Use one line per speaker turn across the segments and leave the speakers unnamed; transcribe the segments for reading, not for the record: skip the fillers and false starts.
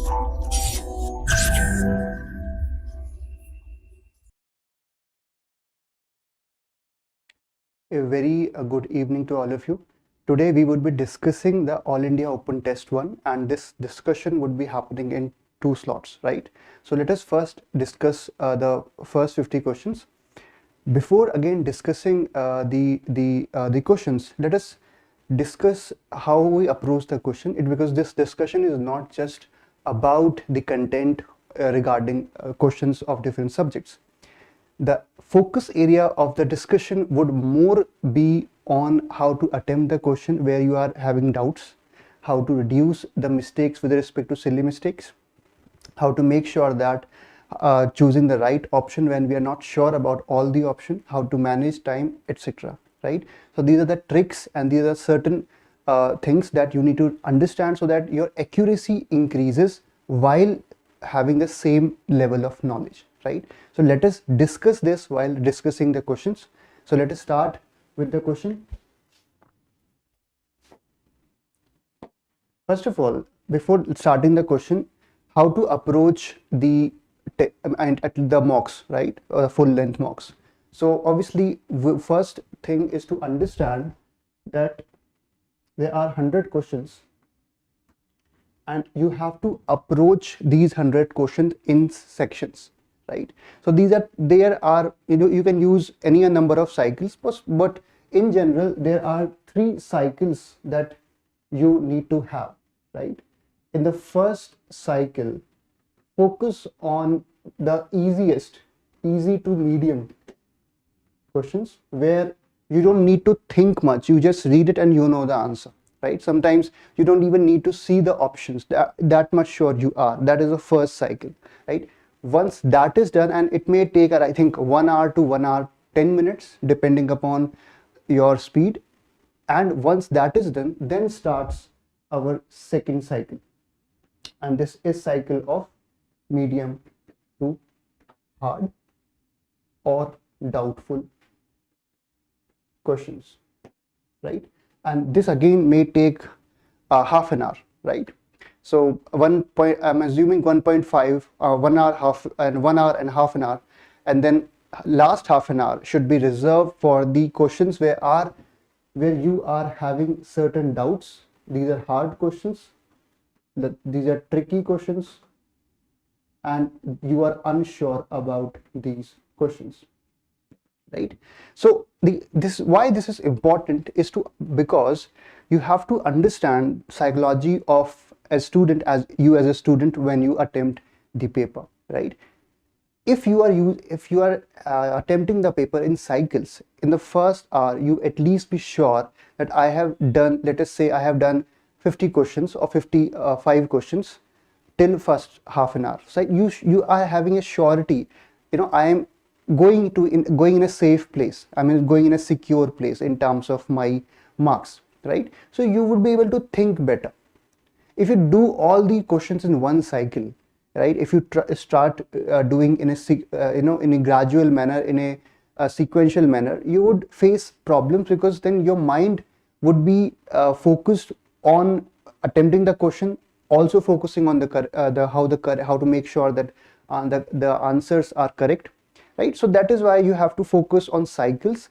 A very good evening to all of you. Today we would be discussing the All India Open Test 1, and this discussion would be happening in two slots, right? So let us first discuss the first 50 questions. Before again discussing the questions, let us discuss how we approach the question. Because this discussion is not just about the content regarding questions of different subjects. The focus area of the discussion would more be on how to attempt the question where you are having doubts, how to reduce the mistakes with respect to silly mistakes, how to make sure that choosing the right option when we are not sure about all the option, how to manage time, etc. Right? So these are the tricks, and these are certain things that you need to understand so that your accuracy increases while having the same level of knowledge, right? So let us discuss this while discussing the questions. So let us start with the question. First of all, before starting the question, how to approach the at the mocks, right? Full length mocks. So obviously, first thing is to understand that there are 100 questions, and you have to approach these 100 questions in sections, right? So there are, you can use any number of cycles, but in general there are 3 cycles that you need to have, right? In the first cycle, focus on the easy to medium questions where you don't need to think much. You just read it and you know the answer, right? Sometimes you don't even need to see the options. That much sure you are. That is the first cycle, right? Once that is done, and it may take, I think, 1 hour to 1 hour 10 minutes depending upon your speed. And once that is done, then starts our second cycle, and this is cycle of medium to hard or doubtful questions, right? And this again may take half an hour, right? So I'm assuming 1.5, 1 hour, half, and 1 hour and half an hour, and then last half an hour should be reserved for the questions where you are having certain doubts. These are hard questions, these are tricky questions, and you are unsure about these questions, right? So why this is important is because you have to understand psychology of a student, as a student, when you attempt the paper, right? If you are attempting the paper in cycles, in the first hour you at least be sure that I have done, let us say I have done 50 questions or 55 questions till first half an hour. So you are having a surety, I am going in a safe place, I mean going in a secure place in terms of my marks, right? So you would be able to think better. If you do all the questions in one cycle, right, if you start doing in a gradual manner, in a sequential manner, you would face problems, because then your mind would be focused on attempting the question, also focusing on how to make sure that the answers are correct, right? So that is why you have to focus on cycles.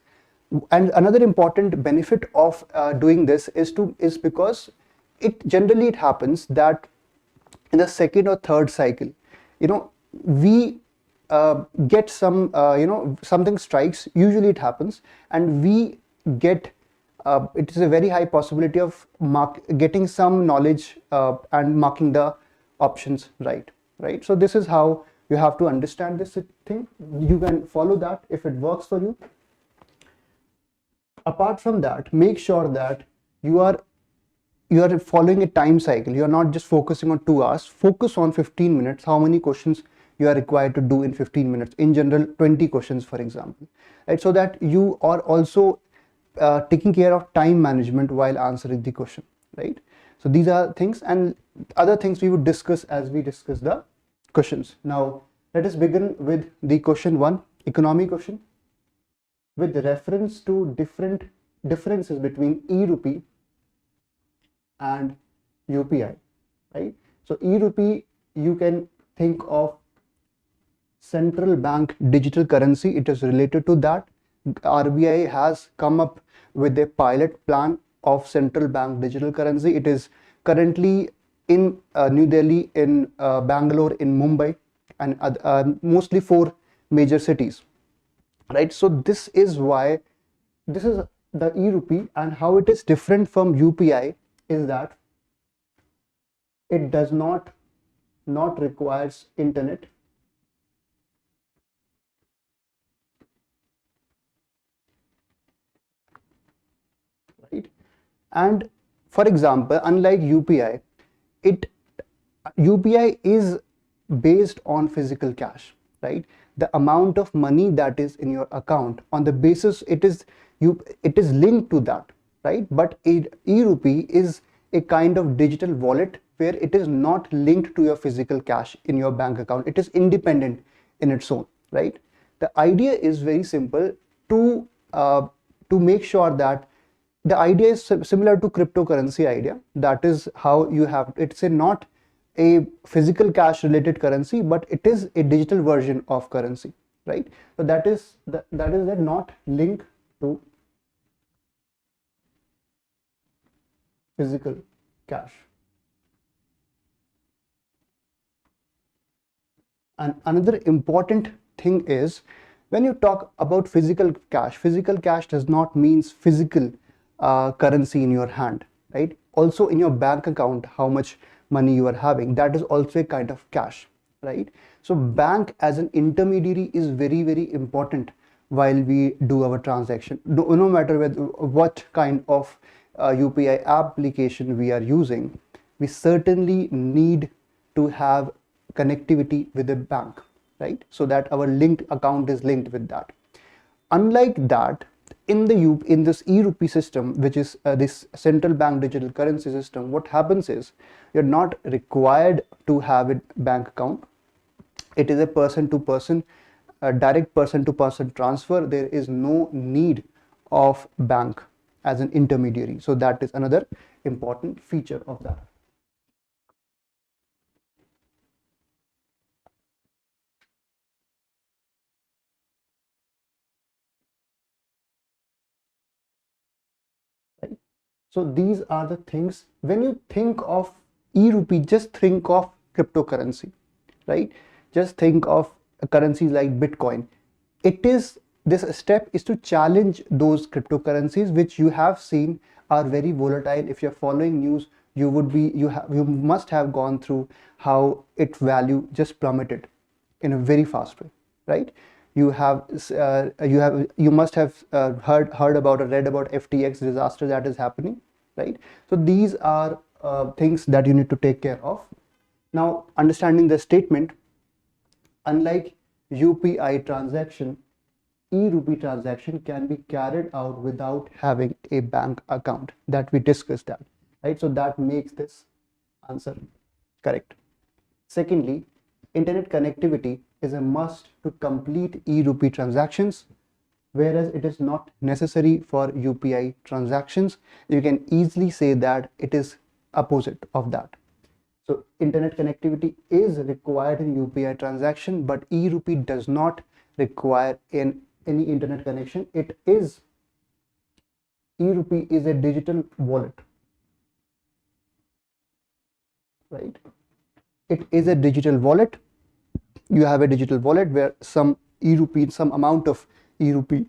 And another important benefit of doing this is because it happens that in the second or third cycle, we get something strikes. Usually it happens, and we get it is a very high possibility of getting some knowledge and marking the options right? So this is how you have to understand this thing. You can follow that if it works for you. Apart from that, make sure that you are following a time cycle. You are not just focusing on 2 hours. Focus on 15 minutes, how many questions you are required to do in 15 minutes. In general, 20 questions, for example, right? So that you are also taking care of time management while answering the question, right? So these are things, and other things we would discuss as we discuss the questions. Now let us begin with the question 1, economy question, with reference to different differences between e-rupee and UPI, right? So e-rupee you can think of central bank digital currency. It is related to that. RBI has come up with a pilot plan of central bank digital currency. It is currently in New Delhi, in Bangalore, in Mumbai, and mostly four major cities, right? So this is why this is the e-rupee, and how it is different from UPI is that it does not requires internet, right? And for example, unlike UPI, it UPI is based on physical cash, right? The amount of money that is in your account, on the basis it is linked to that, right? But e-rupee is a kind of digital wallet where it is not linked to your physical cash in your bank account. It is independent in its own, right? The idea is very simple to make sure that the idea is similar to cryptocurrency idea. That is how you have, it's a not a physical cash related currency, but it is a digital version of currency, right? So that is not linked to physical cash. And another important thing is, when you talk about physical cash does not means physical currency in your hand, right? Also in your bank account, how much money you are having, that is also a kind of cash, right? So bank as an intermediary is very, very important while we do our transaction. No matter what kind of UPI application we are using, we certainly need to have connectivity with a bank, right? So that our linked account is linked with that. Unlike that, in this e-rupee system, which is this central bank digital currency system, what happens is you're not required to have a bank account. It is a person to person, direct person to person transfer. There is no need of bank as an intermediary. So that is another important feature of that. Right? So these are the things. When you think of e-rupee, just think of cryptocurrency, right? Just think of currencies like Bitcoin. It is, this step is to challenge those cryptocurrencies which you have seen are very volatile. If you're following news, you must have gone through how its value just plummeted in a very fast way, right? You must have heard about or read about FTX disaster that is happening, right? So these are things that you need to take care of. Now, understanding the statement, unlike UPI transaction, e-rupee transaction can be carried out without having a bank account, that we discussed that, right? So that makes this answer correct. Secondly, internet connectivity is a must to complete e-rupee transactions, whereas it is not necessary for UPI transactions. You can easily say that it is opposite of that. So internet connectivity is required in UPI transaction, but e-rupee does not require in any internet connection. E-rupee is a digital wallet, right? It is a digital wallet. You have a digital wallet where some amount of e-rupee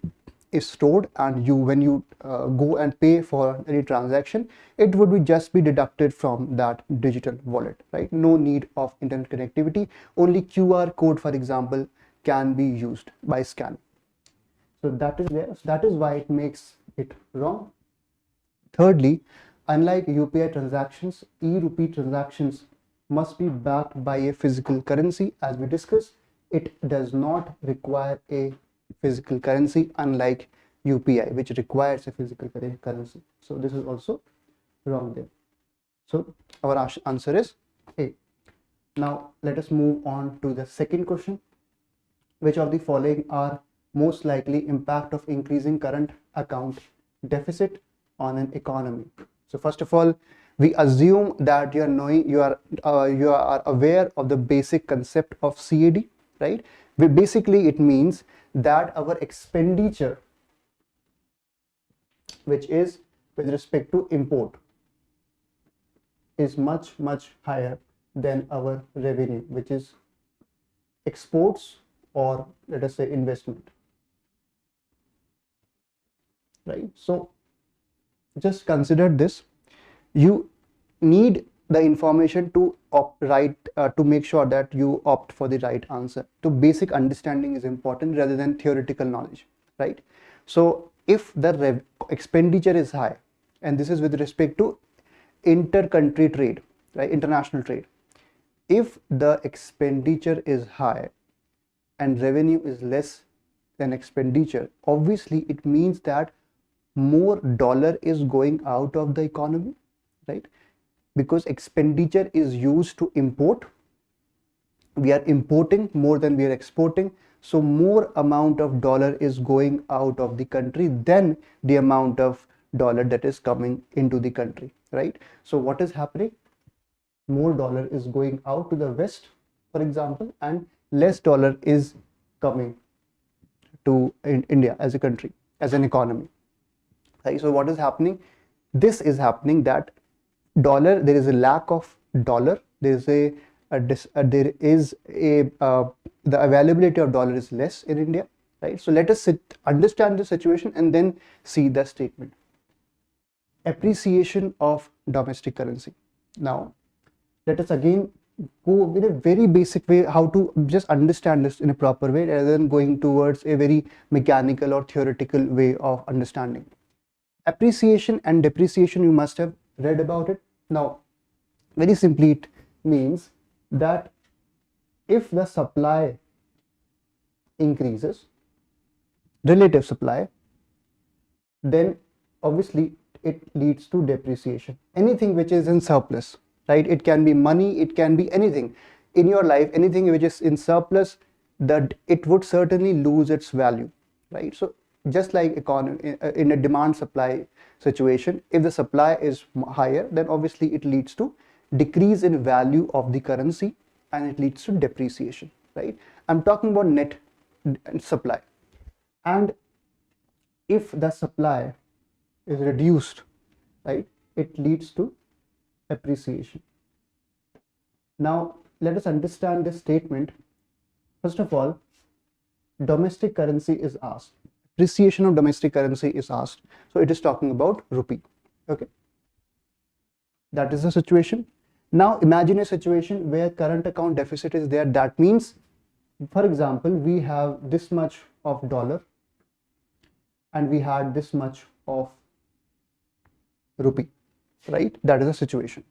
is stored, and when you go and pay for any transaction, it would be just be deducted from that digital wallet, right? No need of internet connectivity. Only QR code, for example, can be used by scanning. So that is why it makes it wrong. Thirdly, unlike UPI transactions, e-rupee transactions must be backed by a physical currency. As we discussed, it does not require a physical currency, unlike UPI, which requires a physical currency. So this is also wrong there. So our answer is A. Now let us move on to the second question. Which of the following are most likely impact of increasing current account deficit on an economy? So first of all, We assume that you are knowing, you are aware of the basic concept of CAD, right? Basically it means that our expenditure, which is with respect to import, is much higher than our revenue, which is exports, or let us say investment, right? So just consider this. You need the information to to make sure that you opt for the right answer. So basic understanding is important rather than theoretical knowledge, right? So if the expenditure is high, and this is with respect to inter-country trade, right, international trade, if the expenditure is high and revenue is less than expenditure, obviously it means that more dollar is going out of the economy, right? Because expenditure is used to import, we are importing more than we are exporting, so more amount of dollar is going out of the country than the amount of dollar that is coming into the country, right? So what is happening? More dollar is going out to the west, for example, and less dollar is coming to India as a country, as an economy, right? So what is happening? This is happening that dollar, there is a lack of dollar, there is there is a the availability of dollar is less in India, right? So let us understand the situation and then see the statement. Appreciation of domestic currency. Now let us again go in a very basic way how to just understand this in a proper way rather than going towards a very mechanical or theoretical way of understanding. Appreciation and depreciation, you must have read about it. Now very simply it means that if the supply increases, relative supply, then obviously it leads to depreciation. Anything which is in surplus, right? It can be money, it can be anything in your life, anything which is in surplus, that it would certainly lose its value, right? So just like economy in a demand supply situation, if the supply is higher, then obviously it leads to decrease in value of the currency and it leads to depreciation, right? I'm talking about net supply. And if the supply is reduced, right, it leads to appreciation. Now let us understand this statement. First of all, domestic currency is asked, appreciation of domestic currency is asked, so it is talking about rupee. Okay, that is the situation. Now imagine a situation where current account deficit is there. That means, for example, we have this much of dollar and we had this much of rupee, right? That is the situation.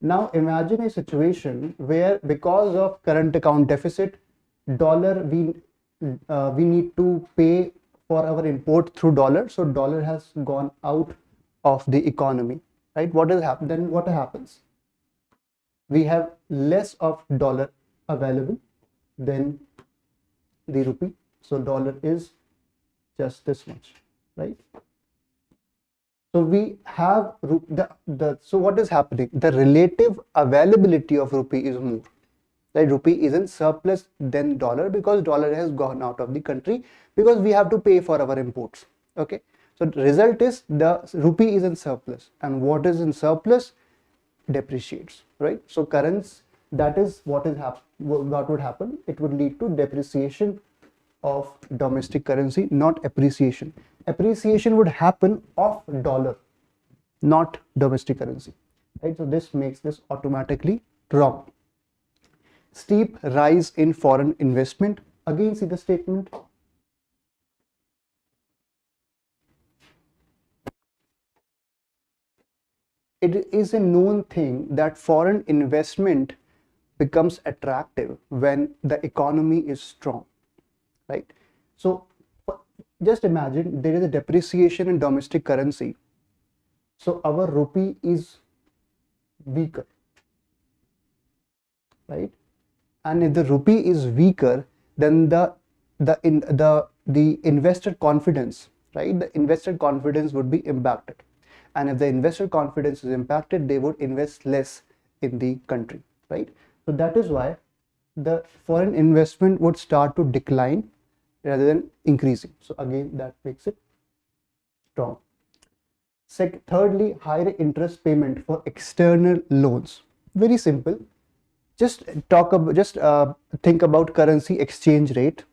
Now imagine a situation where because of current account deficit, dollar, we need to pay for our import through dollar, so dollar has gone out of the economy, right? What has happened? Then what happens? We have less of dollar available than the rupee, so dollar is just this much, right? So we have so what is happening? The relative availability of rupee is more, right? Rupee is in surplus than dollar because dollar has gone out of the country because we have to pay for our imports. Okay, so the result is the rupee is in surplus, and what is in surplus depreciates, right? So currents, that is what would happen. It would lead to depreciation of domestic currency, not appreciation. Appreciation would happen of dollar, not domestic currency, right? So this makes this automatically wrong. Steep rise in foreign investment. Again, see the statement. It is a known thing that foreign investment becomes attractive when the economy is strong, right? So just imagine there is a depreciation in domestic currency, so our rupee is weaker, right? And if the rupee is weaker, then the investor confidence, right, the investor confidence would be impacted. and if the investor confidence is impacted, they would invest less in the country, right? So that is why the foreign investment would start to decline rather than increasing. So again, that makes it strong. Thirdly, higher interest payment for external loans. Very simple. Just think about currency exchange rate,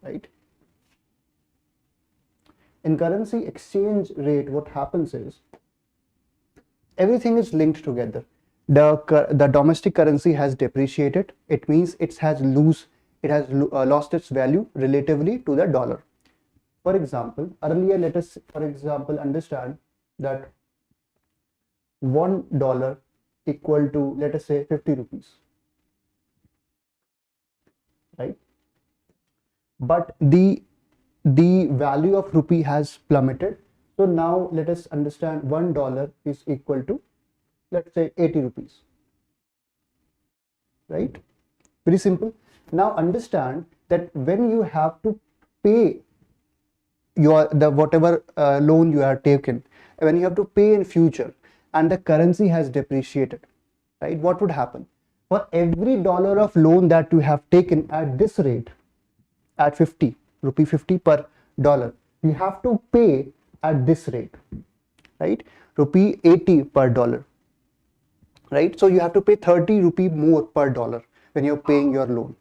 right? In currency exchange rate, what happens is everything is linked together. The domestic currency has depreciated. It means it has lost its value relatively to the dollar. For example, earlier, let us, for example, understand that $1 equal to, let us say, 50 rupees, right? But the value of rupee has plummeted. So now let us understand $1 is equal to, let's say, 80 rupees, right? Very simple. Now understand that when you have to pay whatever loan you have taken, when you have to pay in future and the currency has depreciated, right, what would happen? For every dollar of loan that you have taken at this rate, at 50 rupee 50 per dollar, you have to pay at this rate, right, rupee 80 per dollar, right? So you have to pay 30 rupee more per dollar when you're paying your loan.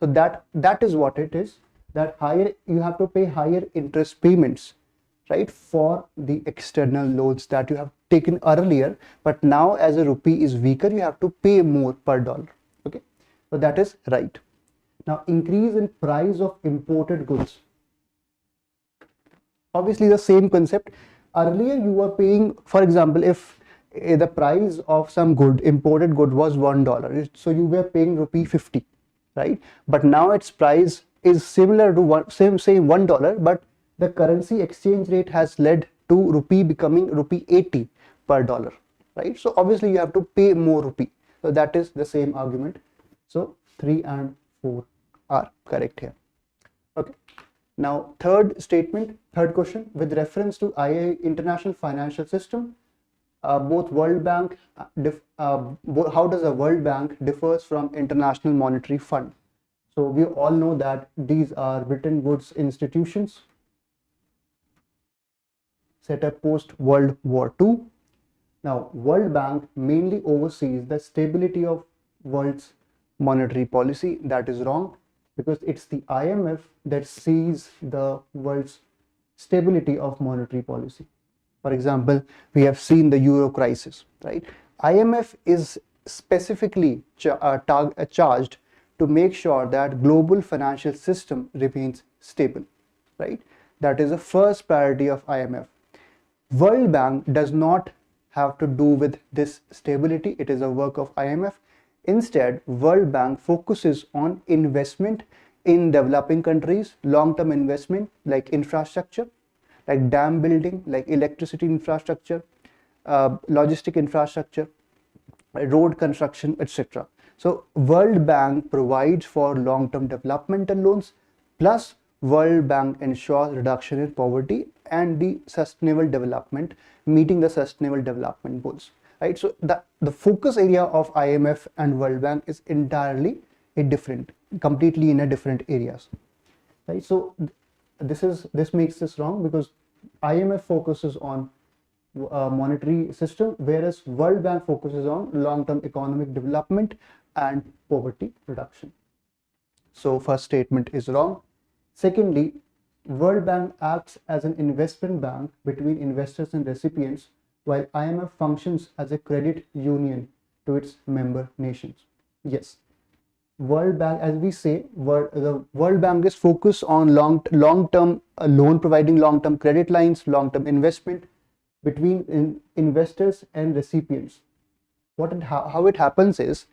So that is what it is, that you have to pay higher interest payments, right, for the external loans that you have taken earlier, but now as the rupee is weaker, you have to pay more per dollar. Okay, so that is right. Now, increase in price of imported goods. Obviously the same concept. Earlier you were paying, for example, if the price of some imported good was $1, so you were paying rupee 50, right? But now its price is similar to same $1, but the currency exchange rate has led to rupee becoming rupee 80 per dollar, right? So obviously you have to pay more rupee. So that is the same argument. So 3 and 4 are correct here. Okay. Now third question, with reference to international financial system, both World Bank, how does a World Bank differs from International Monetary Fund? So we all know that these are Bretton Woods institutions set up post World War II. Now, World Bank mainly oversees the stability of world's monetary policy. That is wrong, because it's the IMF that sees the world's stability of monetary policy. For example, we have seen the Euro crisis, right? IMF is specifically charged to make sure that global financial system remains stable, right? That is the first priority of IMF. World Bank does not have to do with this stability. It is a work of IMF. Instead, World Bank focuses on investment in developing countries, long-term investment like infrastructure, like dam building, like electricity infrastructure, logistic infrastructure, road construction, etc. So World Bank provides for long-term developmental loans, plus World Bank ensures reduction in poverty and the sustainable development, meeting the sustainable development goals, right? So the focus area of IMF and World Bank is entirely completely in a different areas, right? So this makes this wrong, because IMF focuses on monetary system, whereas World Bank focuses on long-term economic development and poverty reduction. So first statement is wrong. Secondly, World Bank acts as an investment bank between investors and recipients, while IMF functions as a credit union to its member nations. Yes, World Bank, as we say, the World Bank is focused on long-term loan, providing long-term credit lines, long-term investment between investors and recipients. How it happens is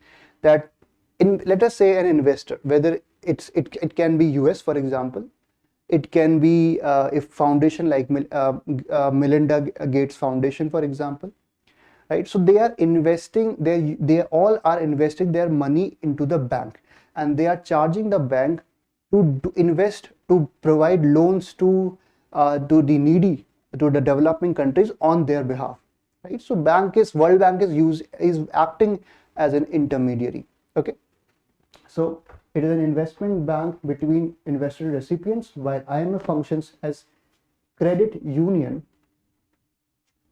that, let us say, an investor, whether it can be US, for example, it can be a foundation like Melinda Gates Foundation, for example, right? So they are investing, they all are investing their money into the bank, and they are charging the bank to invest, to provide loans to the needy to the developing countries on their behalf, right? So World Bank is acting as an intermediary. Okay, so it is an investment bank between investor and recipients, while IMF functions as credit union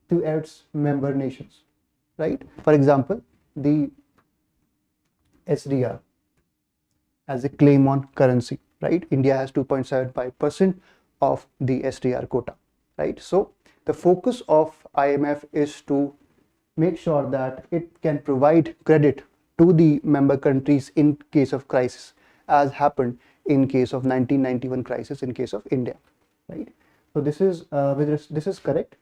to its member nations, right? For example, the SDR as a claim on currency, right? India has 2.75% of the SDR quota, right? So the focus of IMF is to make sure that it can provide credit to the member countries in case of crisis, as happened in case of 1991 crisis in case of India, right? So this is this is correct.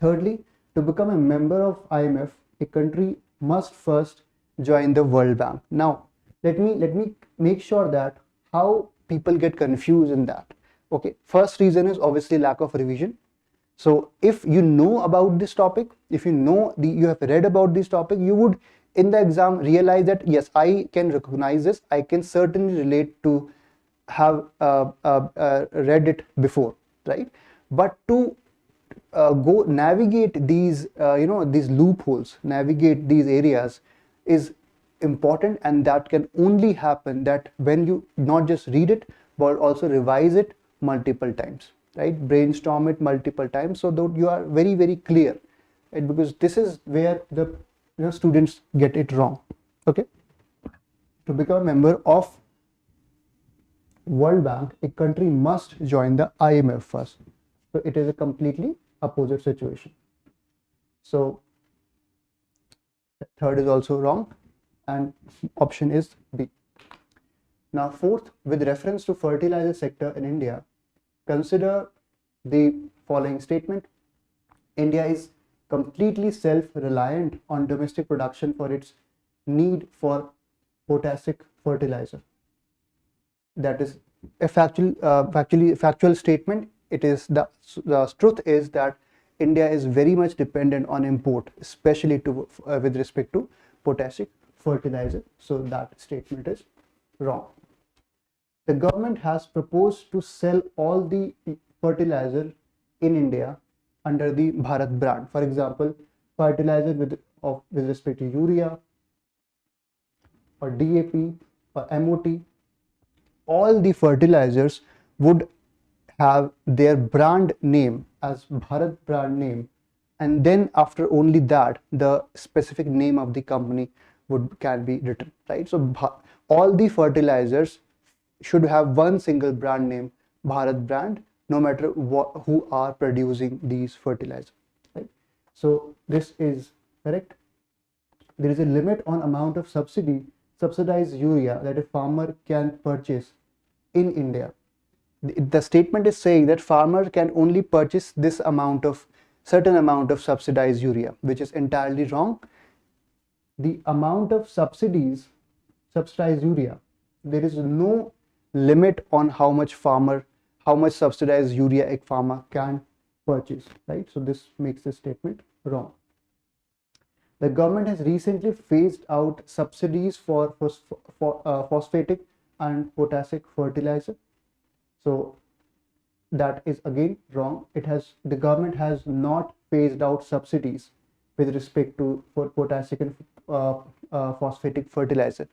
Thirdly, to become a member of IMF, a country must first join the World Bank. Now, let me make sure that how people get confused in that. Okay, first reason is obviously lack of revision. So if you know about this topic, if you know you have read about this topic, you would in the exam realize that yes, I can recognize this. I can certainly relate to have read it before, right? But to go navigate these these loopholes, navigate these areas is important, and that can only happen that when you not just read it but also revise it multiple times, right? Brainstorm it multiple times so that you are very, very clear, right? Because this is where the students get it wrong. Okay, to become a member of World Bank, a country must join the IMF first. So it is a completely opposite situation. So third is also wrong, and option is B. Now fourth, with reference to fertilizer sector in India, consider the following statement. India is completely self-reliant on domestic production for its need for potassic fertilizer. That is a factual statement. It is the truth is that India is very much dependent on import, especially to with respect to potassic fertilizer. So that statement is wrong. The government has proposed to sell all the fertilizer in India under the Bharat brand. For example, fertilizer with respect to urea or DAP or MOT, all the fertilizers would have their brand name as Bharat brand name, and then after only that the specific name of the company can be written, right? So all the fertilizers should have one single brand name, Bharat brand, no matter who are producing these fertilizers, right? So this is correct. There is a limit on amount of subsidized urea that a farmer can purchase in India. The statement is saying that farmer can only purchase this certain amount of subsidized urea, which is entirely wrong. The amount of subsidized urea, there is no limit on how much subsidized urea a farmer can purchase, right? So this makes this statement wrong. The government has recently phased out subsidies for phosphatic and potassic fertilizer. So that is again wrong. The government has not phased out subsidies with respect to potassic and phosphatic fertilizer.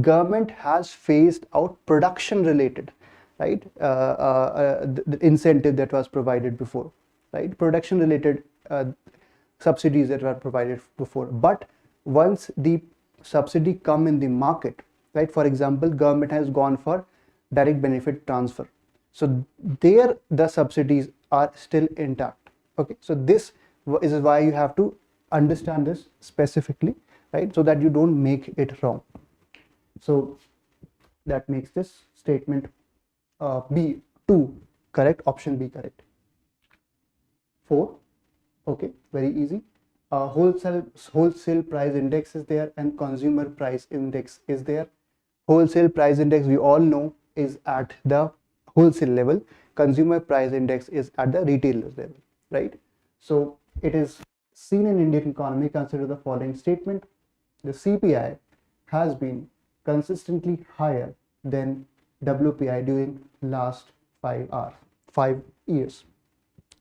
Government has phased out production related, right? The incentive that was provided before, right? Production related subsidies that were provided before. But once the subsidy come in the market, right? For example, government has gone for direct benefit transfer. So there the subsidies are still intact. Okay, so this is why you have to understand this specifically, right? So that you don't make it wrong. So that makes this statement B2 correct, option B correct. 4, okay, very easy. Wholesale price index is there and consumer price index is there. Wholesale price index we all know is at the wholesale level. Consumer price index is at the retailer level, right? So it is seen in Indian economy. Consider the following statement. The CPI has been consistently higher than WPI during last 5 years.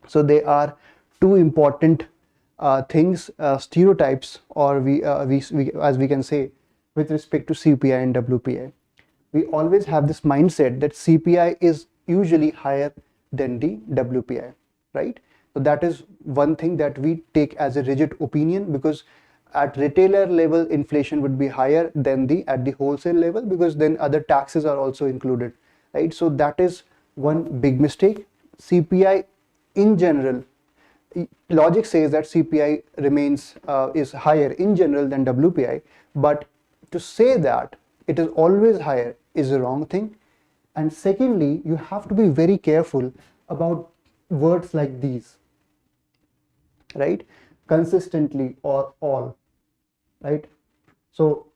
So they are two important things, stereotypes, or we as we can say, with respect to CPI and WPI. We always have this mindset that CPI is usually higher than the WPI, right? So that is one thing that we take as a rigid opinion, because at retailer level inflation would be higher than the at the wholesale level, because then other taxes are also included, right? So that is one big mistake. CPI in general, logic says that CPI remains is higher in general than WPI, but to say that it is always higher is a wrong thing. And secondly, you have to be very careful about words like these, right? Consistently or all, right? So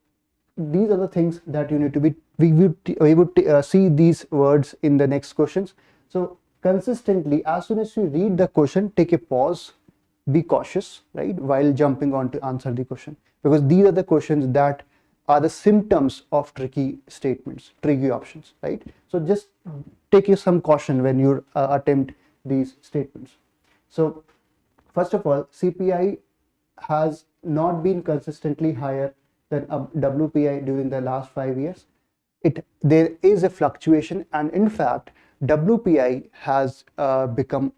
these are the things that you need to be, we would see these words in the next questions. So consistently, as soon as you read the question, take a pause, be cautious, right, while jumping on to answer the question, because these are the questions that are the symptoms of tricky statements, tricky options, right? So just take you some caution when you attempt these statements. So first of all, CPI has not been consistently higher than WPI during the last 5 years. There is a fluctuation, and in fact, WPI has become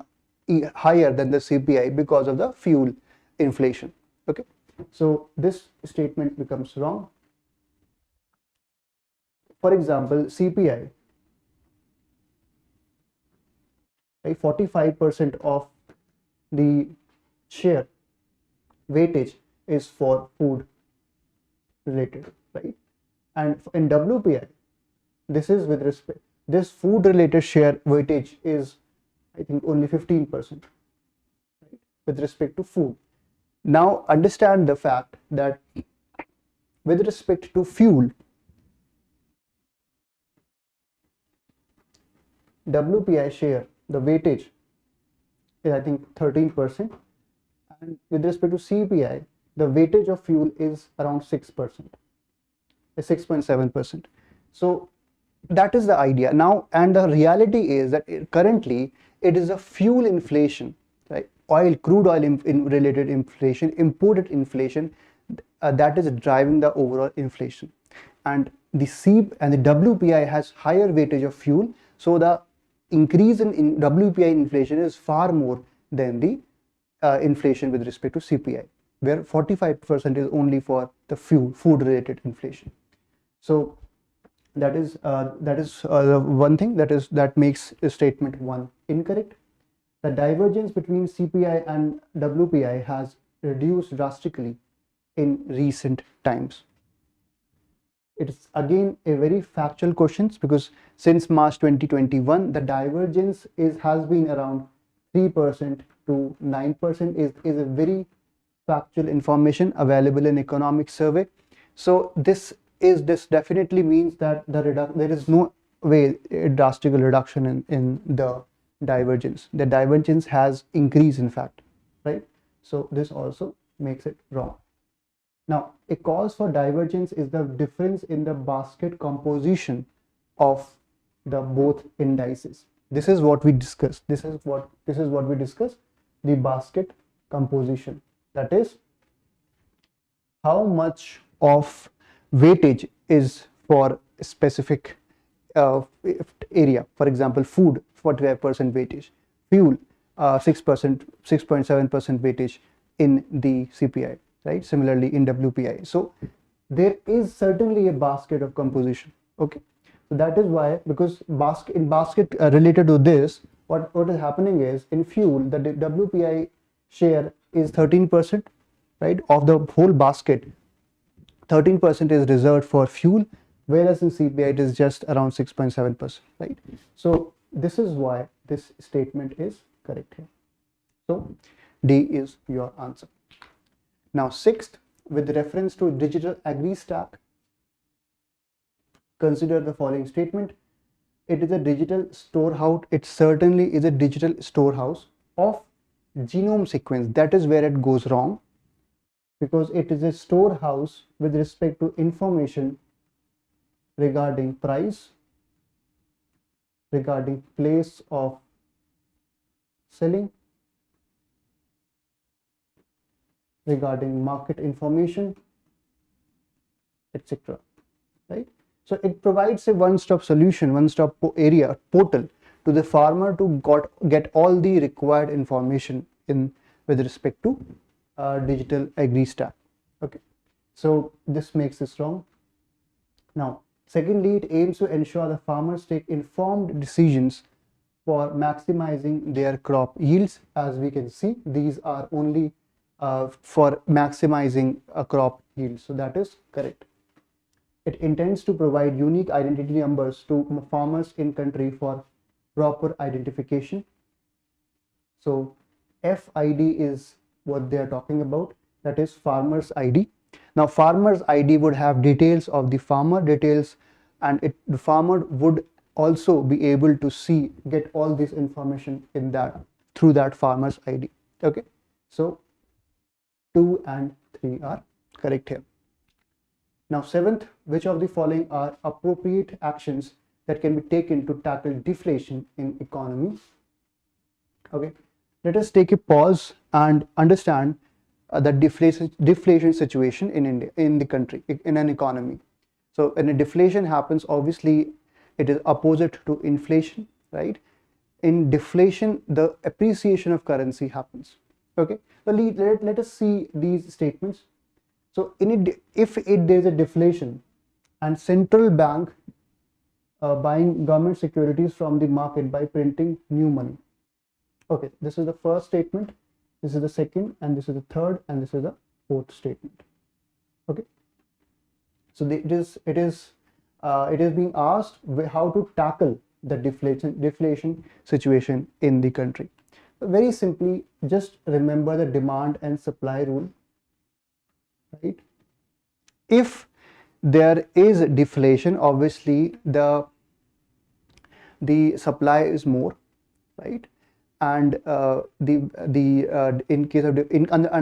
higher than the CPI because of the fuel inflation. Okay, so this statement becomes wrong. For example, CPI, right, 45% of the share weightage is for food related, right? And in WPI, this is with respect, this food related share weightage is, I think, only 15%, right, with respect to food. Now understand the fact that with respect to fuel, WPI share, the weightage is, I think, 13%, and with respect to CPI, the weightage of fuel is around 6%, 6.7%. So that is the idea now, and the reality is that currently it is a fuel inflation, right? Crude oil related inflation, imported inflation, that is driving the overall inflation. And the WPI has higher weightage of fuel, so the increase in WPI inflation is far more than the inflation with respect to CPI, where 45% is only for the food related inflation. So that is one thing that makes statement 1 incorrect. The divergence between CPI and WPI has reduced drastically in recent times. It's again a very factual question, because since March 2021 the divergence has been around 3% to 9%, is a very factual information available in economic survey. So this definitely means that there is no way a drastic reduction in the divergence. The divergence has increased, in fact, right? So this also makes it wrong. Now, a cause for divergence is the difference in the basket composition of the both indices. This is what we discussed. This is what we discussed. The basket composition, that is, how much of weightage is for a specific area. For example, food 45% weightage, fuel 6%, 6.7% weightage in the CPI, right? Similarly in WPI. So there is certainly a basket of composition. Okay, so that is why, because basket related to this, what is happening is, in fuel the WPI share is 13%, right, of the whole basket. 13% is reserved for fuel, whereas in CPI it is just around 6.7%, right? So this is why this statement is correct here. So D is your answer. Now sixth, with reference to digital agri stack, consider the following statement. It is a digital storehouse. It certainly is a digital storehouse of genome sequence. That is where it goes wrong, because it is a storehouse with respect to information regarding price, regarding place of selling, regarding market information, etc. Right? So it provides a one-stop solution, one-stop portal to the farmer to get all the required information in with respect to digital agri stack. Okay, so this makes this wrong. Now, secondly, it aims to ensure the farmers take informed decisions for maximizing their crop yields. As we can see, these are only for maximizing a crop yield, so that is correct. It intends to provide unique identity numbers to farmers in country for proper identification. So FID is what they are talking about, that is farmer's ID. Now farmer's ID would have details of the farmer, details, and the farmer would also be able to get all this information in that through that farmer's ID. Okay, so 2 and 3 are correct here. Now, seventh, which of the following are appropriate actions that can be taken to tackle deflation in economy? Okay, let us take a pause and understand the deflation situation in India, in the country, in an economy. So, when a deflation happens, obviously it is opposite to inflation, right? In deflation, the appreciation of currency happens. Okay, so let us see these statements. So if there is a deflation and central bank buying government securities from the market by printing new money. Okay, this is the first statement, this is the second, and this is the third, and this is the fourth statement. Okay, so it is being asked how to tackle the deflation situation in the country. Very simply, just remember the demand and supply rule. Right? If there is deflation, obviously the supply is more, right? And in case of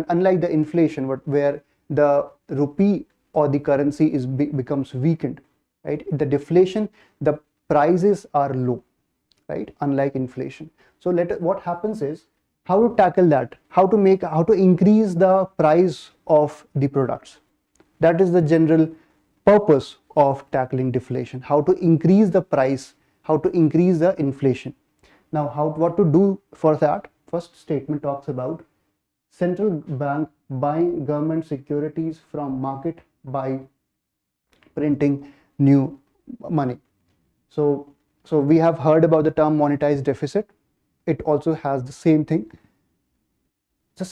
unlike the inflation, where the rupee or the currency becomes weakened, right? The deflation, the prices are low, right? Unlike inflation. So what happens is, how to tackle that, how to increase the price of the products. That is the general purpose of tackling deflation, how to increase the price, how to increase the inflation. Now, what to do for that? First statement talks about central bank buying government securities from market by printing new money. So we have heard about the term monetized deficit. It also has the same thing. So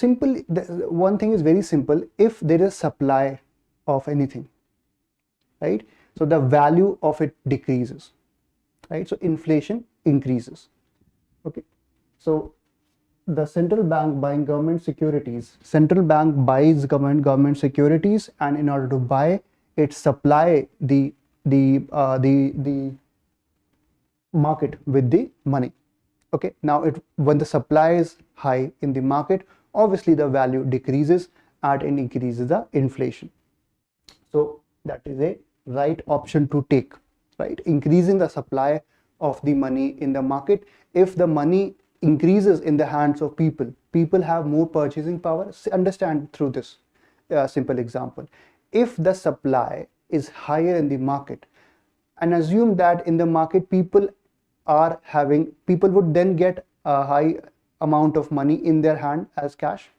one thing is very simple. If there is supply of anything, right, so the value of it decreases, right? So inflation increases. Okay, so the central bank buying government securities, central bank buys government securities, and in order to buy it, supply the market with the money. Okay, now when the supply is high in the market, obviously the value decreases and it increases the inflation. So that is a right option to take, right? Increasing the supply of the money in the market. If the money increases in the hands of people have more purchasing power. Understand through this simple example. If the supply is higher in the market, and assume that in the market people would then get a high amount of money in their hand as cash.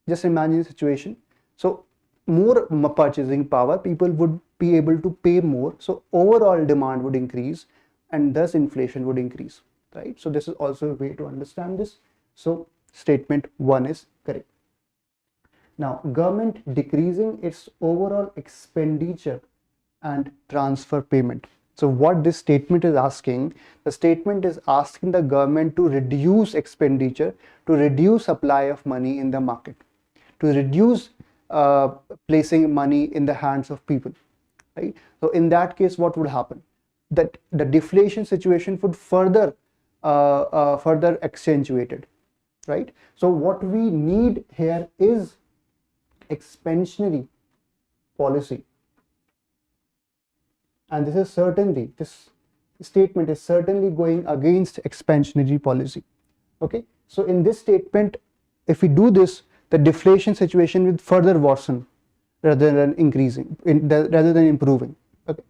Just imagine the situation. So more purchasing power, people would be able to pay more, so overall demand would increase and thus inflation would increase, right? So this is also a way to understand this. So statement 1 is correct. Now, government decreasing its overall expenditure and transfer payment. So what this statement is asking, the statement is asking the government to reduce expenditure, to reduce supply of money in the market, to reduce placing money in the hands of people, right? So in that case, what would happen? That the deflation situation would further accentuated, right? So what we need here is expansionary policy. And this statement is certainly going against expansionary policy. Okay, so in this statement, if we do this, the deflation situation will further worsen rather than rather than improving. Okay,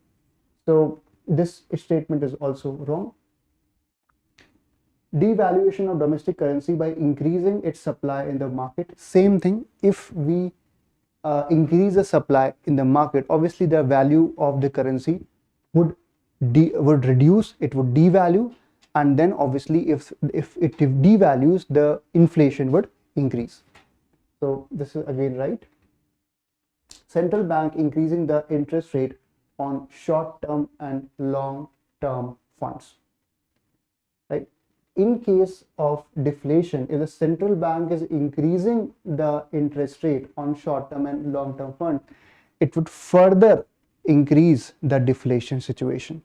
so this statement is also wrong. Devaluation of domestic currency by increasing its supply in the market. Same thing. If we increase the supply in the market, obviously the value of the currency would reduce, it would devalue, and then obviously if it devalues, the inflation would increase. So this is again right. Central bank increasing the interest rate on short-term and long-term funds. Right? In case of deflation, if the central bank is increasing the interest rate on short-term and long-term funds, it would further increase the deflation situation.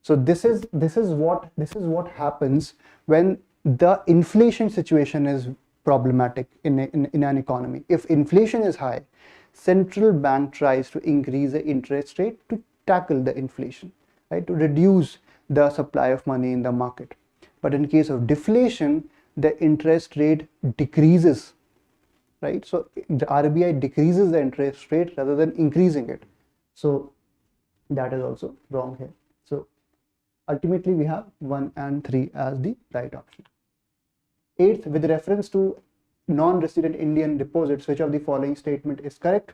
So this is what happens when the inflation situation is problematic in an economy. If inflation is high, central bank tries to increase the interest rate to tackle the inflation, right, to reduce the supply of money in the market. But in case of deflation, the interest rate decreases, right? So the RBI decreases the interest rate rather than increasing it. So that is also wrong here. So ultimately we have 1 and 3 as the right option. 8th, with reference to non-resident Indian deposits, which of the following statement is correct?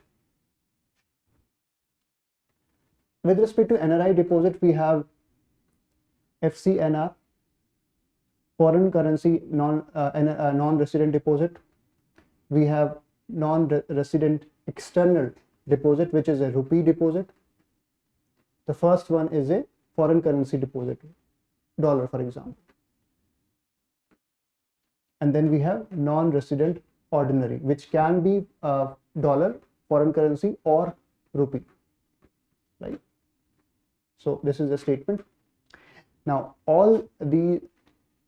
With respect to NRI deposit, we have FCNR, foreign currency non-resident deposit. We have non-resident external deposit, which is a rupee deposit. The first one is a foreign currency deposit, dollar for example. And then we have non-resident ordinary, which can be dollar, foreign currency, or rupee, right? So this is the statement. Now all the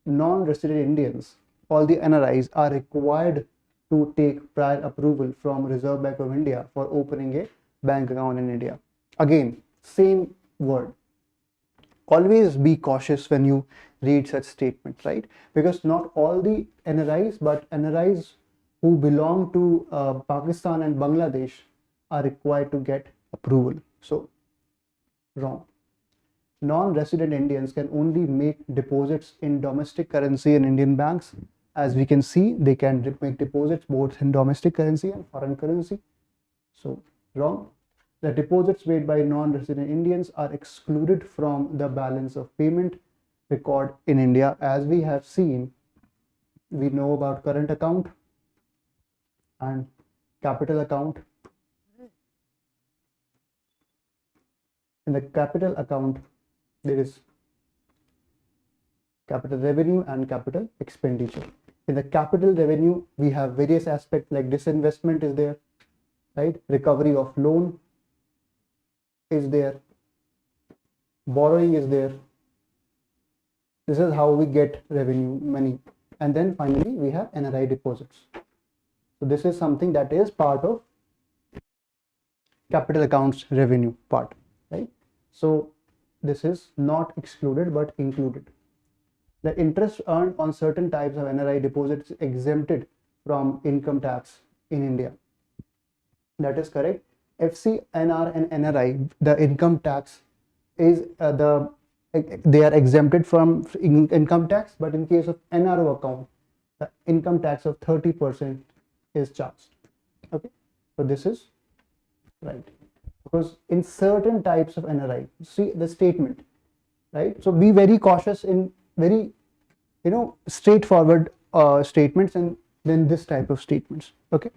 non-resident Indians, all the NRIs are required to take prior approval from Reserve Bank of India for opening a bank account in India. Again, same word. Always be cautious when you read such statements, right? Because not all the NRIs, but NRIs who belong to Pakistan and Bangladesh are required to get approval. So wrong. Non-resident Indians can only make deposits in domestic currency in Indian banks. As we can see, they can make deposits both in domestic currency and foreign currency. So wrong. The deposits made by non-resident Indians are excluded from the balance of payment record in India. As we have seen, we know about current account and capital account. In the capital account, there is capital revenue and capital expenditure. In the capital revenue, we have various aspects like disinvestment is there, right? Recovery of loan is there, borrowing is there. This is how we get revenue money. And then finally we have NRI deposits. So this is something that is part of capital accounts revenue part, right? So this is not excluded but included. The interest earned on certain types of NRI deposits is exempted from income tax in India. That is correct. FCNR and NRI, the income tax is they are exempted from income tax, but in case of NRO account, the income tax of 30% is charged. Okay, so this is right, because in certain types of NRI, see the statement, right? So be very cautious in very straightforward statements and then this type of statements. Okay,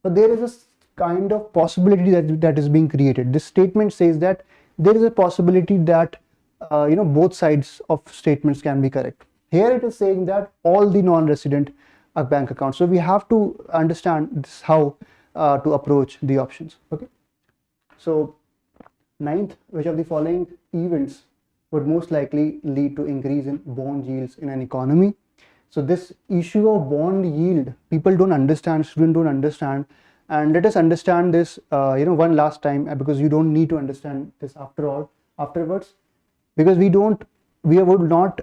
but there is a kind of possibility that is being created. This statement says that there is a possibility that both sides of statements can be correct. Here it is saying that all the non-resident bank accounts. So we have to understand this, how to approach the options. Okay, so 9th, which of the following events would most likely lead to increase in bond yields in an economy? So this issue of bond yield, people don't understand, students don't understand. And let us understand this one last time, because you don't need to understand this afterwards, because we would not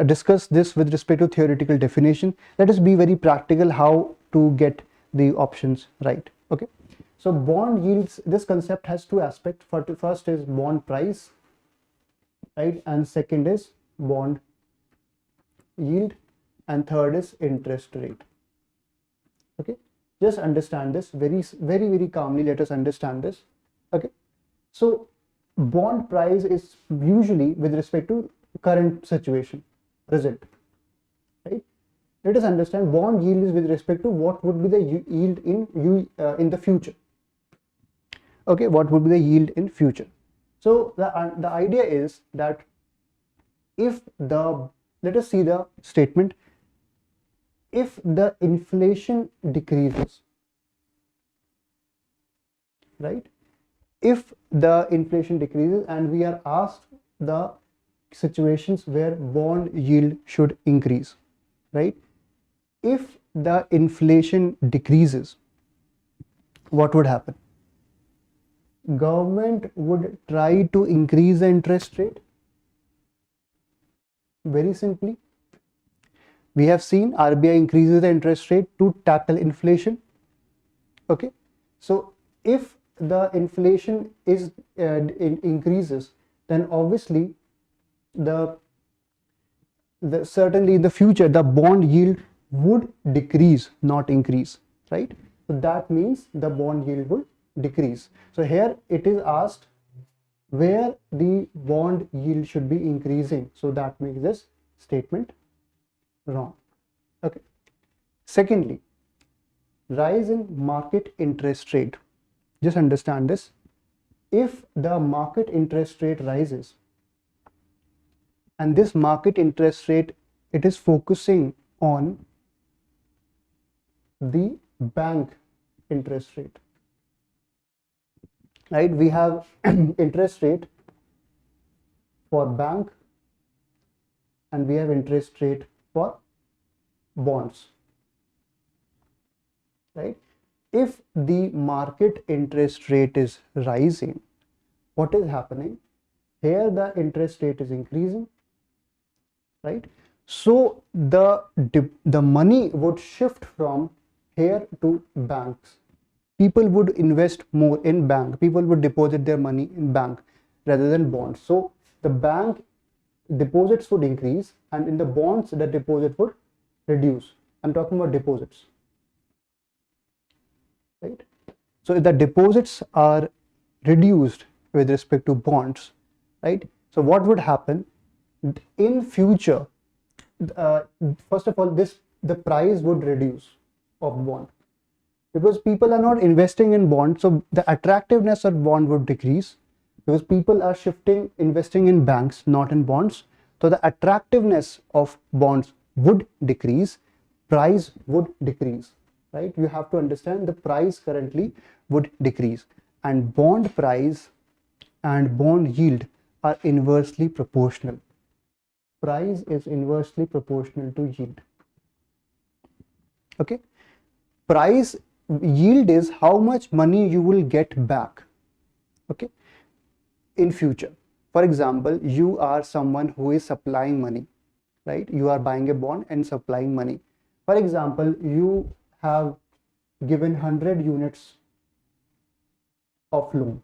discuss this with respect to theoretical definition. Let us be very practical how to get the options right. Okay, so bond yields, this concept has two aspects. First is bond price, right, and second is bond yield, and third is interest rate. Okay, just understand this very calmly. Let us understand this. Okay, so bond price is usually with respect to current situation, present, right? Let us understand bond yield is with respect to what would be the yield in the future. Okay, what would be the yield in future? So the idea is that if the, let us see the statement, if the inflation decreases, right, if the inflation decreases, and we are asked the situations where bond yield should increase, right? If the inflation decreases, what would happen? Government would try to increase the interest rate. Very simply, we have seen RBI increases the interest rate to tackle inflation. Okay, so if the inflation is increases, then obviously certainly in the future the bond yield would decrease, not increase, right? So that means the bond yield will decrease. So here it is asked where the bond yield should be increasing, so that makes this statement wrong. Okay, secondly, rise in market interest rate. Just understand this. If the market interest rate rises, and this market interest rate, it is focusing on the bank interest rate, right? We have interest rate for bank and we have interest rate for bonds, right? If the market interest rate is rising, what is happening? Here the interest rate is increasing, right? So the money would shift from here to banks. People would invest more in bank. People would deposit their money in bank rather than bonds. So the bank deposits would increase, and in the bonds the deposit would reduce. I'm talking about deposits, right? So if the deposits are reduced with respect to bonds, right? So what would happen in future? First of all, the price would reduce of bond, because people are not investing in bonds, so the attractiveness of bond would decrease, because people are investing in banks, not in bonds. So the attractiveness of bonds would decrease, price would decrease, right? You have to understand the price currently would decrease, and bond price and bond yield are inversely proportional. Price is inversely proportional to yield. Okay, price, yield is how much money you will get back, okay, in future. For example, you are someone who is supplying money, right? You are buying a bond and supplying money. For example, you have given 100 units of loan,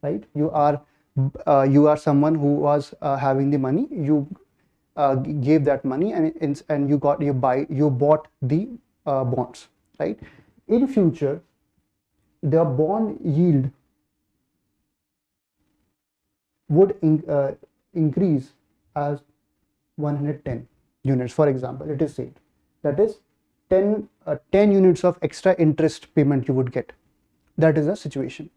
right? You are someone who was having the money. You gave that money, and you bought the bonds, right? In future, the bond yield would increase as 110 units. For example, it is said that is 10 units of extra interest payment you would get. That is the situation.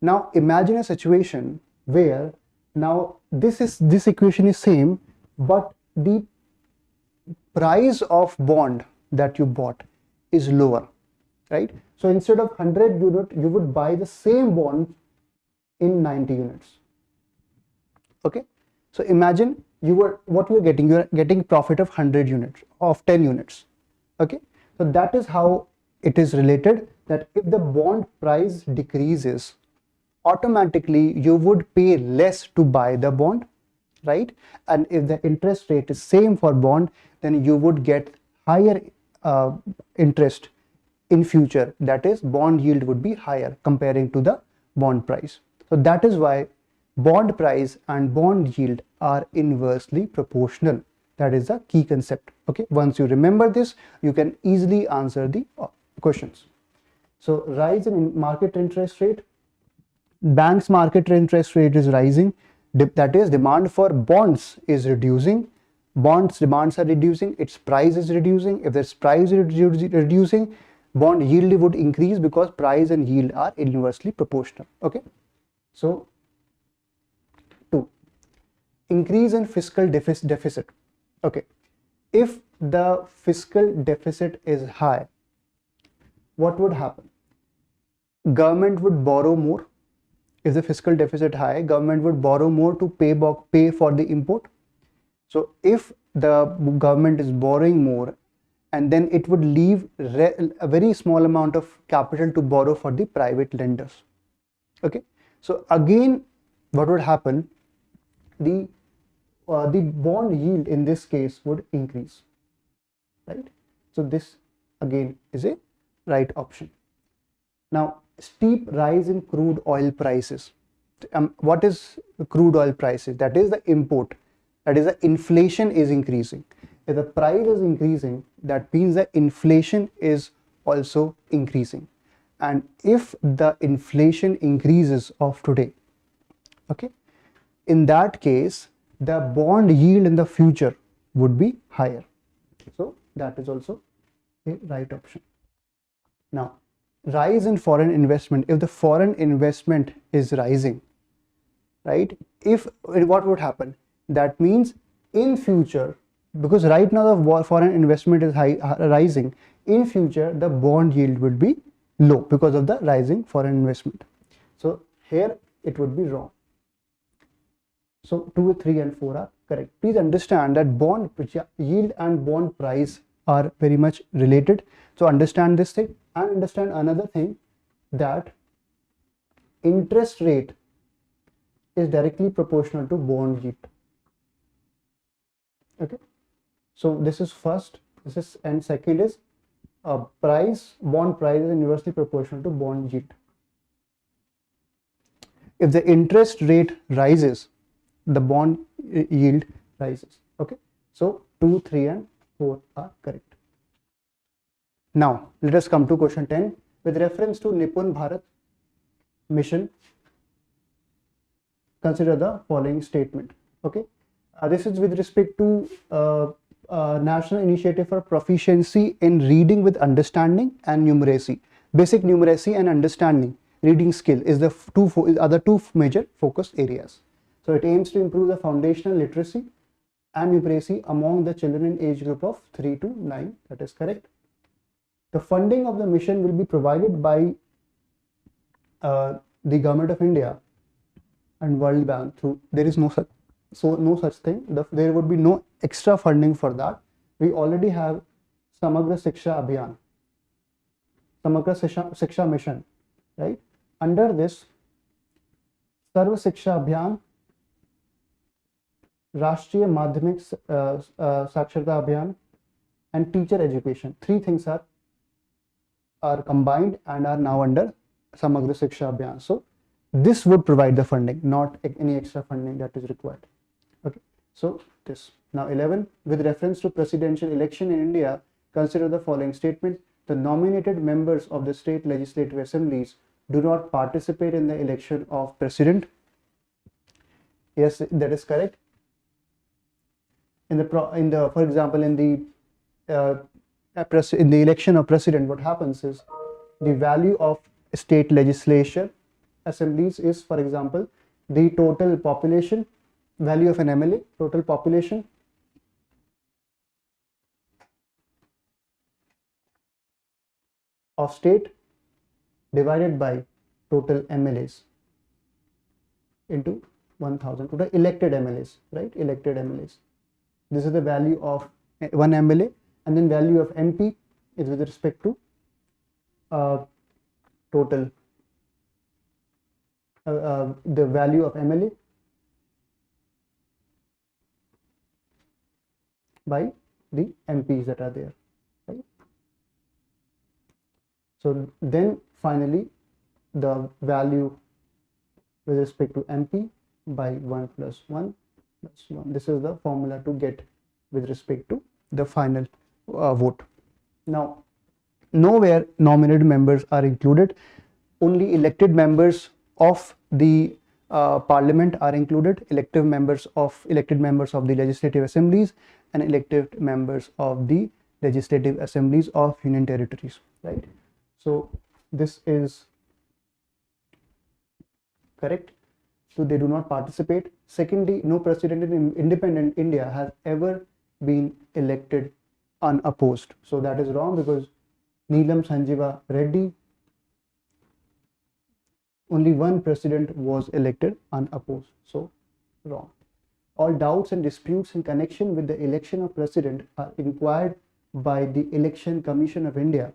Now imagine a situation where now this equation is same, but the price of bond that you bought is lower, right? So instead of 100 unit, you would buy the same bond in 90 units. Okay, so imagine what you're getting. You're getting profit of 100 units, of 10 units. Okay, so that is how it is related, that if the bond price decreases, automatically you would pay less to buy the bond, right? And if the interest rate is same for bond, then you would get higher interest in future, that is bond yield would be higher comparing to the bond price. So that is why bond price and bond yield are inversely proportional. That is the key concept. Okay, once you remember this, you can easily answer the questions. So rise in market interest rate, banks market interest rate is rising, that is demand for bonds is reducing, demands are reducing, its price is reducing. If this price is reducing, bond yield would increase because price and yield are inversely proportional. Okay, so 2, increase in fiscal deficit. Okay, if the fiscal deficit is high, what would happen? Government would borrow more. If the fiscal deficit high, government would borrow more to pay for the import. So if the government is borrowing more, and then it would leave a very small amount of capital to borrow for the private lenders. Okay, so again what would happen? The bond yield in this case would increase, right? So this again is a right option. Now, steep rise in crude oil prices. What is crude oil prices? That is the import. That is the inflation is increasing. If the price is increasing, that means the inflation is also increasing. And if the inflation increases of today, okay, in that case, the bond yield in the future would be higher. So that is also a right option. Now, rise in foreign investment. If the foreign investment is rising, right, what would happen? That means in future, because right now the foreign investment is rising, in future the bond yield would be low because of the rising foreign investment. So here it would be wrong. So 2, 3 and 4 are correct. Please understand that bond yield and bond price are very much related. So understand this thing, and understand another thing, that interest rate is directly proportional to bond yield. Okay, so this is first, and second is bond price is inversely proportional to bond yield. If the interest rate rises, the bond yield rises. Okay, so 2, 3 and 4 are correct. Now let us come to question 10. With reference to Nipun Bharat mission, consider the following statement. Okay, this is with respect to National Initiative for Proficiency in Reading with Understanding and Numeracy. Basic numeracy and understanding, reading skill is the two major focus areas. So it aims to improve the foundational literacy and numeracy among the children in age group of 3 to 9. That is correct. The funding of the mission will be provided by the Government of India and World Bank through. There is no such thing. There would be no extra funding for that. We already have Samagra Shiksha Abhiyan, Samagra Shiksha Mission, right? Under this, Sarva Shiksha Abhiyan, Rashtriya Madhyamik Saksharta Abhiyan, and teacher education. 3 things are combined and are now under Samagra Shiksha Abhiyan. So this would provide the funding, not any extra funding that is required. Okay, so this. Now 11, with reference to presidential election in India, consider the following statement. The nominated members of the state legislative assemblies do not participate in the election of president. Yes, that is correct. For example, in the election of president, what happens is the value of state legislature assemblies is, for example, the total population, value of an MLA, total population, of state divided by total MLAs into 1000, total elected MLAs, right? Elected MLAs. This is the value of one MLA, and then value of MP is with respect to total the value of MLA by the MPs that are there, right? So then finally the value with respect to MP by 1 plus 1 plus 1. This is the formula to get with respect to the final vote. Now, nowhere nominated members are included. Only elected members of the parliament are included. Elected members of the legislative assemblies and elected members of the legislative assemblies of union territories. Right. So this is correct. So they do not participate. Secondly, no president in independent India has ever been elected unopposed. So that is wrong, because Neelam Sanjiva Reddy, only one president was elected unopposed. So wrong. All doubts and disputes in connection with the election of president are inquired by the Election Commission of India.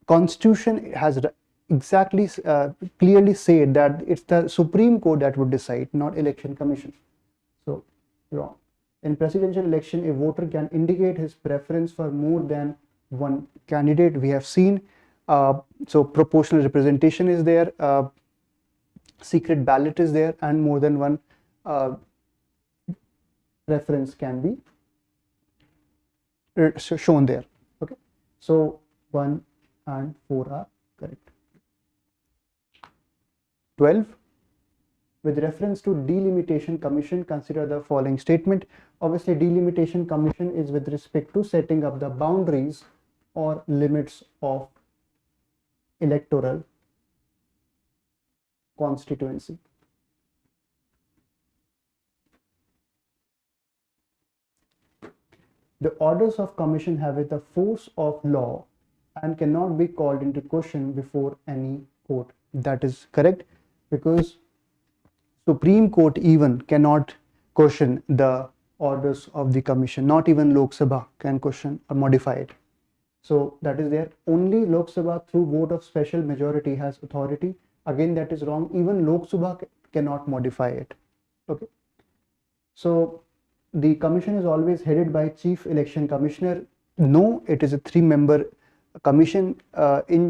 Constitution has exactly clearly said that it's the Supreme Court that would decide, not Election Commission. So wrong. In presidential election, a voter can indicate his preference for more than one candidate. We have seen. So proportional representation is there, secret ballot is there, and more than one preference can be shown there. Okay, so 1 and 4 are correct. 12. With reference to delimitation commission, consider the following statement. Obviously, delimitation commission is with respect to setting up the boundaries or limits of electoral constituency. The orders of commission have the force of law and cannot be called into question before any court. That is correct, because Supreme Court even cannot question the orders of the commission. Not even Lok Sabha can question or modify it. So that is there. Only Lok Sabha through vote of special majority has authority. Again, that is wrong. Even Lok Sabha cannot modify it. Okay. So the commission is always headed by Chief Election Commissioner. No, it is a 3-member commission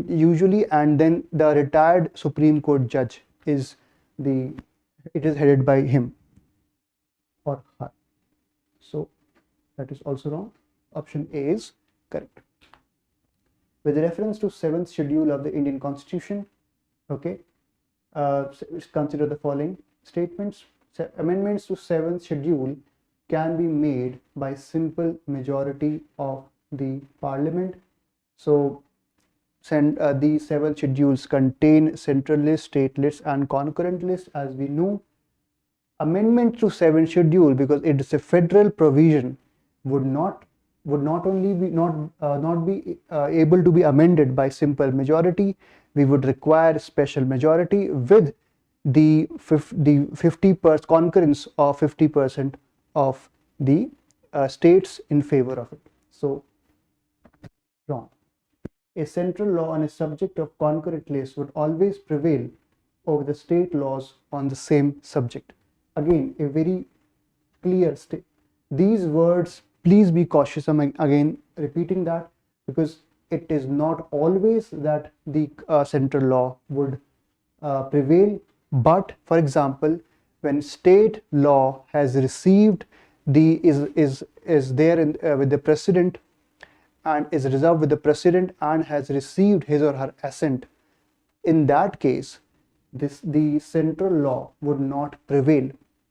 usually, and then the retired Supreme Court judge is headed by him or her. So that is also wrong. Option A is correct. With reference to 7th schedule of the Indian Constitution, okay, consider the following statements. Amendments to 7th schedule can be made by simple majority of the parliament. So the 7 schedules contain central list, state list, and concurrent list. As we know, amendment to 7th schedule, because it is a federal provision, would not only be not be able to be amended by simple majority. We would require special majority with the 50% concurrence of 50% of the states in favor of it. So wrong. A central law on a subject of concurrent list would always prevail over the state laws on the same subject. Again, a very clear state. These words, please be cautious. I'm again repeating that, because it is not always that the central law would prevail. But for example, when state law has received is there in, with the president, and is reserved with the president and has received his or her assent, in that case the central law would not prevail.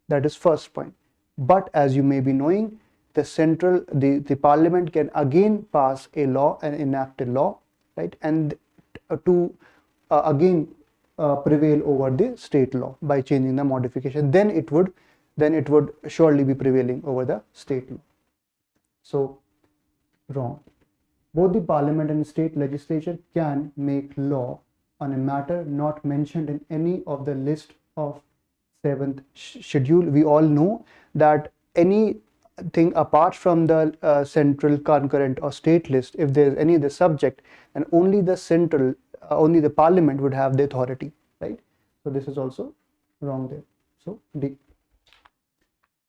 That is first point. But as you may be knowing, the parliament can again pass a law and enact a law, right, and to again prevail over the state law by changing the modification. Then it would surely be prevailing over the state law. So wrong. Both the parliament and state legislature can make law on a matter not mentioned in any of the list of 7th schedule. We all know that anything apart from the central, concurrent, or state list, if there is any other subject, and only the parliament would have the authority, right? So this is also wrong there. So D.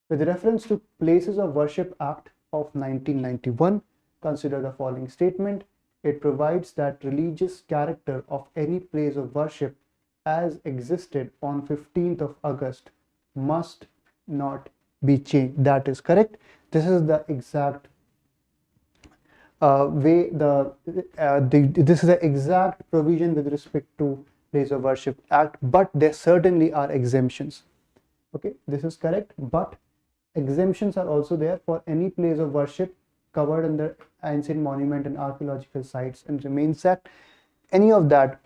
With reference to Places of Worship Act of 1991, consider the following statement. it provides that religious character of any place of worship as existed on 15th of August must not be changed. That is correct. This is the exact way this is the exact provision with respect to place of worship act, but there certainly are exemptions. Okay, this is correct, but exemptions are also there for any place of worship covered under ancient monument and archaeological sites and remains act. Any of that,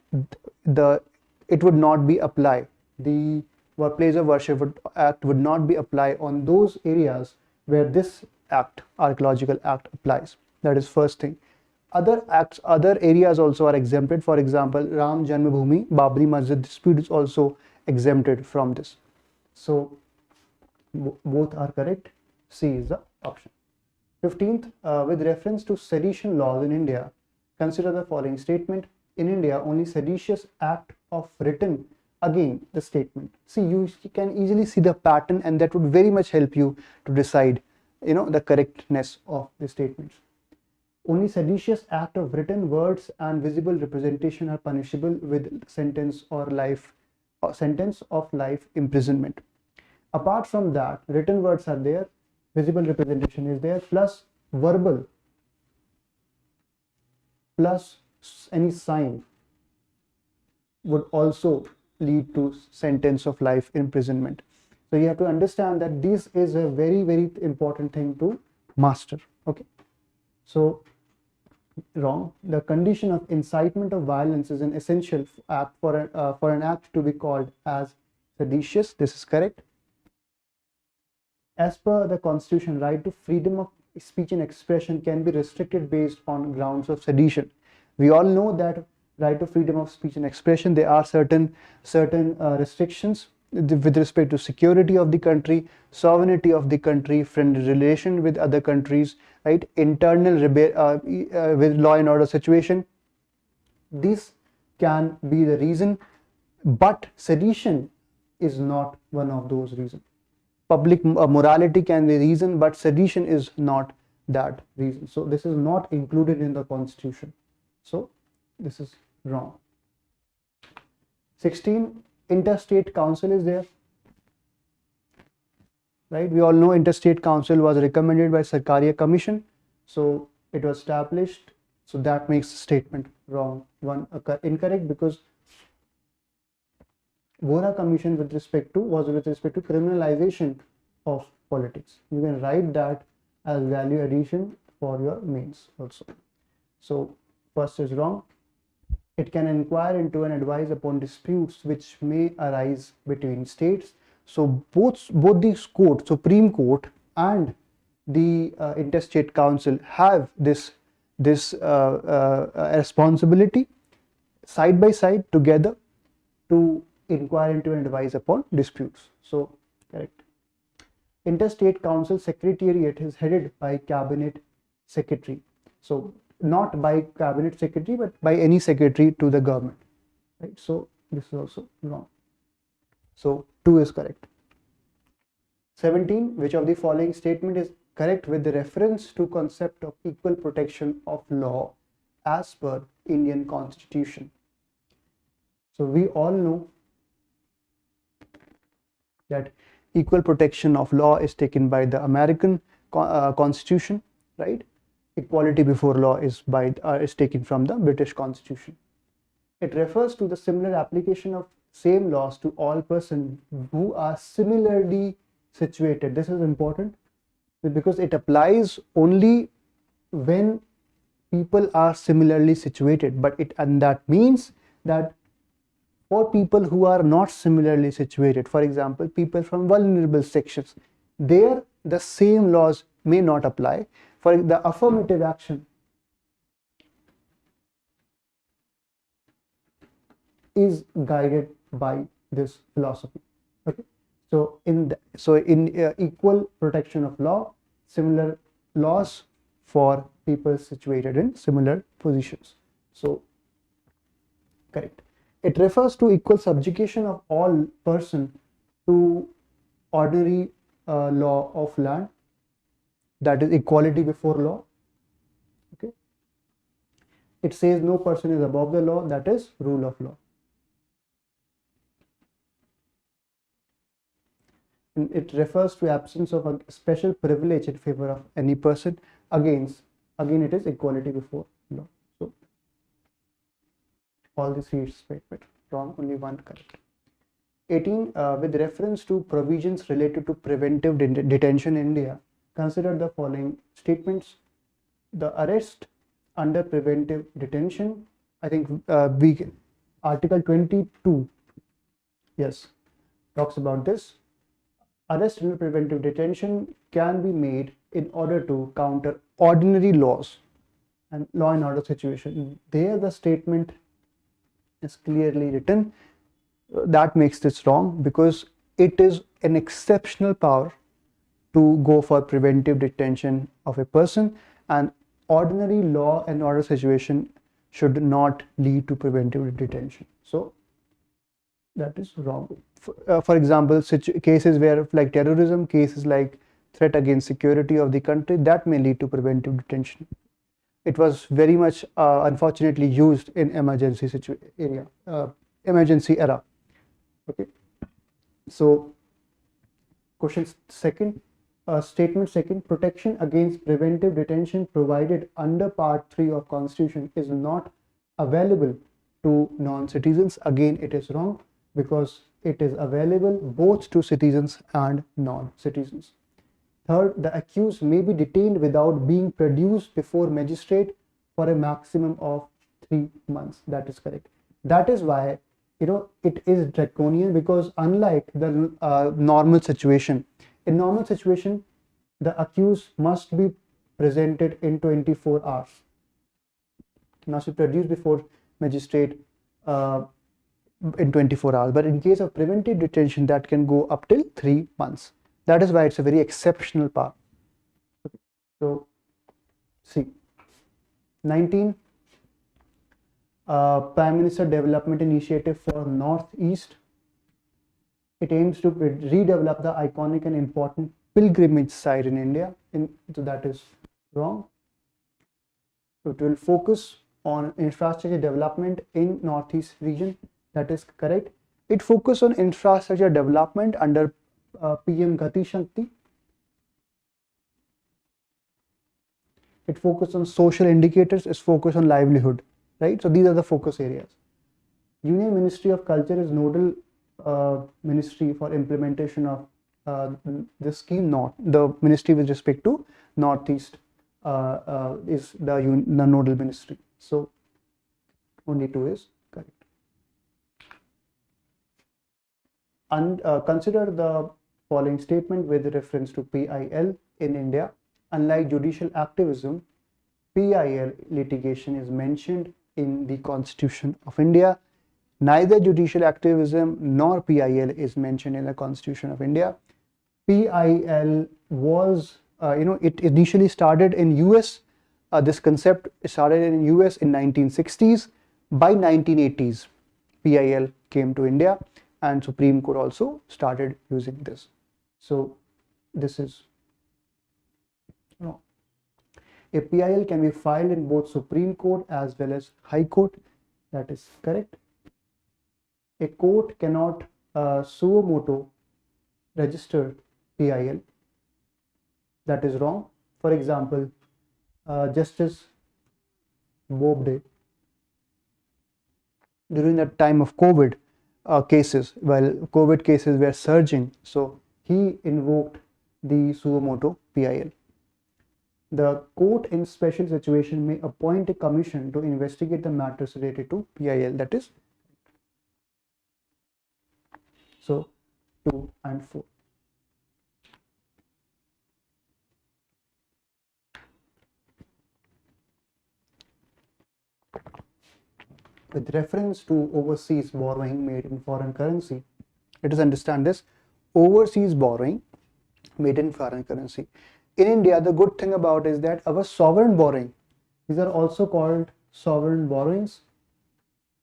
the it would not be applied. The place of worship act would not be applied on those areas where this act, archaeological act, applies. That is first thing. Other acts, other areas also are exempted. For example, Ram Janmabhoomi, Babri Masjid dispute is also exempted from this. So both are correct. C is the option. 15th, with reference to sedition laws in India, consider the following statement. In India, only seditious act of written, again the statement. See, you can easily see the pattern, and that would very much help you to decide, the correctness of the statements. Only seditious act of written words and visible representation are punishable with sentence of life imprisonment. Apart from that, written words are there, visible representation is there, plus verbal, plus any sign would also lead to sentence of life imprisonment. So you have to understand that this is a very, very important thing to master. Okay. So wrong. The condition of incitement of violence is an essential act for an act to be called as seditious. This is correct. As per the Constitution, right to freedom of speech and expression can be restricted based on grounds of sedition. We all know that right to freedom of speech and expression, there are certain restrictions with respect to security of the country, sovereignty of the country, friendly relation with other countries, right? Internal with law and order situation. This can be the reason, but sedition is not one of those reasons. Public morality can be reason, but sedition is not that reason. So this is not included in the Constitution. So this is wrong. 16, interstate council is there, right? We all know interstate council was recommended by Sarkaria Commission, so it was established. So that makes the statement wrong. One incorrect, because Vora Commission was with respect to criminalization of politics. You can write that as value addition for your mains also. So first is wrong. It can inquire into and advise upon disputes which may arise between states. So both these courts, Supreme Court and the Interstate Council, have this responsibility side by side together to inquire into and advise upon disputes. So correct. Interstate Council Secretariat is headed by Cabinet Secretary. So not by Cabinet Secretary, but by any secretary to the government, right? So this is also wrong. So 2 is correct. 17, which of the following statement is correct with the reference to concept of equal protection of law as per Indian Constitution? So we all know that equal protection of law is taken by the American Constitution, right? Equality before law is taken from the British Constitution. It refers to the similar application of same laws to all persons who are similarly situated. This is important because it applies only when people are similarly situated, and that means that for people who are not similarly situated, for example, people from vulnerable sections, there the same laws may not apply. For the affirmative action is guided by this philosophy. Okay, so in equal protection of law, similar laws for people situated in similar positions. So correct. It refers to equal subjugation of all person to ordinary law of land, that is equality before law. Okay. It says no person is above the law, that is rule of law. And it refers to absence of a special privilege in favor of any person. Again it is equality before law. So all these three statements wrong, only one correct. 18, with reference to provisions related to preventive detention in India, consider the following statements. The arrest under preventive detention, I think Article 22, yes, talks about this. Arrest under preventive detention can be made in order to counter ordinary laws and law and order situation. There the statement is clearly written. That makes this wrong, because it is an exceptional power to go for preventive detention of a person, and ordinary law and order situation should not lead to preventive detention. So that is wrong. For example, cases where, like terrorism, cases like threat against security of the country, that may lead to preventive detention. It was very much unfortunately used in emergency era. Okay, so question second, statement second, protection against preventive detention provided under part 3 of Constitution is not available to non-citizens. Again, it is wrong, because it is available both to citizens and non-citizens. Third, the accused may be detained without being produced before magistrate for a maximum of 3 months. That is correct. That is why it is draconian, because unlike the normal situation, in normal situation the accused must be presented in 24 hours, must be produced before magistrate in 24 hours, but in case of preventive detention that can go up till 3 months. That is why it's a very exceptional power. Okay. So see, 19, Prime Minister Development Initiative for Northeast. It aims to redevelop the iconic and important pilgrimage site in India. So that is wrong. So it will focus on infrastructure development in Northeast region. That is correct. It focuses on infrastructure development under PM Gati Shakti. It focuses on social indicators. It's focused on livelihood. Right, so these are the focus areas. Union Ministry of Culture is nodal ministry for implementation of this scheme. The ministry with respect to Northeast is the nodal ministry. So only 2 is correct. And consider the following statement with reference to PIL in India. Unlike judicial activism, PIL litigation is mentioned in the Constitution of India. Neither judicial activism nor PIL is mentioned in the Constitution of India. PIL was, it initially started in US. This concept started in US in 1960s. By 1980s, PIL came to India, and Supreme Court also started using this. So this is wrong. A PIL can be filed in both Supreme Court as well as High Court. That is correct. A court cannot suo motu register PIL. That is wrong. For example, Justice Bobde, during the time of COVID cases, while COVID cases were surging, so he invoked the suo motu PIL. The court in special situation may appoint a commission to investigate the matters related to PIL. That is so 2 and 4. With reference to overseas borrowing made in foreign currency, let us understand this. Overseas borrowing made in foreign currency. In India, the good thing about is that our sovereign borrowing, these are also called sovereign borrowings.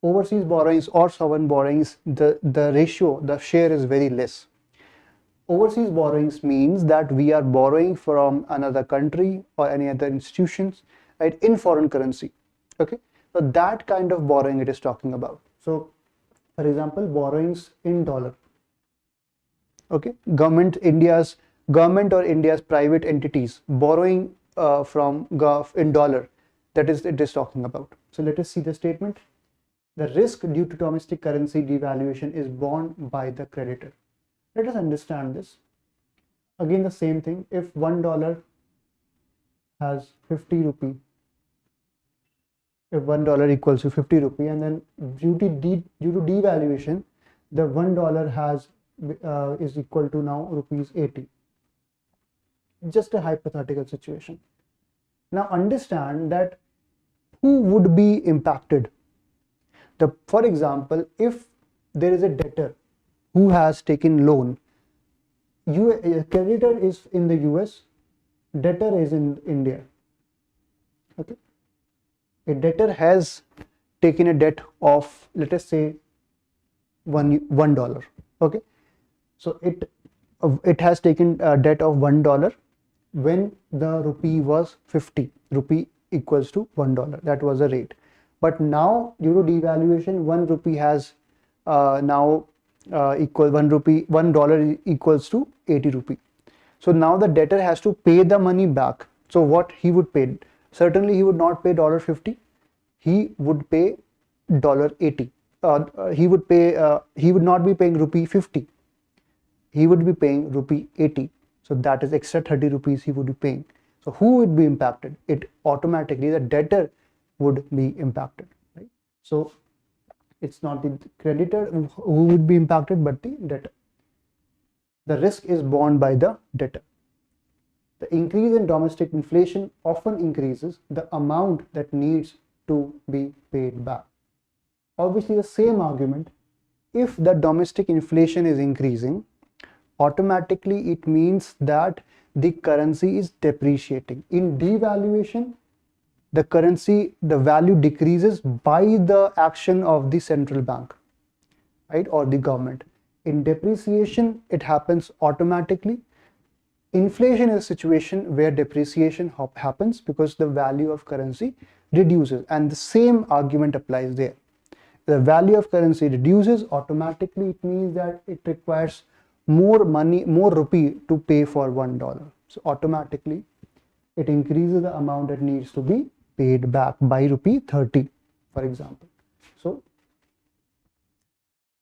Overseas borrowings or sovereign borrowings, the ratio, the share is very less. Overseas borrowings means that we are borrowing from another country or any other institutions, right, in foreign currency. Okay, So that kind of borrowing it is talking about. So for example, borrowings in dollar. Okay, government or India's private entities borrowing from Gulf in dollar, that is it is talking about. So let us see the statement. The risk due to domestic currency devaluation is borne by the creditor. Let us understand this. Again, the same thing. If $1 has 50 rupee, if $1 equals to 50 rupee, and then due to devaluation, the $1 has is equal to now rupees 80. Just a hypothetical situation. Now understand that who would be impacted. For example, if there is a debtor who has taken loan, creditor is in the US, debtor is in India. Okay, a debtor has taken a debt of, let us say, $1. Okay, so it has taken a debt of $1 when the rupee was 50. Rupee equals to $1. That was the rate. But now due to devaluation, 1 rupee has now equal $1 equals to 80 rupee. So now the debtor has to pay the money back. So what he would pay? Certainly he would not pay $50. He would pay $80. He would not be paying rupee 50. He would be paying rupee 80. So that is extra 30 rupees he would be paying. So who would be impacted? It automatically, the debtor would be impacted, right? So it's not the creditor who would be impacted, but the debtor. The risk is borne by the debtor. The increase in domestic inflation often increases the amount that needs to be paid back. Obviously, the same argument, if the domestic inflation is increasing, automatically it means that the currency is depreciating. In devaluation, the currency, the value decreases by the action of the central bank, right, or the government. In depreciation, it happens automatically. Inflation is a situation where depreciation happens because the value of currency reduces, and the same argument applies there. The value of currency reduces automatically, it means that it requires more money, more rupee to pay for $1. So automatically it increases the amount that needs to be paid back by rupee 30, for example. So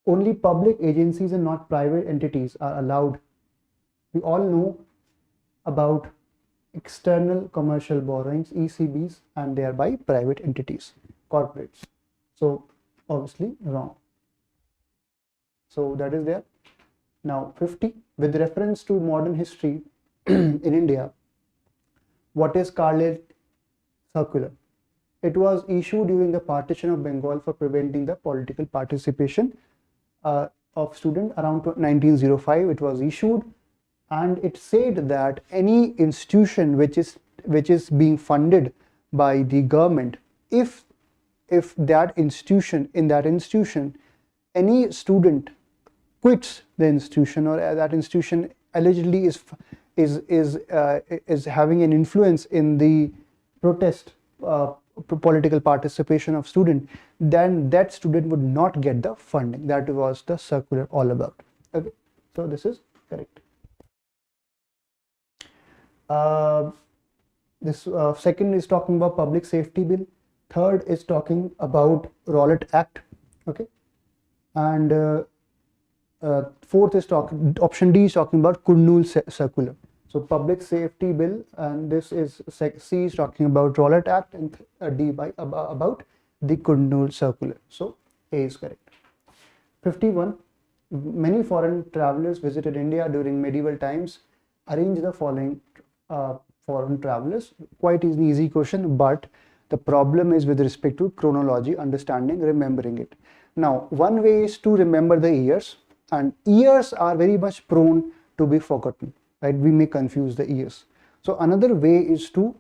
only public agencies and not private entities are allowed. We all know about external commercial borrowings, ECBs, and thereby private entities, corporates. So obviously wrong. So that is there. Now 50, with reference to modern history in India, what is Carlisle Circular? It was issued during the partition of Bengal for preventing the political participation of students around 1905. It was issued, and it said that any institution which is being funded by the government, if that institution, any student quits the institution, or that institution allegedly is having an influence in the protest, political participation of student, then that student would not get the funding. That was the circular all about. Okay, so this is correct. This second is talking about public safety bill. Third is talking about Rowlatt Act. Okay, and fourth is option D is talking about Kurnool Circular. So public safety bill, and this is C is talking about Rowlatt Act, and D about the Kurnool Circular. So A is correct. 51. Many foreign travelers visited India during medieval times. Arrange the following foreign travelers. Quite an easy question, but the problem is with respect to chronology, understanding, remembering it. Now, one way is to remember the years, and years are very much prone to be forgotten, right? We may confuse the years. So another way is to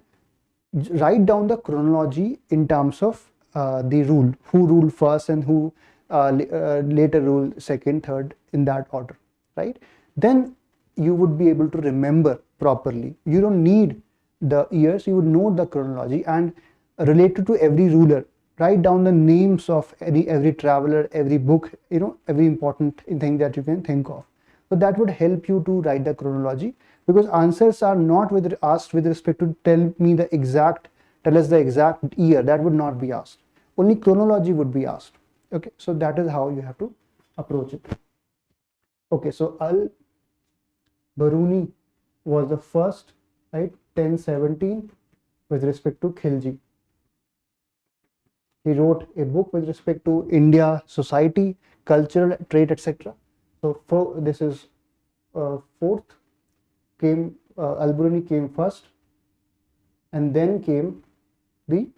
write down the chronology in terms of the rule, who ruled first and who later ruled second, third, in that order, right? Then you would be able to remember properly. You don't need the years, you would know the chronology, and related to every ruler, write down the names of every traveler, every book, every important thing that you can think of. So that would help you to write the chronology, because answers are not asked with respect to tell us the exact year. That would not be asked. Only chronology would be asked. Okay, so that is how you have to approach it. Okay, so Baruni was the first, right? 1017 with respect to Khilji. He wrote a book with respect to India, society, cultural, trade, etc. So this is fourth. Al-Biruni came first, and then came the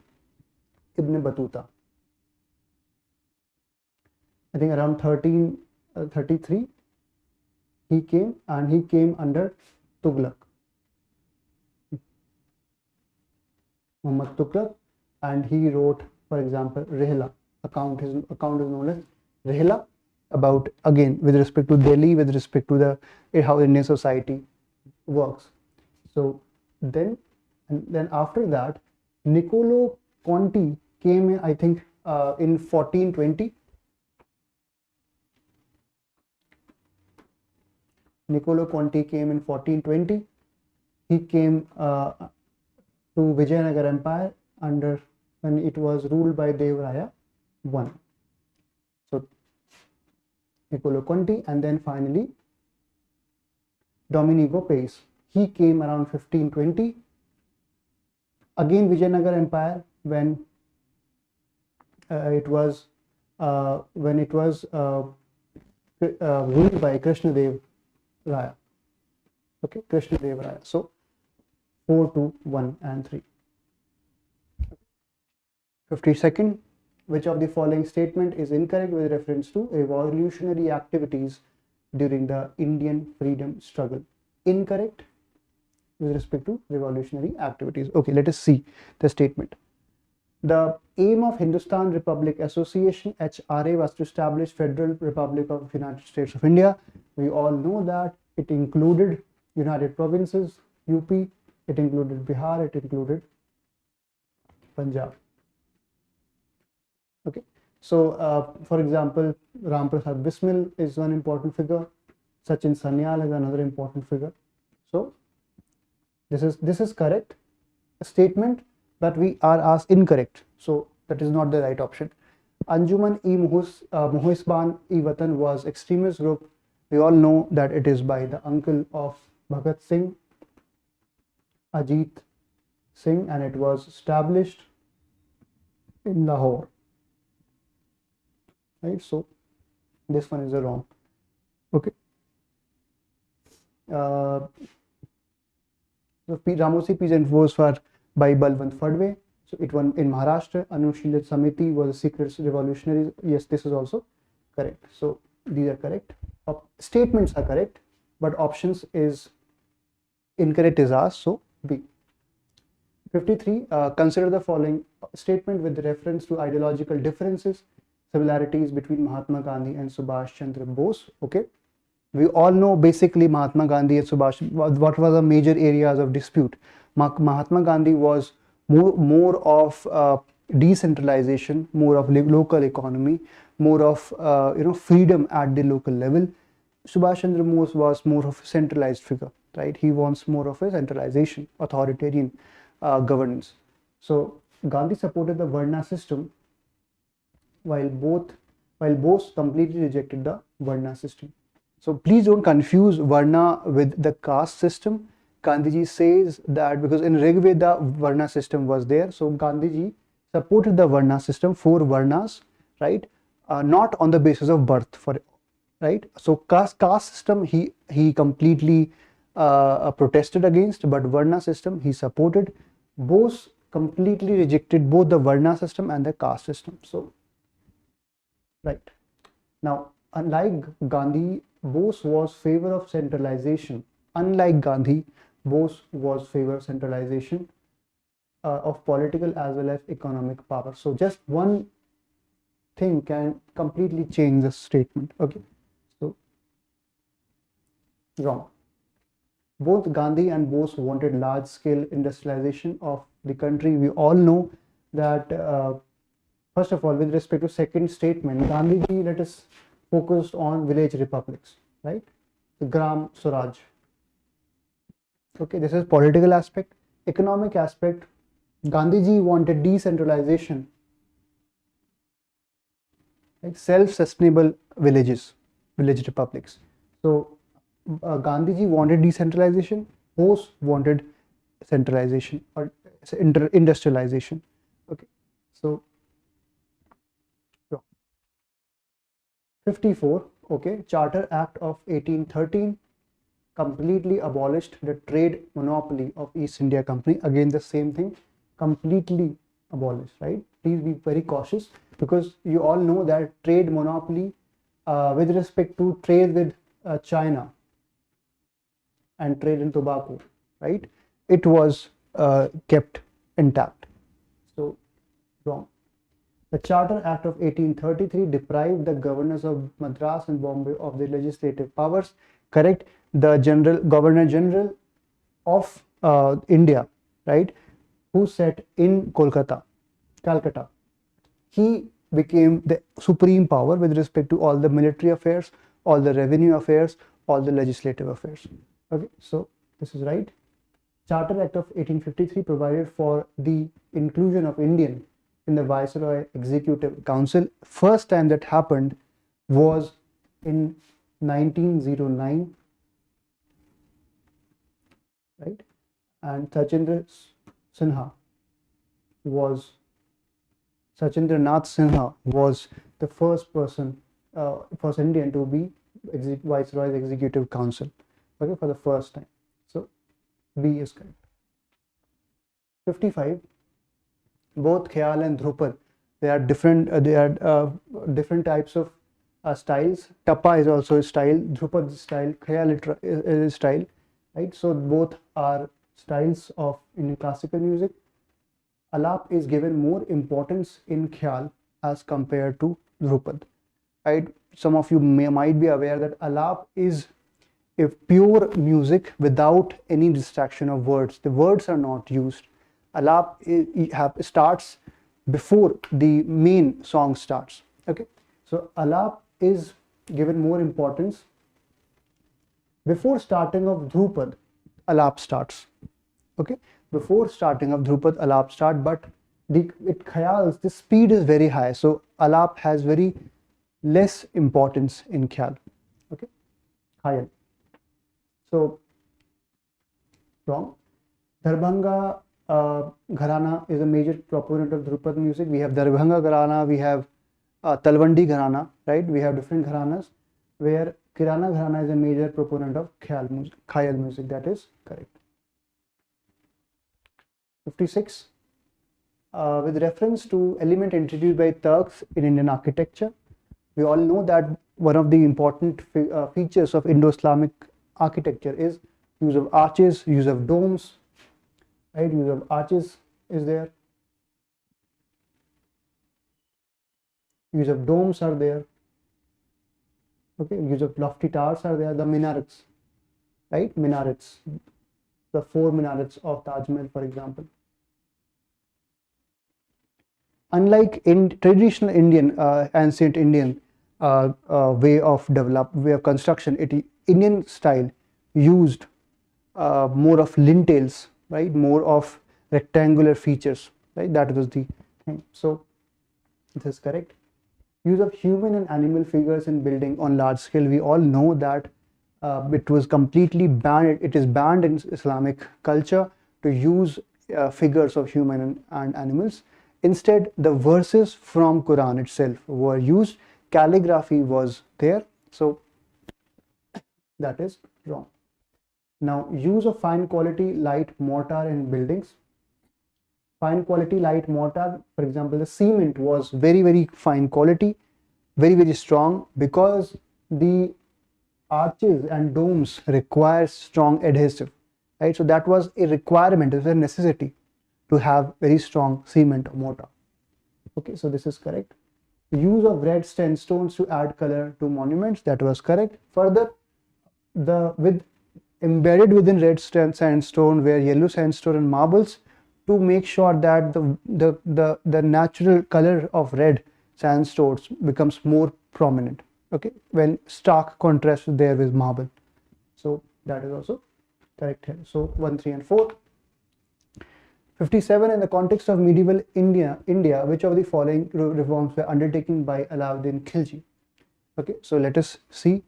Ibn Battuta. I think around 1333 he came, and he came under Tughlaq, Muhammad Tughlaq, and he wrote, for example, Rihla account. His account is known as Rihla, about, again, with respect to Delhi, with respect to the how Indian society works. So then after that, Niccolo Conti came in, I think, in 1420. Niccolo Conti came in 1420. He came to Vijayanagar Empire when it was ruled by Devaraya I. So Niccolo Conti, and then finally Domenico Pace. He came around 1520. Again Vijayanagar Empire when it was ruled by Krishnadev Raya. Okay, Krishnadev Raya. So 4, 2, 1, and 3. 52nd. Which of the following statement is incorrect with reference to revolutionary activities during the Indian freedom struggle? Incorrect with respect to revolutionary activities. Okay, let us see the statement. The aim of Hindustan Republic Association, HRA, was to establish Federal Republic of the United States of India. We all know that it included United Provinces, UP, it included Bihar, it included Punjab. Okay, so for example, Ram Prasad Bismil is one important figure. Sachin Sanyal is another important figure. So this is correct statement, but we are asked incorrect. So that is not the right option. Anjuman-e-Mohisban-e-Watan was extremist group. We all know that it is by the uncle of Bhagat Singh, Ajit Singh, and it was established in Lahore. Right, so this one is a wrong. Okay. So Ramosi peasant wars were by Balwant Fadwe. So it won in Maharashtra. Anushilat Samiti was a secret revolutionary. Yes, this is also correct. So these are correct. Statements are correct, but options is incorrect is asked. So B. 53. Consider the following statement with reference to ideological differences, similarities between Mahatma Gandhi and Subhash Chandra Bose. Okay, we all know basically Mahatma Gandhi and Subhash, what were the major areas of dispute. Mahatma Gandhi was more of decentralization, more of local economy, more of freedom at the local level. Subhash Chandra Bose was more of a centralized figure, right? He wants more of a centralization, authoritarian governance. So Gandhi supported the Varna system, while Bose completely rejected the Varna system. So please don't confuse Varna with the caste system. Gandhiji says that because in Rig Veda Varna system was there, so Gandhiji supported the Varna system, 4 Varnas, right? Not on the basis of birth, right? So caste system he completely protested against, but Varna system he supported. Bose completely rejected both the Varna system and the caste system. So right now, unlike Gandhi, Bose was favor of centralization. Unlike Gandhi, Bose was favor of centralization of political as well as economic power. So just one thing can completely change the statement. Okay, so wrong. Both Gandhi and Bose wanted large-scale industrialization of the country. We all know that First of all, with respect to second statement, Gandhiji, let us focused on village republics, right? The Gram Swaraj. Okay, this is political aspect. Economic aspect, Gandhiji wanted decentralization, like self-sustainable villages, village republics. So Gandhiji wanted decentralization, Bose wanted centralization or industrialization. Okay, so 54, okay, Charter Act of 1813 completely abolished the trade monopoly of East India Company. Again, the same thing, completely abolished, right? Please be very cautious, because you all know that trade monopoly with respect to trade with China and trade in tobacco, right? It was kept intact. So, wrong. The Charter Act of 1833 deprived the governors of Madras and Bombay of their legislative powers. Correct. The Governor General of India, right, who sat in Calcutta, he became the supreme power with respect to all the military affairs, all the revenue affairs, all the legislative affairs. Okay, so this is right. Charter Act of 1853 provided for the inclusion of Indian in the Viceroy Executive Council. First time that happened was in 1909, right? And Sachindranath Sinha was the first person, first Indian to be Viceroy's Executive Council, okay, for the first time. So B is correct. 55. Both Khyal and Dhrupad, they are different. They are different types of styles. Tappa is also a style. Dhrupad is style. Khyal is a style, right? So both are styles of in classical music. Alap is given more importance in Khyal as compared to Dhrupad, right? Some of you might be aware that Alap is a pure music without any distraction of words. The words are not used. Alap starts before the main song starts. Okay, so Alap is given more importance. Before starting of Dhrupad, Alap starts. Okay, before starting of Dhrupad, Alap start, but it Khyals, the speed is very high, so Alap has very less importance in Khyal. Okay, Khyal. So wrong. Darbhanga Gharana is a major proponent of Dhrupad music. We have Darbhanga Gharana, we have Talwandi Gharana, right? We have different Gharanas, where Kirana Gharana is a major proponent of Khyal music. That is correct. 56. With reference to element introduced by Turks in Indian architecture, we all know that one of the important features of Indo-Islamic architecture is use of arches, use of domes, right? Use of arches is there, use of domes are there, okay, use of lofty towers are there, the minarets, right? Minarets, the 4 minarets of Taj Mahal, for example. Unlike in traditional Indian, ancient Indian way of construction, Indian style used more of lintels, right? More of rectangular features, right? That was the thing. So this is correct. Use of human and animal figures in building on large scale. We all know that it was completely banned. It is banned in Islamic culture to use figures of human and animals. Instead, the verses from Quran itself were used. Calligraphy was there. So that is wrong. Now, use of fine quality light mortar in buildings. Fine quality light mortar, for example, the cement was very, very fine quality, very, very strong, because the arches and domes require strong adhesive, right? So that was a requirement, it was a necessity to have very strong cement mortar. Okay, so this is correct. Use of red sandstones to add color to monuments, that was correct. Further, embedded within red sandstone were yellow sandstone and marbles to make sure that the natural color of red sandstones becomes more prominent, okay, when stark contrast there with marble. So that is also correct here. So 1, 3 and 4. 57. In the context of medieval India, which of the following reforms were undertaken by Alauddin Khilji? Okay, so let us see.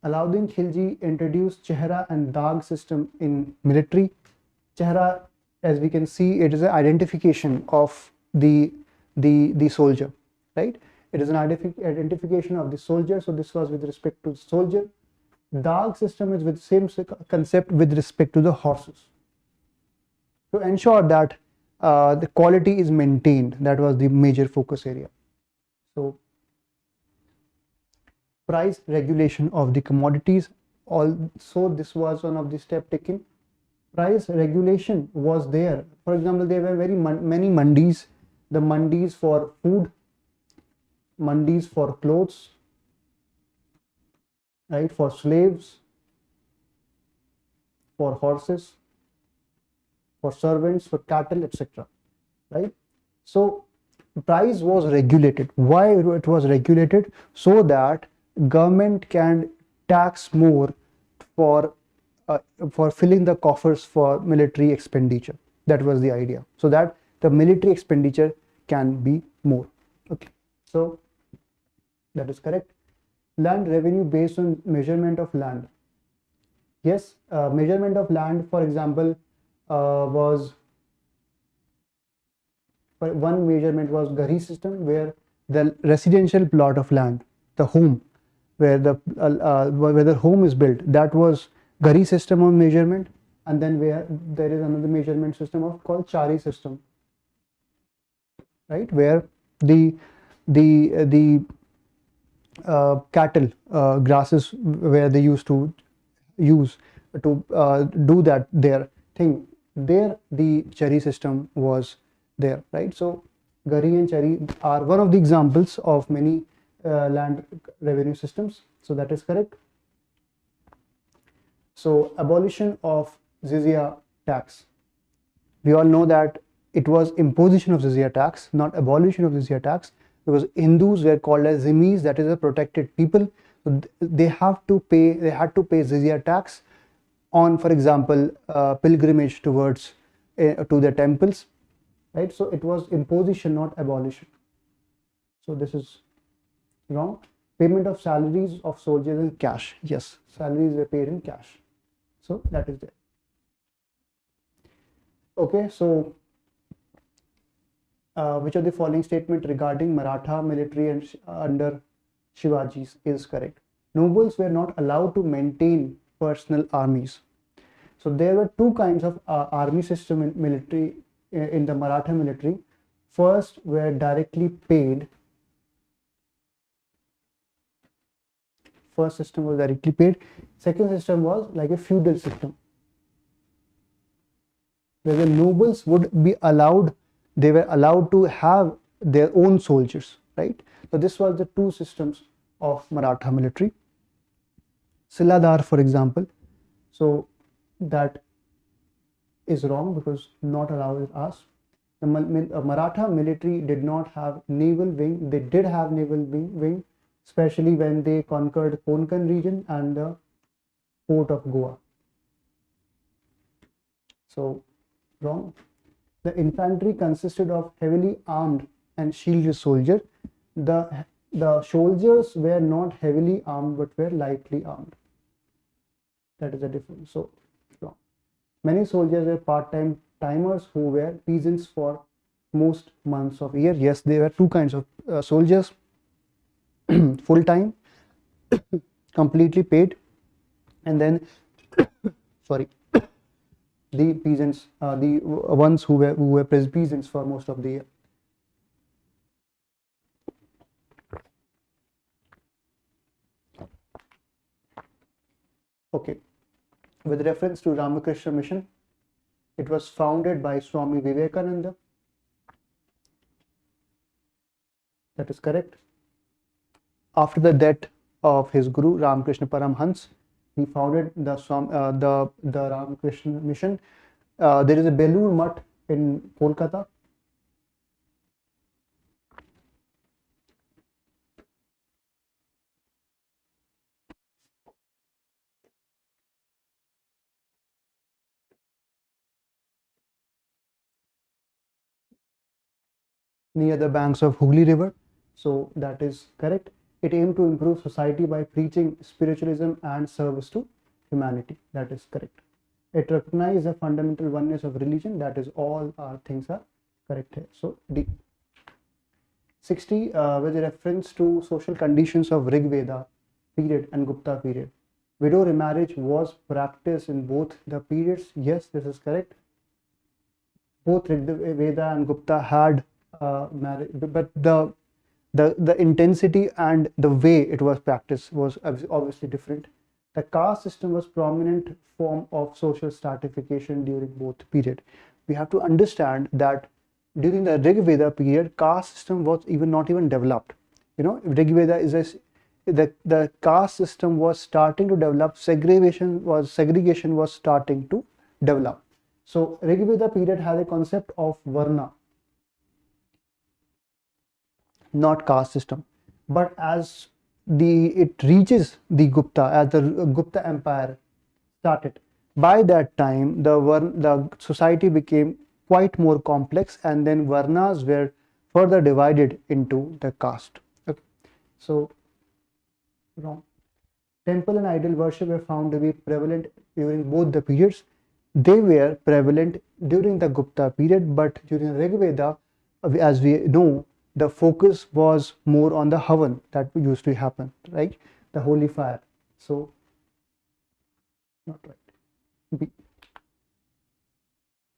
Alauddin Khilji introduced Chehra and Dag system in military. Chehra, as we can see, it is an identification of the soldier, right? It is an identification of the soldier. So this was with respect to the soldier. Dag system is with the same concept with respect to the horses. To ensure that the quality is maintained, that was the major focus area. So price regulation of the commodities, also this was one of the step taken. Price regulation was there. For example, there were many mandis, the mandis for food, mandis for clothes, right, for slaves, for horses, for servants, for cattle, etc. Right? So price was regulated. Why it was regulated? So that government can tax more for filling the coffers for military expenditure. That was the idea. So that the military expenditure can be more. Okay. So that is correct. Land revenue based on measurement of land. Yes, measurement of land, for example, was one measurement was Gari system, where the residential plot of land, the home, where the home is built, that was Gari system of measurement. And then where there is another measurement system of called Chari system, right, where the cattle grasses where they used to use to do that their thing, there the Chari system was there, right? So Gari and Chari are one of the examples of many land revenue systems. So that is correct. So abolition of jizya tax. We all know that it was imposition of jizya tax, not abolition of jizya tax, because Hindus were called as zimmis, that is a protected people. So they had to pay jizya tax on, for example, pilgrimage towards to the temples, right? So it was imposition, not abolition. So this is wrong. Payment of salaries of soldiers in cash. Yes, salaries were paid in cash. So that is there. Okay, so which of the following statement regarding Maratha military and under Shivaji is correct? Nobles were not allowed to maintain personal armies. So there were two kinds of army system in military in the Maratha military. First were directly paid. First system was directly paid. Second system was like a feudal system, where the nobles would be allowed, they were allowed to have their own soldiers, right? So this was the two systems of Maratha military. Siladar, for example, so that is wrong because not allowed is us. The Maratha military did not have naval wing. They did have naval wing, especially when they conquered Konkan region and the port of Goa. So wrong. The infantry consisted of heavily armed and shielded soldiers. The soldiers were not heavily armed but were lightly armed. That is the difference. So wrong. Many soldiers were part-time timers who were peasants for most months of year. Yes, there were two kinds of soldiers: full-time, completely paid, and then sorry, the peasants, the ones who were peasants for most of the year. Okay, with reference to Ramakrishna Mission, it was founded by Swami Vivekananda. That is correct. After the death of his guru Ramakrishna Paramhans, he founded the Ramakrishna Mission. There is a Belur Mutt in Kolkata. Near the banks of Hooghly River. So that is correct. It aimed to improve society by preaching spiritualism and service to humanity. That is correct. It recognized the fundamental oneness of religion. That is all our things are correct here. So D. 60 with reference to social conditions of Rig Veda period and Gupta period. Widow remarriage was practiced in both the periods. Yes, this is correct. Both Rig Veda and Gupta had marriage, but the intensity and the way it was practiced was obviously different. The caste system was prominent form of social stratification during both period. We have to understand that during the Rig Veda period, caste system was not even developed. Rig Veda is the caste system was starting to develop. Segregation was starting to develop. So Rig Veda period had a concept of Varna, not caste system. But as it reaches the Gupta, as the Gupta Empire started, by that time the society became quite more complex, and then Varnas were further divided into the caste. Okay. So wrong. Temple and idol worship were found to be prevalent during both the periods. They were prevalent during the Gupta period, but during Rig Veda, as we know, the focus was more on the Havan that used to happen, right? The holy fire. So, not right. B.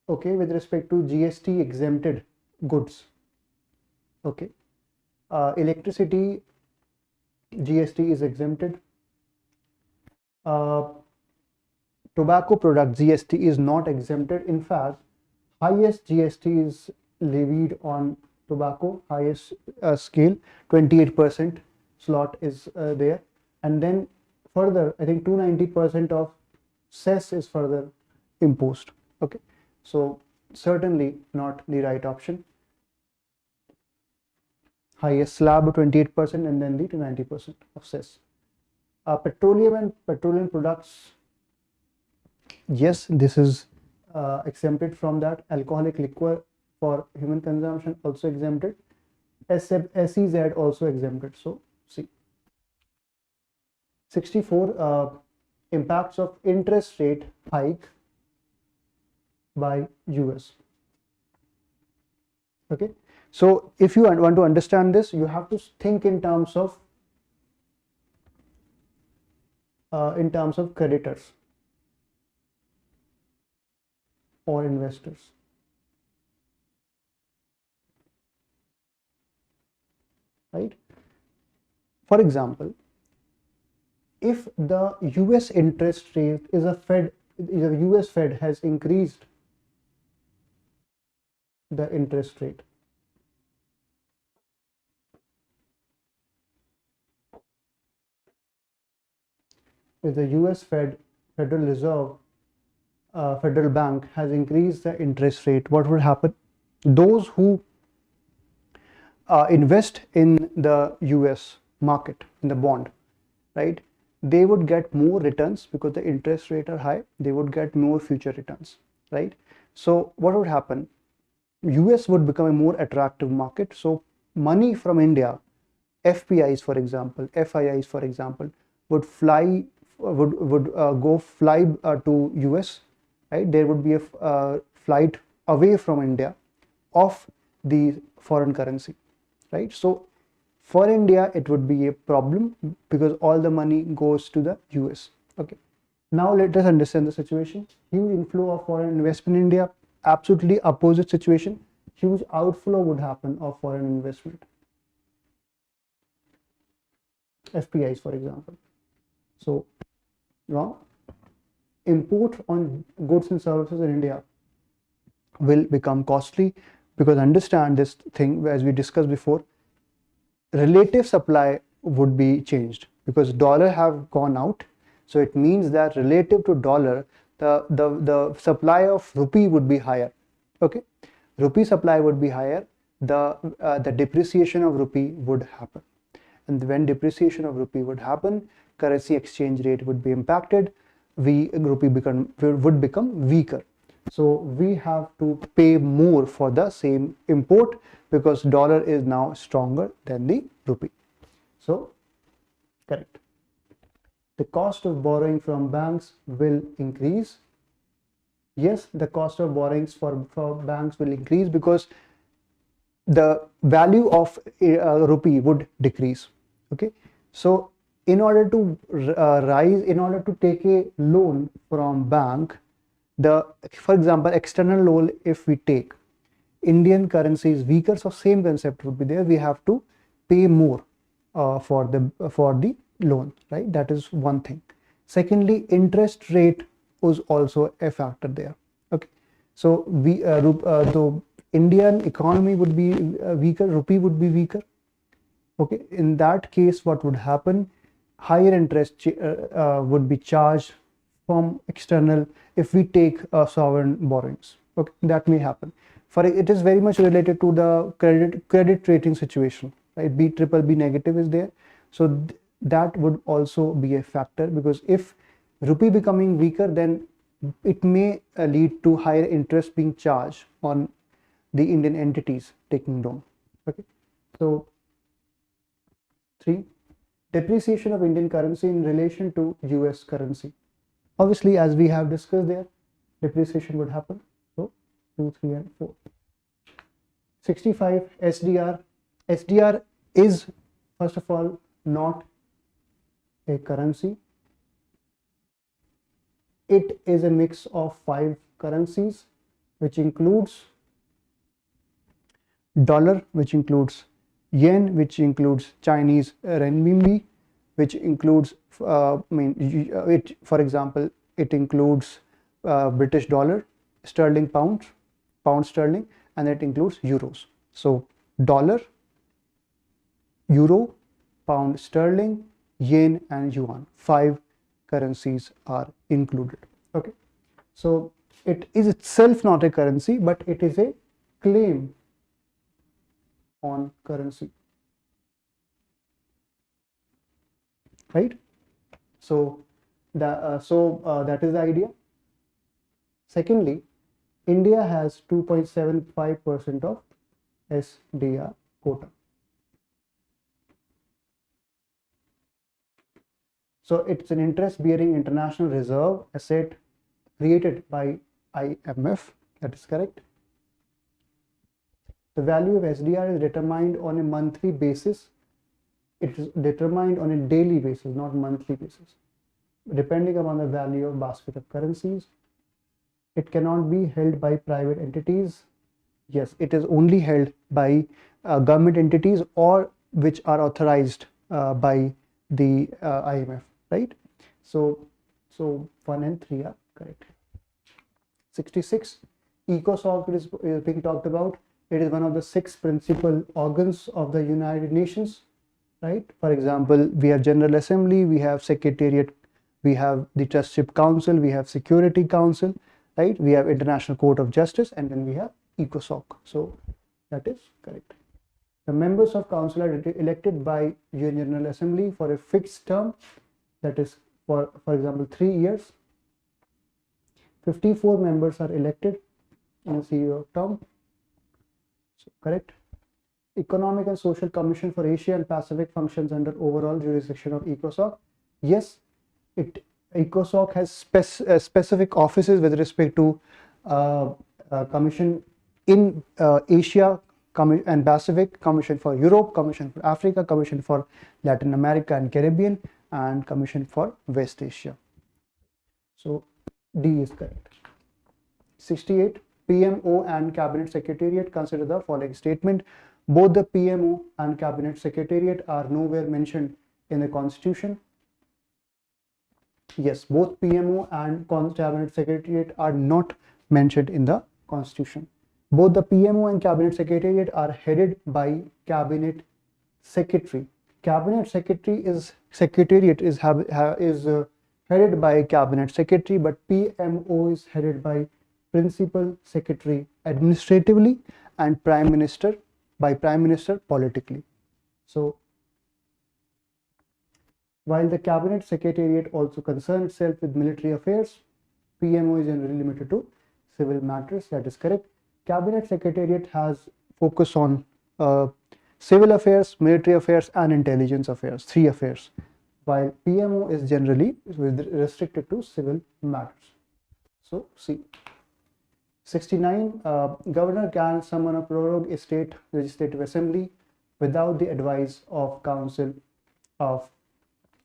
Okay, with respect to GST exempted goods. Okay. Electricity GST is exempted. Tobacco product GST is not exempted. In fact, highest GST is levied on tobacco, highest scale, 28% slot is there, and then further I think 290% of cess is further imposed. Okay, so certainly not the right option. Highest slab 28% and then the 290% of cess. Petroleum and petroleum products, yes, this is exempted from that. Alcoholic liquor for human consumption also exempted. SEZ also exempted. So C. 64 impacts of interest rate hike by US. Okay, so if you want to understand this, you have to think in terms of creditors or investors. Right? For example, if the US interest rate is the US Fed has increased the interest rate, if the US Federal Reserve, Federal Bank has increased the interest rate, what would happen? Those who invest in the US market, in the bond, right, they would get more returns because the interest rate are high. They would get more future returns, right? So what would happen? US would become a more attractive market. So money from India, FPIs for example, FIIs for example, would fly go fly to US, right? There would be a flight away from India of the foreign currency, right? So for India, it would be a problem because all the money goes to the US. Okay. Now let us understand the situation. Huge inflow of foreign investment in India. Absolutely opposite situation. Huge outflow would happen of foreign investment. FPIs, for example. So, wrong. Import on goods and services in India will become costly because understand this thing as we discussed before. Relative supply would be changed because dollar have gone out, so it means that relative to dollar the supply of rupee would be higher, Okay, rupee supply would be higher, the depreciation of rupee would happen, and when depreciation of rupee would happen, currency exchange rate would be impacted, rupee would become weaker. So we have to pay more for the same import because dollar is now stronger than the rupee. So correct. The cost of borrowing from banks will increase. Yes, the cost of borrowings for banks will increase because the value of rupee would decrease. Okay, so in order to in order to take a loan from bank, for example, external loan, if we take, Indian currency is weaker, so same concept would be there. We have to pay more for the loan, right? That is one thing. Secondly, interest rate was also a factor there. Okay, so the Indian economy would be weaker, rupee would be weaker. Okay, in that case, what would happen? Higher interest would be charged from external if we take sovereign borrowings. Okay, that may happen. For it is very much related to the credit rating situation, right? BBB negative is there, so that would also be a factor, because if rupee becoming weaker, then it may lead to higher interest being charged on the Indian entities taking loan. Okay, so 3, depreciation of Indian currency in relation to US currency. Obviously, as we have discussed there, depreciation would happen. So 2, 3 and 4. 65, SDR. SDR is, first of all, not a currency. It is a mix of 5 currencies, which includes dollar, which includes yen, which includes Chinese renminbi, which includes for example, it includes British dollar, sterling pound sterling, and it includes euros. So dollar, euro, pound sterling, yen and yuan, 5 currencies are included. Okay, so it is itself not a currency, but it is a claim on currency, right? So that is the idea. Secondly, India has 2.75% of SDR quota. So it's an interest-bearing international reserve asset created by IMF. That is correct. The value of SDR is determined on a monthly basis. It is determined on a daily basis, not monthly basis, depending upon the value of basket of currencies. It cannot be held by private entities. Yes, it is only held by government entities or which are authorized by the IMF, right? So 1 and 3 are correct. 66, ECOSOC is being talked about. It is one of the 6 principal organs of the United Nations, right? For example, we have General Assembly, we have Secretariat, we have the Trustship Council, we have Security Council, right? We have International Court of Justice, and then we have ECOSOC. So that is correct. The members of council are elected by UN General Assembly for a fixed term, that is for example 3 years. 54 members are elected in a 3-year term. So correct. Economic and Social Commission for Asia and Pacific functions under overall jurisdiction of ECOSOC. Yes, ECOSOC has specific offices with respect to Commission in Asia and Pacific, Commission for Europe, Commission for Africa, Commission for Latin America and Caribbean, and Commission for West Asia. So D is correct. 68, PMO and Cabinet Secretariat. Consider the following statement. Both the PMO and Cabinet Secretariat are nowhere mentioned in the Constitution. Yes, both PMO and Cabinet Secretariat are not mentioned in the Constitution. Both the PMO and Cabinet Secretariat are headed by Cabinet Secretary. Cabinet Secretary is Secretariat is headed by Cabinet Secretary, but PMO is headed by principal secretary administratively, and prime minister politically. So while the cabinet secretariat also concerns itself with military affairs, PMO is generally limited to civil matters. That is correct. Cabinet secretariat has focus on civil affairs, military affairs, and intelligence affairs, 3 affairs, while PMO is generally restricted to civil matters. So see, 69, governor can summon or prorogue a state legislative assembly without the advice of council of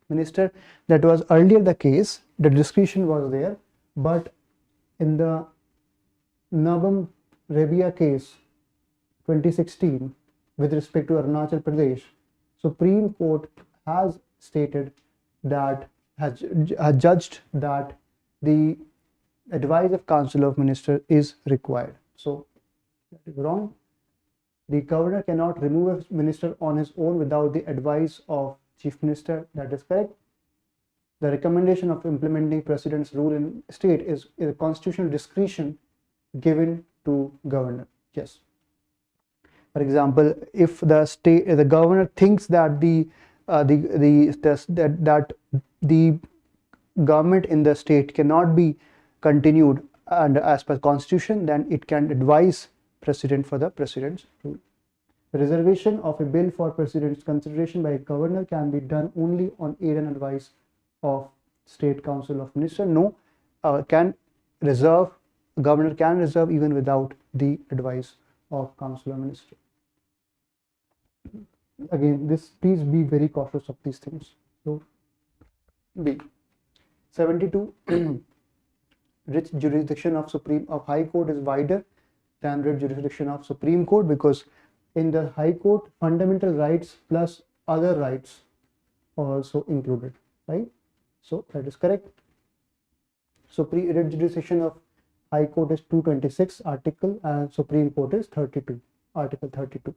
minister. That was earlier the case, the discretion was there, but in the Nabam Rebia case 2016 with respect to Arunachal Pradesh, Supreme Court has stated that, has judged that the advice of council of minister is required. So that is wrong. The governor cannot remove a minister on his own without the advice of chief minister. That is correct. The recommendation of implementing president's rule in state is a constitutional discretion given to governor. Yes. For example, if the governor thinks that the government in the state cannot be continued and as per constitution, then it can advise president for the president's rule. The reservation of a bill for president's consideration by a governor can be done only on aid and advice of state council of minister. No, governor can reserve even without the advice of council of minister. Again, please be very cautious of these things. So B. 72. Writ jurisdiction of High Court is wider than writ jurisdiction of Supreme Court, because in the High Court, fundamental rights plus other rights are also included, right? So that is correct. So writ jurisdiction of High Court is 226 article and Supreme Court is 32, article 32.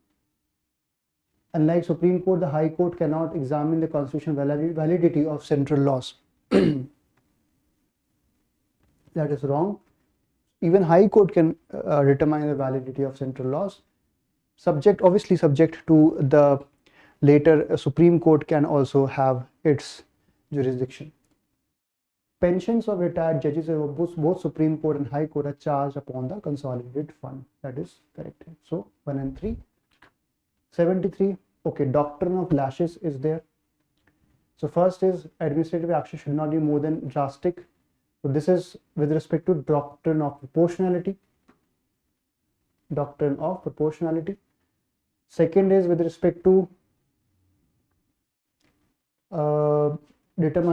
Unlike Supreme Court, the High Court cannot examine the constitutional validity of central laws. That is wrong. Even High Court can determine the validity of central laws, obviously subject to the later Supreme Court can also have its jurisdiction. Pensions of retired judges of both Supreme Court and High Court are charged upon the consolidated fund. That is correct. So 1 and 3. 73. Okay, doctrine of lashes is there. So first is administrative action should not be more than drastic. So this is with respect to doctrine of proportionality. Doctrine of proportionality. Second is with respect to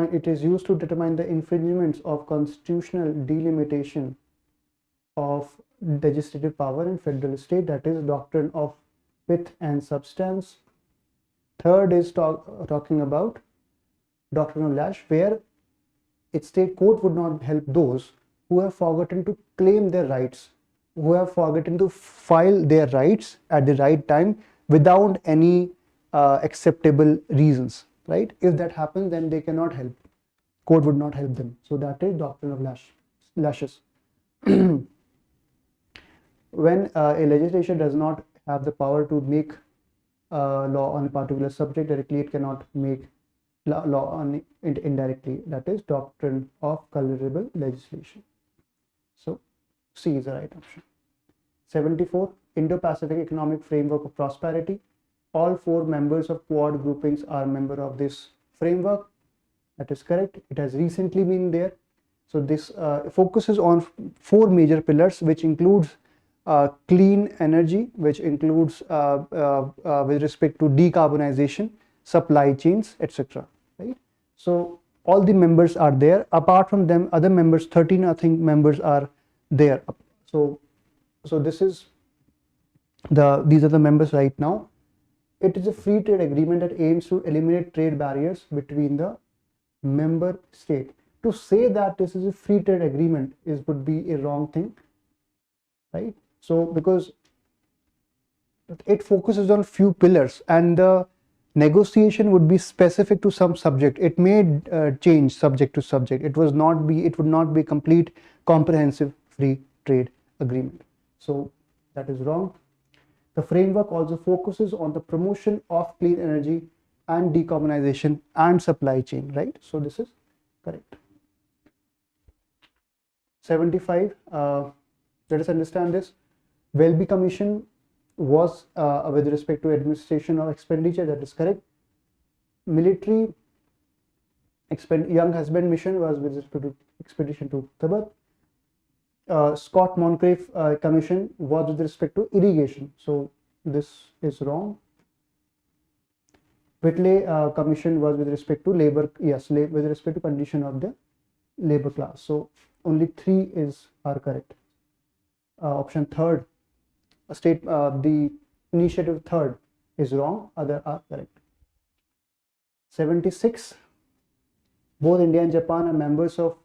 it is used to determine the infringements of constitutional delimitation of legislative power in federal state. That is doctrine of pith and substance. Third is talking about doctrine of lash, where its state court would not help those who have forgotten to claim their rights, who have forgotten to file their rights at the right time without any acceptable reasons, right? If that happens, then they cannot help. Court would not help them. So that is doctrine of lashes. When a legislature does not have the power to make law on a particular subject directly, it cannot make law on it indirectly. That is doctrine of colorable legislation. So C is the right option. 74. Indo-Pacific Economic Framework of Prosperity. All 4 members of Quad groupings are member of this framework. That is correct. It has recently been there. So this focuses on 4 major pillars, which includes clean energy, which includes with respect to decarbonization, supply chains, etc. Right? So all the members are there. Apart from them, other members, 13 I think members are there. So this is these are the members right now. It is a free trade agreement that aims to eliminate trade barriers between the member state. To say that this is a free trade agreement would be a wrong thing, right? So because it focuses on few pillars and the negotiation would be specific to some subject. It may change subject to subject. It would not be complete comprehensive free trade agreement. So that is wrong. The framework also focuses on the promotion of clean energy and decarbonization and supply chain, right? So this is correct. 75, let us understand this. Welby Commission was with respect to administration of expenditure, that is correct. Military Young Husband Mission was with respect to expedition to Tibet. Scott Moncrief Commission was with respect to irrigation, so this is wrong. Whitley Commission was with respect to labor, yes, with respect to condition of the labor class. So only 3 are correct. Option third, the initiative third is wrong, other are correct. 76, both India and Japan are members of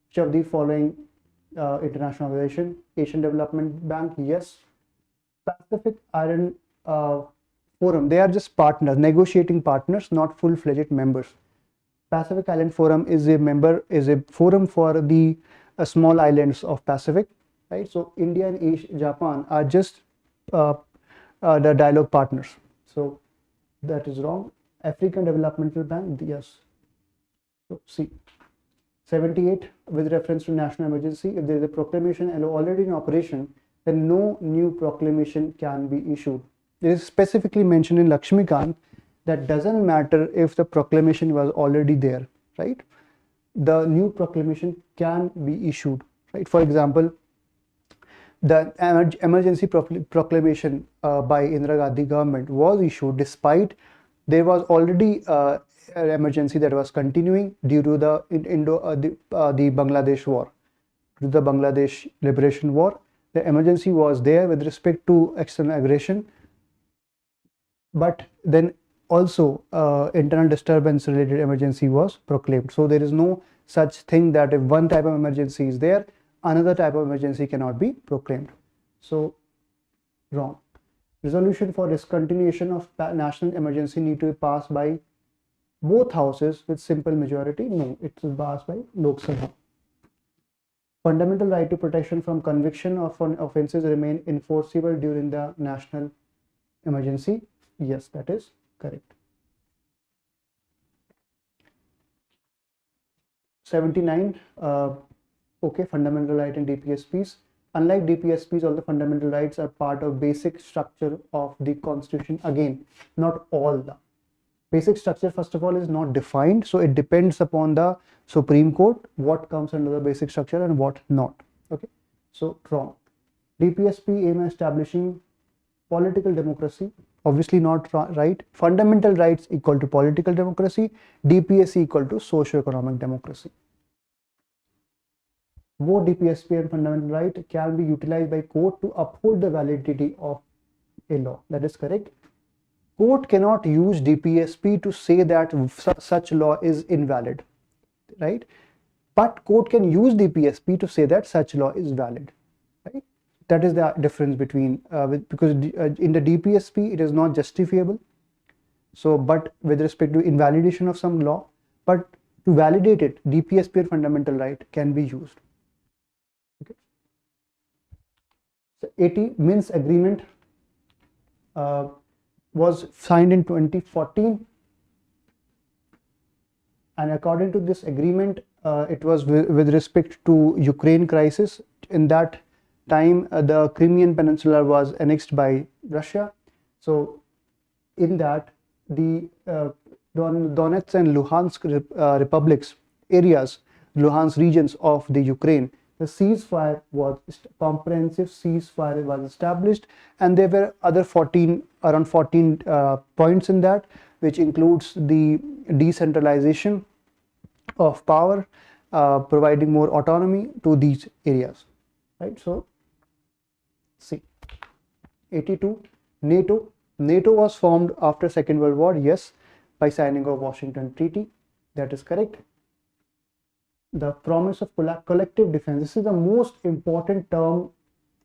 which of the following international organization? Asian Development Bank, yes. Pacific Iron Forum, they are just partners, negotiating partners, not full-fledged members. Pacific Island Forum is a forum for the small islands of Pacific, right? So India and Japan are just the dialogue partners. So that is wrong. African Developmental Bank, yes. So C. 78, with reference to national emergency, if there is a proclamation already in operation, then no new proclamation can be issued. It is specifically mentioned in Lakshmikant that doesn't matter if the proclamation was already there, right? The new proclamation can be issued, right? For example, the emergency proclamation by Indira Gandhi government was issued despite there was already an emergency that was continuing due to the Bangladesh war, to the Bangladesh Liberation War. The emergency was there with respect to external aggression, but then also internal disturbance related emergency was proclaimed. So there is no such thing that if one type of emergency is there, another type of emergency cannot be proclaimed. So wrong. Resolution for discontinuation of national emergency need to be passed by both houses with simple majority. No, it is passed by Lok Sabha. Fundamental right to protection from conviction of offences remain enforceable during the national emergency. Yes, that is correct. 79, okay, fundamental right in DPSPs. Unlike DPSPs, all the fundamental rights are part of basic structure of the Constitution. Again, not all the basic structure, first of all, is not defined, so it depends upon the Supreme Court what comes under the basic structure and what not. Okay, so wrong. DPSP aim at establishing political democracy, obviously not right. Fundamental rights equal to political democracy, DPSC equal to socio-economic democracy. Both DPSP and fundamental right can be utilized by court to uphold the validity of a law. That is correct. Court cannot use DPSP to say that such law is invalid, right? But court can use DPSP to say that such law is valid, right? That is the difference between because in the DPSP it is not justifiable. So, but with respect to invalidation of some law, but to validate it, DPSP and fundamental right can be used. Okay. So 80, Minsk Agreement was signed in 2014, and according to this agreement, it was with respect to Ukraine crisis. In that time, the Crimean Peninsula was annexed by Russia. So, in that, the Donetsk and Luhansk republics areas, Luhansk regions of the Ukraine, the ceasefire was comprehensive ceasefire was established, and there were other around 14 points in that, which includes the decentralization of power, providing more autonomy to these areas, right? So see, 82, NATO was formed after Second World War, yes, by signing of Washington Treaty, that is correct. The promise of collective defense, this is the most important term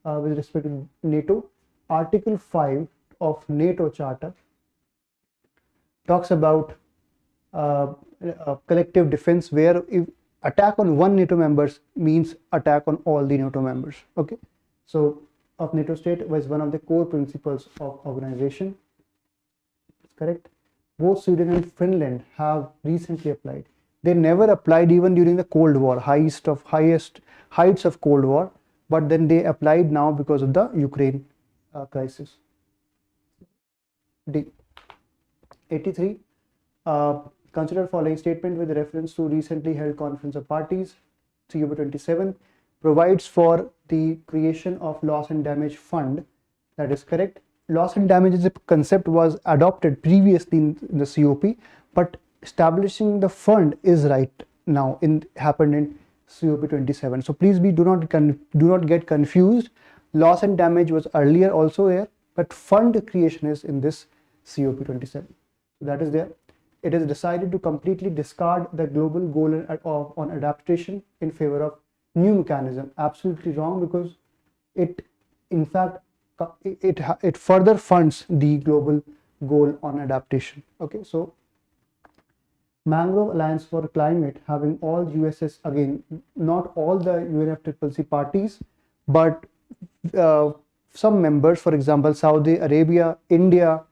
with respect to NATO. Article 5 of NATO Charter talks about collective defense, where if Attack on one NATO members means attack on all the NATO members. Okay, so of NATO state was one of the core principles of organization. Correct. Both Sweden and Finland have recently applied. They never applied even during the Cold War, highest heights of Cold War, but then they applied now because of the Ukraine crisis. D. 83. Consider following statement with reference to recently held conference of parties. COP 27 provides for the creation of loss and damage fund. That is correct. Loss and damage as a concept was adopted previously in the COP, but establishing the fund is right now happened in COP 27. So please do not get confused. Loss and damage was earlier also there, but fund creation is in this COP 27. So that is there. It is decided to completely discard the global goal on adaptation in favor of new mechanism. Absolutely wrong, because it in fact it further funds the global goal on adaptation. Okay, so Mangrove Alliance for Climate, having all USS, again not all the UNFCCC parties, but some members, for example Saudi Arabia, India,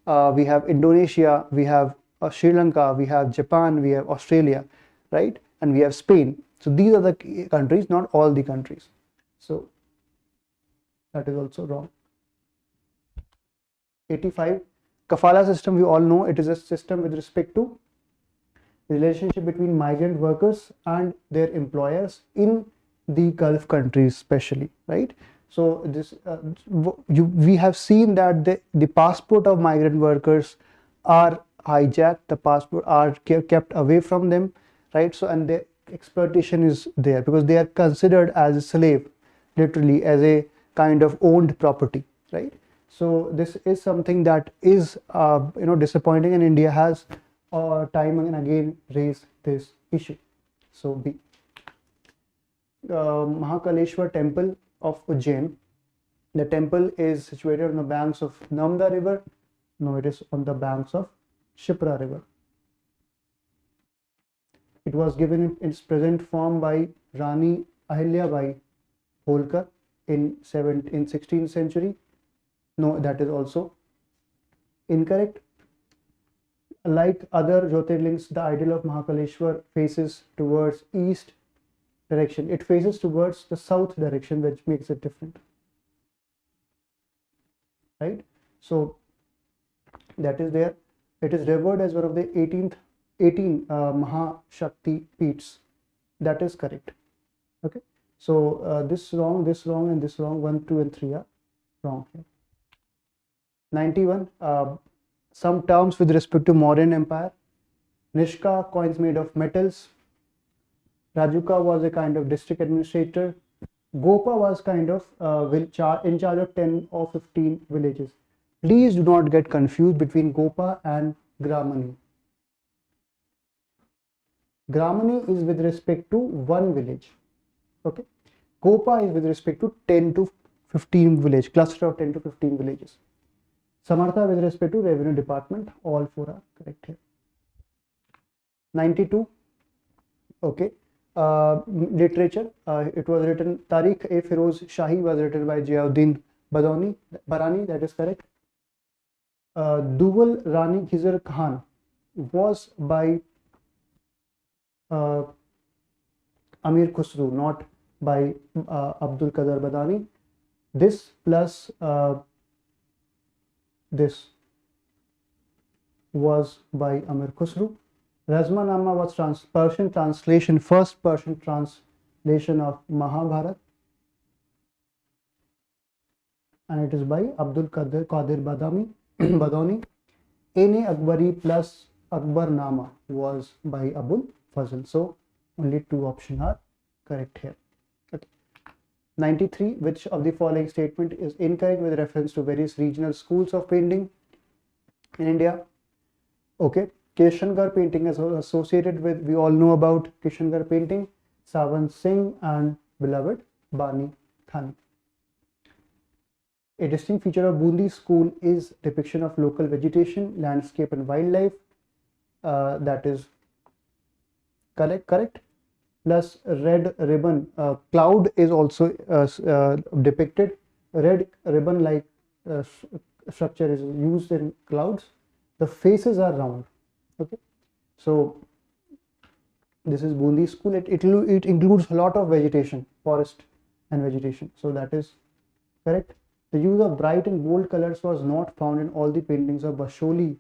we have Indonesia, we have Sri Lanka, we have Japan, we have Australia, right, and we have Spain. So these are the countries, not all the countries. So that is also wrong. 85. Kafala system, we all know it is a system with respect to relationship between migrant workers and their employers in the Gulf countries especially, right? So this we have seen that the passport of migrant workers are hijacked, the passport are kept away from them, right? So and the exploitation is there because they are considered as a slave, literally as a kind of owned property, right? So this is something that is disappointing, and India has time and again raised this issue. So B. Mahakaleshwar temple of Ujjain. The temple is situated on the banks of Namda river. No, it is on the banks of Shipra river. It was given in its present form by Rani Ahilyabai Holkar in 16th century. No, that is also incorrect. Like other Jyotirlings, the idol of Mahakaleshwar faces towards east direction. It faces towards the south direction, which makes it different, right? So that is there. It is revered as one of the 18 Mahashakti Peeths. That is correct. Okay. So this wrong, and this wrong. 1, 2, and 3 are wrong here. 91. Some terms with respect to Mauryan Empire. Nishka, coins made of metals. Rajuka was a kind of district administrator. Gopa was kind of in charge of 10 or 15 villages. Please do not get confused between Gopa and Gramani. Gramani is with respect to one village. Okay. Gopa is with respect to 10 to 15 village, cluster of 10 to 15 villages. Samartha with respect to revenue department. All 4 are correct here. 92. Okay. Literature. It was written, Tariq e Firoz Shahi was written by Ziauddin Barani. That is correct. Dugal Rani Khizr Khan was by Amir Khusru, not by Abdul Qadir Badani. This plus this was by Amir Khusru. Razmanama was Persian translation, first Persian translation of Mahabharata, and it is by Abdul Qadir Badani. Ene Akbari plus Akbarnama was by Abul Fazl. So only 2 options are correct here. Okay. 93. Which of the following statement is incorrect with reference to various regional schools of painting in India? Okay. Kishangarh painting is associated with, we all know about Kishangarh painting, Sawan Singh and beloved Bani Thani. A distinct feature of Bundi school is depiction of local vegetation, landscape and wildlife. That is correct. plus red ribbon. Cloud is also depicted. Red ribbon like structure is used in clouds. The faces are round. Okay, so this is Bundi school. It includes a lot of vegetation, forest and vegetation. So that is correct. The use of bright and bold colors was not found in all the paintings of Basholi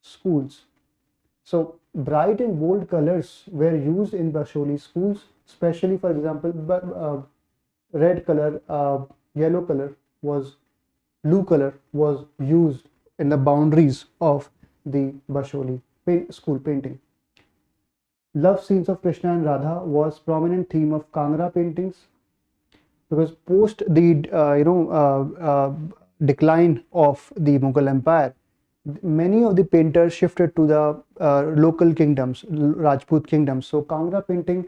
schools. So bright and bold colors were used in Basholi schools, especially for example, red color, yellow color was, blue color was used in the boundaries of the Basholi school painting. Love scenes of Krishna and Radha was prominent theme of Kangra paintings, because post the decline of the Mughal Empire, many of the painters shifted to the local kingdoms, Rajput kingdoms. So Kangra painting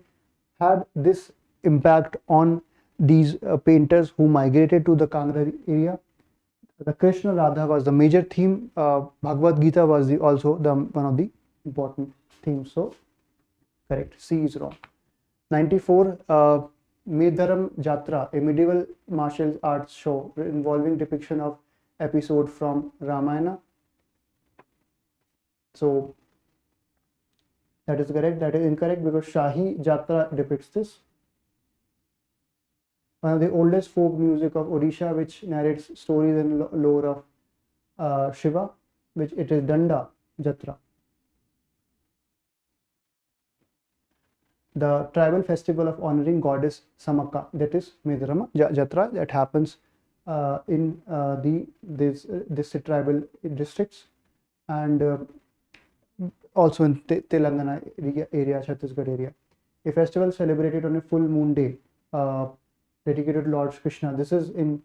had this impact on these painters who migrated to the Kangra area. The Krishna Radha was the major theme. Bhagavad Gita was also the one of the important themes. So correct, C is wrong. 94, Medharam Jatra, a medieval martial arts show involving depiction of episode from Ramayana. So that is correct. That is incorrect because Shahi Jatra depicts this. One of the oldest folk music of Odisha, which narrates stories and lore of Shiva, which it is Danda Jatra. The tribal festival of honoring goddess Samaka, that is Medharama Jatra, that happens in this tribal districts, and also in Telangana area, Chhattisgarh area. A festival celebrated on a full moon day, dedicated to Lord Krishna. This is in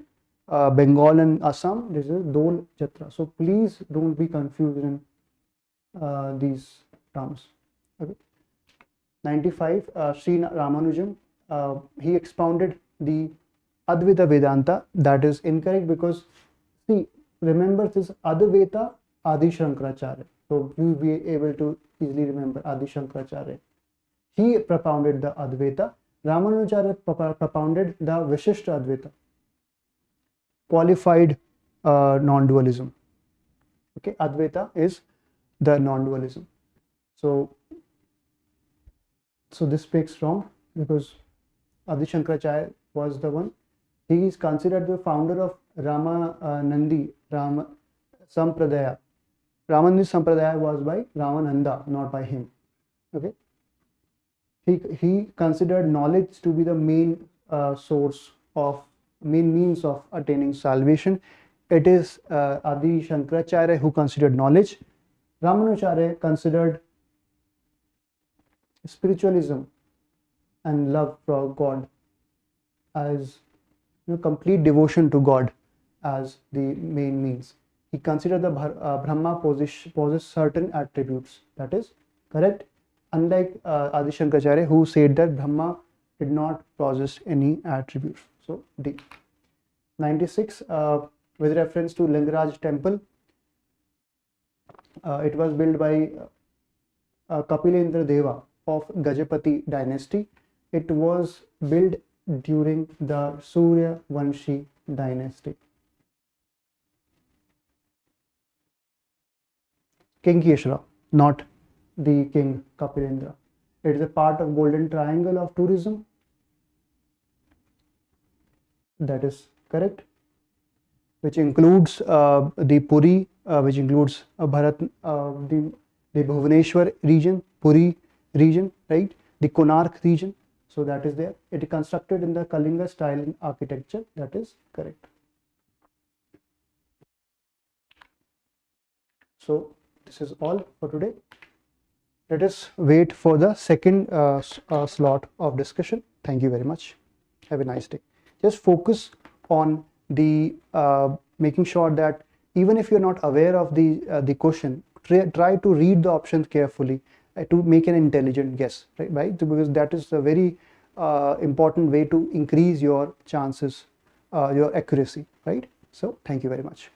Bengal and Assam. This is Dol Jatra. So please don't be confused in these terms. Okay. 95, Sri Ramanujam, he expounded the Advaita Vedanta. That is incorrect because, see, remember this Advaita Adi Shankaracharya. So you will be able to easily remember Adi Shankaracharya. He propounded the Advaita. Ramanujacharya propounded the Vishishta Advaita, qualified non-dualism. Okay, Advaita is the non-dualism. So this speaks wrong because Adi Shankaracharya was the one. He is considered the founder of Ramanandi Sampradaya. Ramanandi Sampradaya was by Ramananda, not by him. Okay. He considered knowledge to be the main main means of attaining salvation. It is Adi Shankaracharya who considered knowledge. Ramanujacharya considered spiritualism and love for God as complete devotion to God as the main means. He considered the Brahma possess certain attributes. That is correct. Unlike Adi Shankaracharya, who said that Brahma did not possess any attributes. So D. 96, with reference to Lingaraj temple, it was built by Kapilendra Deva of Gajapati dynasty. It was built during the Surya Vanshi dynasty. King Keshara, not the king Kapilendra. It is a part of Golden Triangle of tourism. That is correct. Which includes the Puri, which includes the Bhubaneswar region, Puri region, right? The Konark region. So that is there. It is constructed in the Kalinga style in architecture. That is correct. So this is all for today. Let us wait for the second slot of discussion. Thank you very much. Have a nice day. Just focus on the making sure that even if you're not aware of the question, try to read the options carefully to make an intelligent guess, right? Because that is a very important way to increase your chances, your accuracy, right? So thank you very much.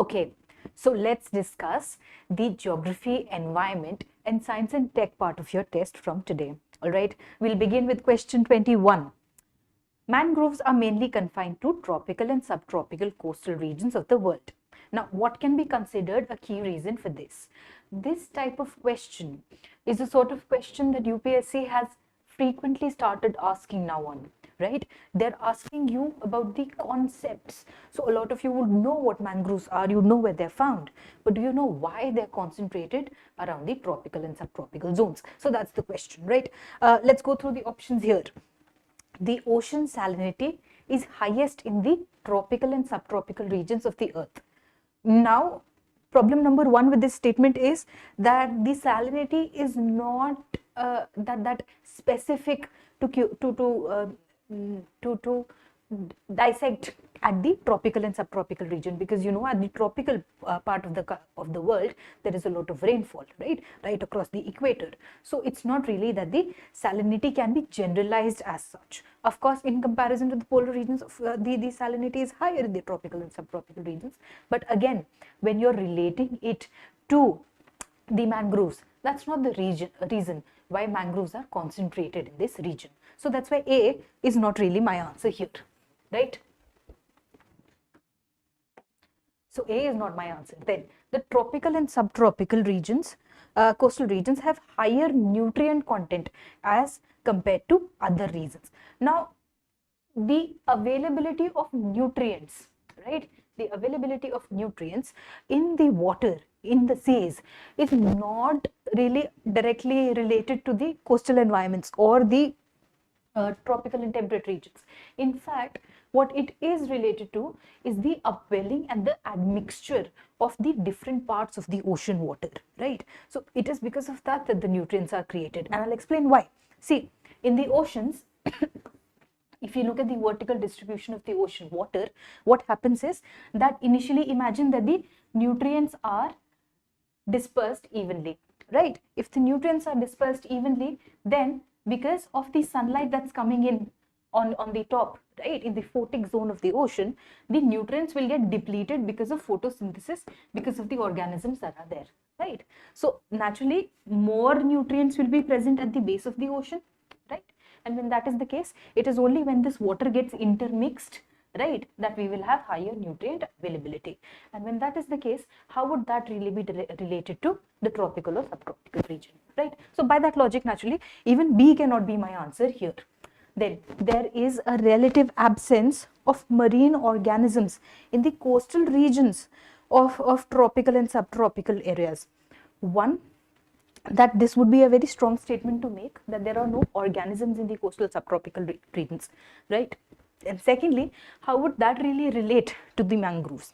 Okay, so let's discuss the geography, environment, and science and tech part of your test from today. All right, we'll begin with question 21. Mangroves are mainly confined to tropical and subtropical coastal regions of the world. Now, what can be considered a key reason for this? This type of question is the sort of question that UPSC has frequently started asking now on, right? They're asking you about the concepts. So a lot of you would know what mangroves are, you know where they're found, but do you know why they're concentrated around the tropical and subtropical zones? So that's the question, right? Let's go through the options here. The ocean salinity is highest in the tropical and subtropical regions of the earth. Now, problem number one with this statement is that the salinity is not that specific to to dissect at the tropical and subtropical region, because you know at the tropical part of the world there is a lot of rainfall, right across the equator. So it's not really that the salinity can be generalized as such. Of course, in comparison to the polar regions, the salinity is higher in the tropical and subtropical regions, but again, when you're relating it to the mangroves, that's not the reason why mangroves are concentrated in this region. So that's why A is not really my answer here, right? So A is not my answer. Then the tropical and subtropical regions, coastal regions, have higher nutrient content as compared to other regions. Now, the availability of nutrients, right? The availability of nutrients in the water, in the seas, is not really directly related to the coastal environments or the tropical and temperate regions. In fact, what it is related to is the upwelling and the admixture of the different parts of the ocean water, right? So it is because of that that the nutrients are created, and I'll explain why. See, in the oceans, if you look at the vertical distribution of the ocean water, what happens is that initially imagine that the nutrients are dispersed evenly, right? If the nutrients are dispersed evenly, then because of the sunlight that's coming in on the top, right, in the photic zone of the ocean, the nutrients will get depleted because of photosynthesis, because of the organisms that are there, right? So naturally, more nutrients will be present at the base of the ocean, right? And when that is the case, it is only when this water gets intermixed, right, that we will have higher nutrient availability. And when that is the case, how would that really be related to the tropical or subtropical region, right? So by that logic, naturally, even B cannot be my answer here. Then there is a relative absence of marine organisms in the coastal regions of tropical and subtropical areas. One, that this would be a very strong statement to make, that there are no organisms in the coastal subtropical regions, right? And secondly, how would that really relate to the mangroves?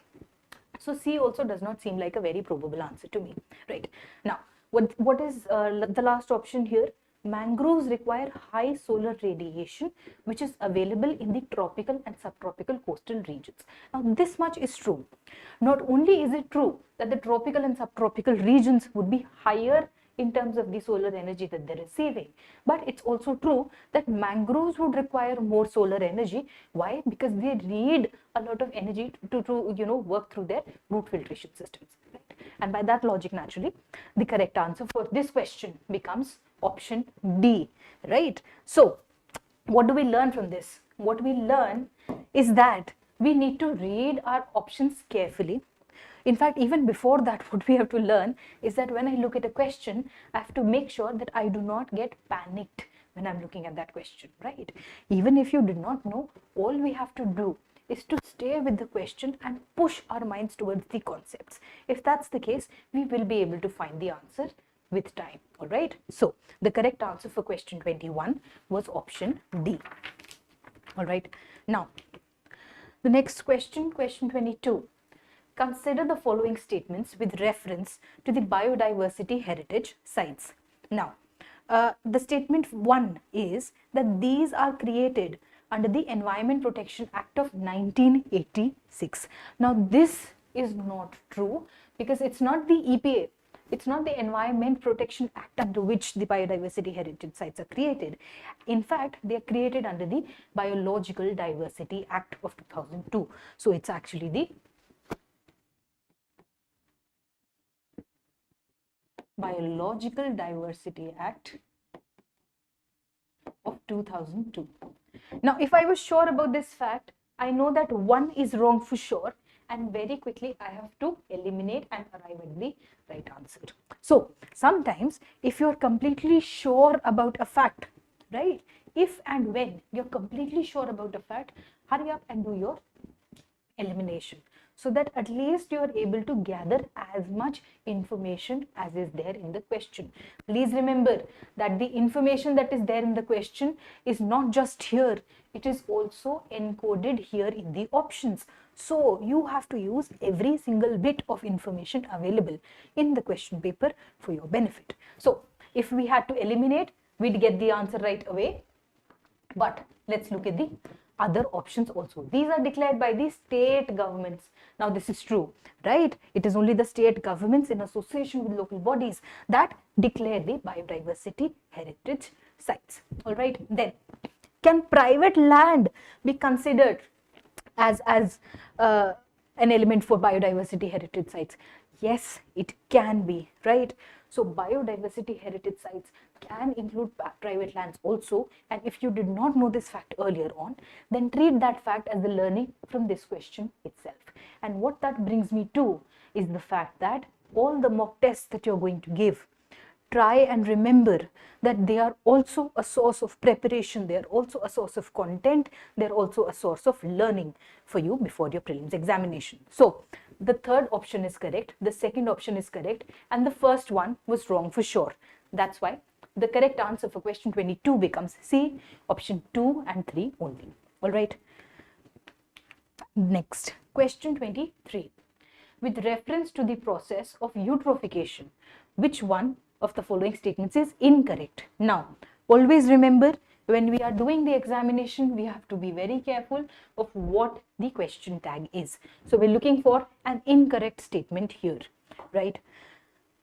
So C also does not seem like a very probable answer to me, right? Now, what is the last option here? Mangroves require high solar radiation, which is available in the tropical and subtropical coastal regions. Now, this much is true. Not only is it true that the tropical and subtropical regions would be higher in terms of the solar energy that they're receiving, but it's also true that mangroves would require more solar energy. Why? Because they need a lot of energy to you know, work through their root filtration systems, right? And by that logic, naturally, the correct answer for this question becomes option D, right? So what do we learn from this? What we learn is that we need to read our options carefully. In fact, even before that, what we have to learn is that when I look at a question, I have to make sure that I do not get panicked when I'm looking at that question, right? Even if you did not know, all we have to do is to stay with the question and push our minds towards the concepts. If that's the case, we will be able to find the answer with time, all right? So the correct answer for question 21 was option D, all right? Now, the next question, question 22. Consider the following statements with reference to the biodiversity heritage sites. Now, the statement 1 is that these are created under the Environment Protection Act of 1986. Now, this is not true because it's not the EPA, it's not the Environment Protection Act under which the biodiversity heritage sites are created. In fact, they are created under the Biological Diversity Act of 2002. So, it's actually the Biological Diversity Act of 2002. Now, if I was sure about this fact, I know that one is wrong for sure, and very quickly I have to eliminate and arrive at the right answer. So, sometimes if you're completely sure about a fact, right, if and when you're completely sure about a fact, hurry up and do your elimination, so that at least you are able to gather as much information as is there in the question. Please remember that the information that is there in the question is not just here, it is also encoded here in the options. So you have to use every single bit of information available in the question paper for your benefit. So if we had to eliminate, we'd get the answer right away. But let's look at the other options also. These are declared by the state governments. Now this is true, right? It is only the state governments in association with local bodies that declare the biodiversity heritage sites. All right. Then, can private land be considered as an element for biodiversity heritage sites? Yes, it can be, right? So biodiversity heritage sites can include private lands also, and if you did not know this fact earlier on, then treat that fact as the learning from this question itself. And what that brings me to is the fact that all the mock tests that you're going to give, try and remember that they are also a source of preparation, they are also a source of content, they're also a source of learning for you before your prelims examination. So the third option is correct, the second option is correct, and the first one was wrong for sure. That's why the correct answer for question 22 becomes C, option 2 and 3 only. All right. Next, question 23. With reference to the process of eutrophication, which one of the following statements is incorrect? Now, always remember, when we are doing the examination, we have to be very careful of what the question tag is. So we're looking for an incorrect statement here, right?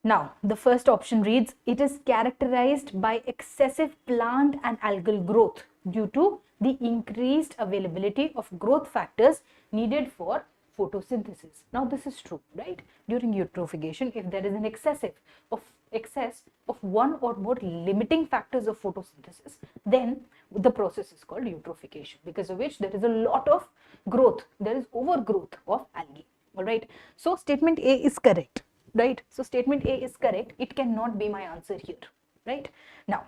Now, the first option reads, it is characterized by excessive plant and algal growth due to the increased availability of growth factors needed for photosynthesis. Now, this is true, right? During eutrophication, if there is an excess of one or more limiting factors of photosynthesis, then the process is called eutrophication, because of which there is a lot of growth, there is overgrowth of algae. All right. So statement A is correct, right? So statement A is correct. It cannot be my answer here, right? Now,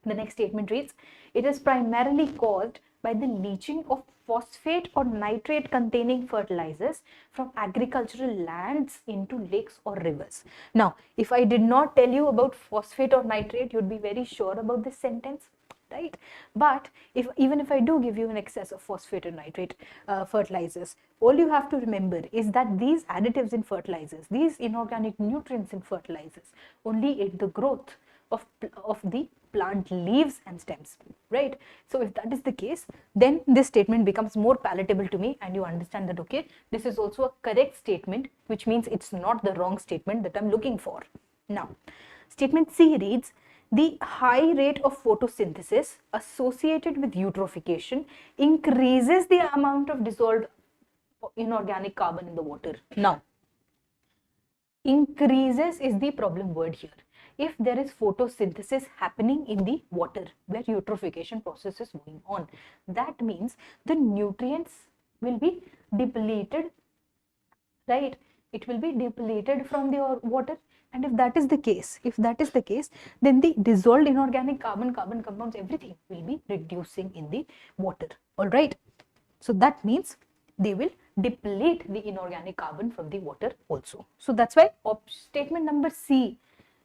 the next statement reads, it is primarily caused by the leaching of phosphate or nitrate containing fertilizers from agricultural lands into lakes or rivers. Now, if I did not tell you about phosphate or nitrate, you'd be very sure about this sentence, right? But even if I do give you an excess of phosphate or nitrate fertilizers, all you have to remember is that these additives in fertilizers, these inorganic nutrients in fertilizers, only aid the growth of the plant leaves and stems, right? So if that is the case, then this statement becomes more palatable to me, and you understand that, okay, this is also a correct statement, which means it's not the wrong statement that I'm looking for. Now, statement C reads, the high rate of photosynthesis associated with eutrophication increases the amount of dissolved inorganic carbon in the water. Now, increases is the problem word here. If there is photosynthesis happening in the water where eutrophication process is going on, that means the nutrients will be depleted, right? It will be depleted from the water, and if that is the case, then the dissolved inorganic carbon compounds, everything will be reducing in the water. All right. So that means they will deplete the inorganic carbon from the water also. So that's why statement number C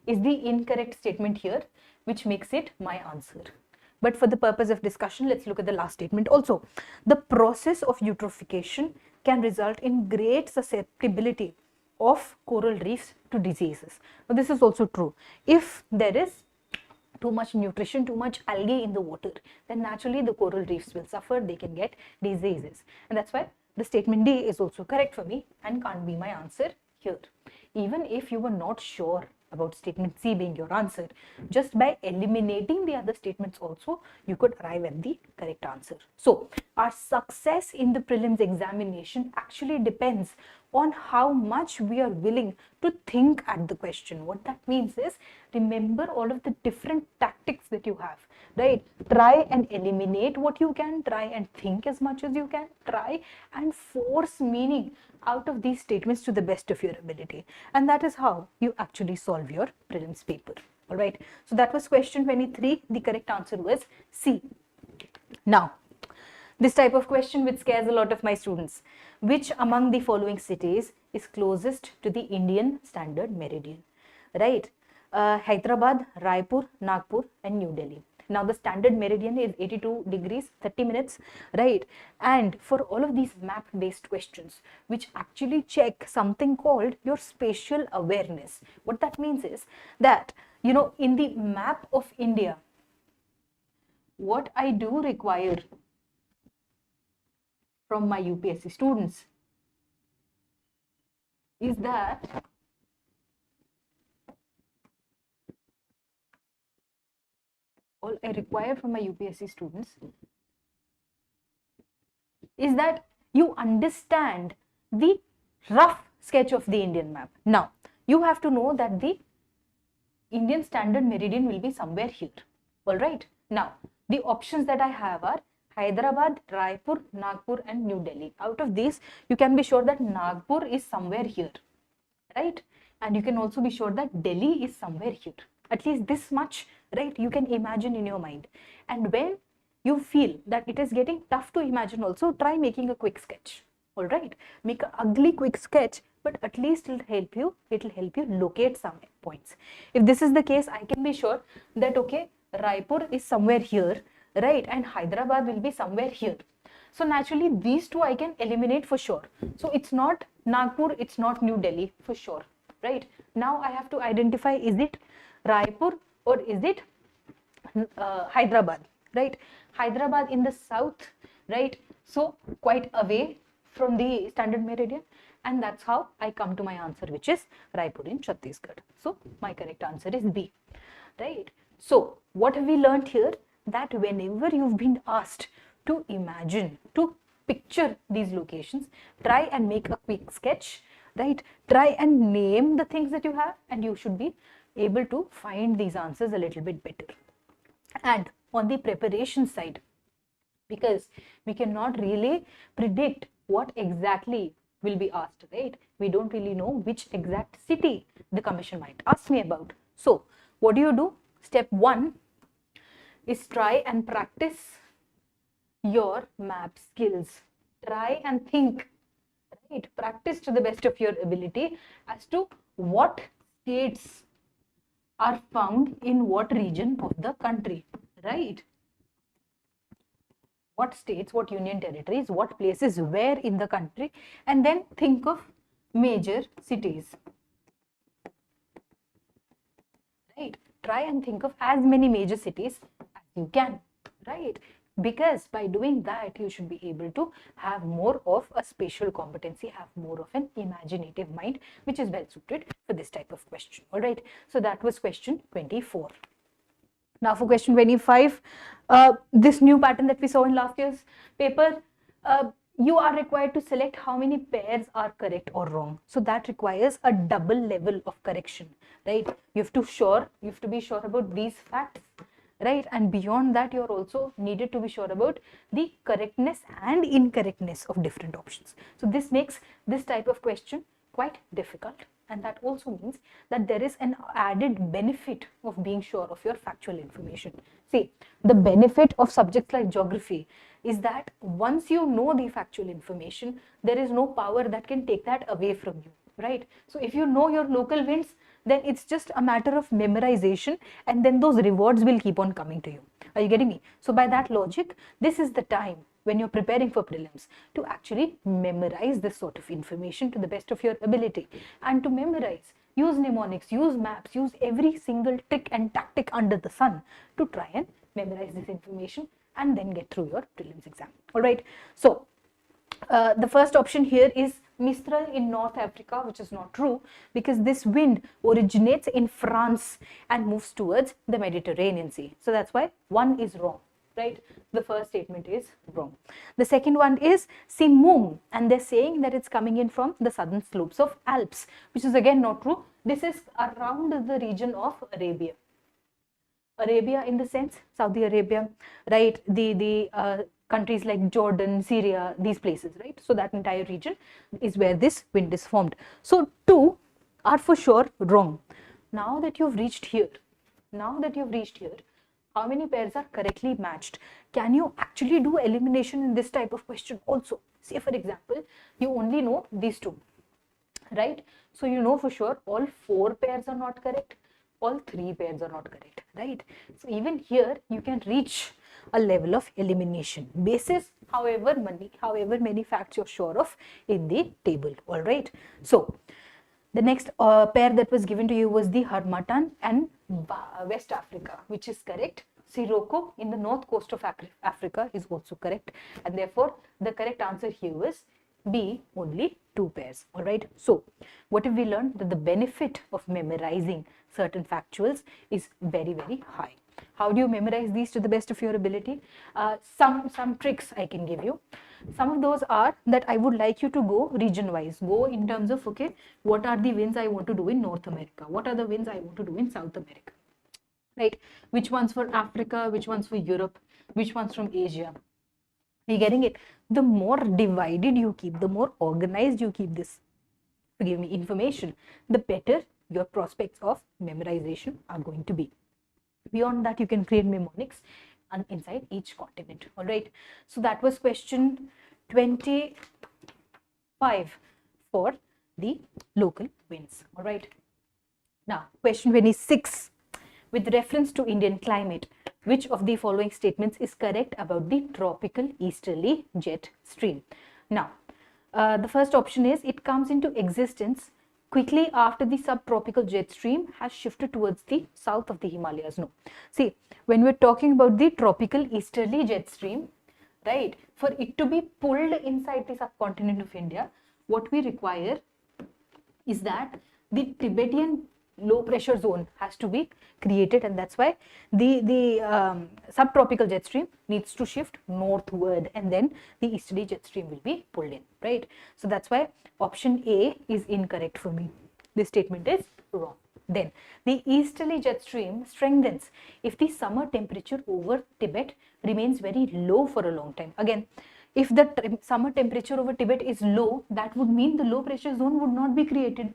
is the incorrect statement here, which makes it my answer. But for the purpose of discussion, let's look at the last statement also. The process of eutrophication can result in great susceptibility of coral reefs to diseases. Now, this is also true. If there is too much nutrition, too much algae in the water, then naturally the coral reefs will suffer, they can get diseases. And that's why the statement D is also correct for me and can't be my answer here. Even if you were not sure about statement C being your answer, just by eliminating the other statements also, you could arrive at the correct answer. So our success in the prelims examination actually depends on how much we are willing to think at the question. What that means is, remember all of the different tactics that you have, right? Try and eliminate what you can, try and think as much as you can, try and force meaning out of these statements to the best of your ability. And that is how you actually solve your prelims paper. All right. So that was question 23. The correct answer was C. Now, this type of question which scares a lot of my students. Which among the following cities is closest to the Indian Standard Meridian? Right? Hyderabad, Raipur, Nagpur and New Delhi. Now the standard meridian is 82 degrees 30 minutes, right? And for all of these map based questions which actually check something called your spatial awareness, what that means is that, you know, in the map of India, what I do require from my UPSC students is that all I require from my UPSC students is that you understand the rough sketch of the Indian map. Now, you have to know that the Indian Standard Meridian will be somewhere here. All right. Now, the options that I have are Hyderabad, Raipur, Nagpur and New Delhi. Out of these, you can be sure that Nagpur is somewhere here, right? And you can also be sure that Delhi is somewhere here. At least this much, right? You can imagine in your mind. And when you feel that it is getting tough to imagine also, try making a quick sketch. All right. Make an ugly quick sketch, but at least it'll help you locate some points. If this is the case, I can be sure that, okay, Raipur is somewhere here, right? And Hyderabad will be somewhere here. So naturally, these two I can eliminate for sure. So it's not Nagpur, it's not New Delhi for sure, right? Now I have to identify, is it Raipur or is it Hyderabad, right? Hyderabad in the south, right? So quite away from the standard meridian, and that's how I come to my answer, which is Raipur in Chhattisgarh. So my correct answer is B, right? So what have we learned here? That whenever you've been asked to imagine, to picture these locations, try and make a quick sketch, right? Try and name the things that you have, and you should be able to find these answers a little bit better. And on the preparation side, because we cannot really predict what exactly will be asked, right? We don't really know which exact city the commission might ask me about. So what do? Step 1 is try and practice your map skills. Try and think, right? Practice to the best of your ability as to what states are found in what region of the country, right? What states, what union territories, what places where in the country, and then think of major cities, right? Try and think of as many major cities as you can, right? Because by doing that, you should be able to have more of a spatial competency, have more of an imaginative mind, which is well suited for this type of question. All right. So that was question 24. Now for question 25, this new pattern that we saw in last year's paper, you are required to select how many pairs are correct or wrong. So that requires a double level of correction, right? You have to be sure about these facts, right? And beyond that, you're also needed to be sure about the correctness and incorrectness of different options. So this makes this type of question quite difficult, and that also means that there is an added benefit of being sure of your factual information. See, the benefit of subjects like geography is that once you know the factual information, there is no power that can take that away from you, right? So if you know your local winds, then it's just a matter of memorization, and then those rewards will keep on coming to you. Are you getting me? So by that logic, this is the time when you're preparing for prelims to actually memorize this sort of information to the best of your ability. And to memorize, use mnemonics, use maps, use every single trick and tactic under the sun to try and memorize this information and then get through your prelims exam. All right. So the first option here is Mistral in North Africa, which is not true, because this wind originates in France and moves towards the Mediterranean Sea. So that's why 1 is wrong, right? The first statement is wrong. The second one is Simum, and they're saying that it's coming in from the southern slopes of Alps, which is again not true. This is around the region of Arabia. Arabia in the sense Saudi Arabia, right? The countries like Jordan, Syria, these places, right? So that entire region is where this wind is formed. So two are for sure wrong. Now that you've reached here, how many pairs are correctly matched? Can you actually do elimination in this type of question also? Say for example, you only know these two, right? So you know for sure all 4 pairs are not correct, all 3 pairs are not correct, right? So even here you can reach a level of elimination basis however many facts you're sure of in the table. All right, so the next pair that was given to you was the Harmattan and West Africa, which is correct. Sirocco in the north coast of Africa is also correct, and therefore the correct answer here is B, only 2 pairs. All right, so what have we learned? That the benefit of memorizing certain factuals is very, very high. How do you memorize these to the best of your ability? Some tricks I can give you. Some of those are that I would like you to go region wise, go in terms of, okay, what are the winds I want to do in North America, what are the winds I want to do in South America, right? Which ones for Africa, which ones for Europe, which ones from Asia. Are you getting it? The more divided you keep, the more organized you keep this, forgive me, information, the better your prospects of memorization are going to be. Beyond that, you can create mnemonics inside each continent. All right, so that was question 25 for the local winds. All right, now question 26. With reference to Indian climate, which of the following statements is correct about the tropical easterly jet stream? Now, the first option is it comes into existence quickly after the subtropical jet stream has shifted towards the south of the Himalayas. No. See, when we're talking about the tropical easterly jet stream, right, for it to be pulled inside the subcontinent of India, what we require is that the Tibetan low pressure zone has to be created, and that's why the subtropical jet stream needs to shift northward, and then the easterly jet stream will be pulled in, right? So that's why option A is incorrect for me. This statement is wrong. Then the easterly jet stream strengthens if the summer temperature over Tibet remains very low for a long time. Again, if the summer temperature over Tibet is low, that would mean the low pressure zone would not be created.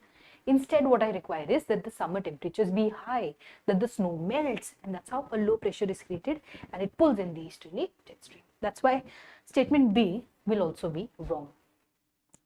Instead, what I require is that the summer temperatures be high, that the snow melts, and that's how a low pressure is created and it pulls in the easterly jet stream. That's why statement B will also be wrong.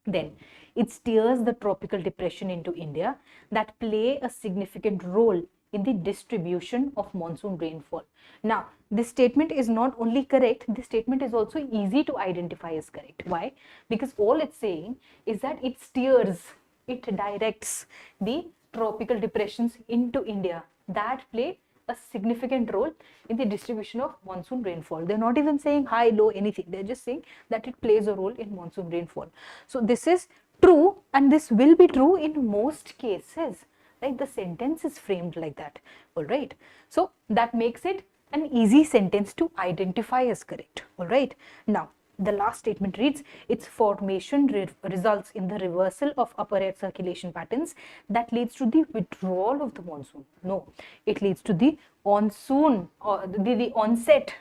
Then it steers the tropical depression into India that play a significant role in the distribution of monsoon rainfall. Now, this statement is not only correct, this statement is also easy to identify as correct. Why? Because all it's saying is that it steers, it directs the tropical depressions into India that play a significant role in the distribution of monsoon rainfall. They're not even saying high, low, anything. They're just saying that it plays a role in monsoon rainfall. So this is true, and this will be true in most cases. Right? The sentence is framed like that. All right. So that makes it an easy sentence to identify as correct. All right. Now, the last statement reads, its formation results in the reversal of upper air circulation patterns that leads to the withdrawal of the monsoon. No, it leads to the monsoon or the onset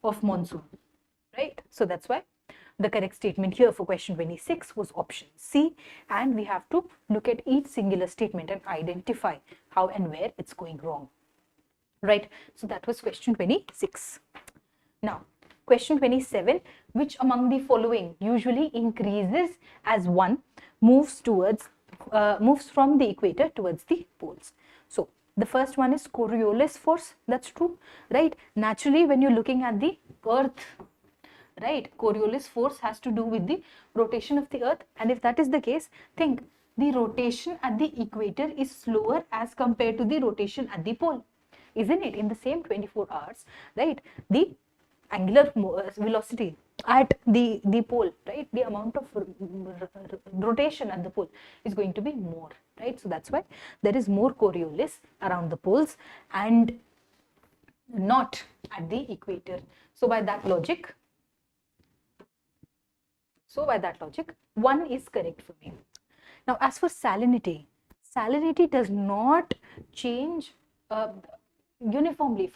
of monsoon, right? So that's why the correct statement here for question 26 was option C, and we have to look at each singular statement and identify how and where it's going wrong, right? So that was question 26. Now, question 27, which among the following usually increases as one moves from the equator towards the poles? So the first one is Coriolis force. That's true, right? Naturally, when you're looking at the earth, right, Coriolis force has to do with the rotation of the earth, and if that is the case, think the rotation at the equator is slower as compared to the rotation at the pole, isn't it? In the same 24 hours, right, the angular velocity at the pole, right, the amount of rotation at the pole is going to be more, right? So that's why there is more Coriolis around the poles, and not at the equator. So by that logic, 1 is correct for me. Now, as for salinity, salinity does not change uniformly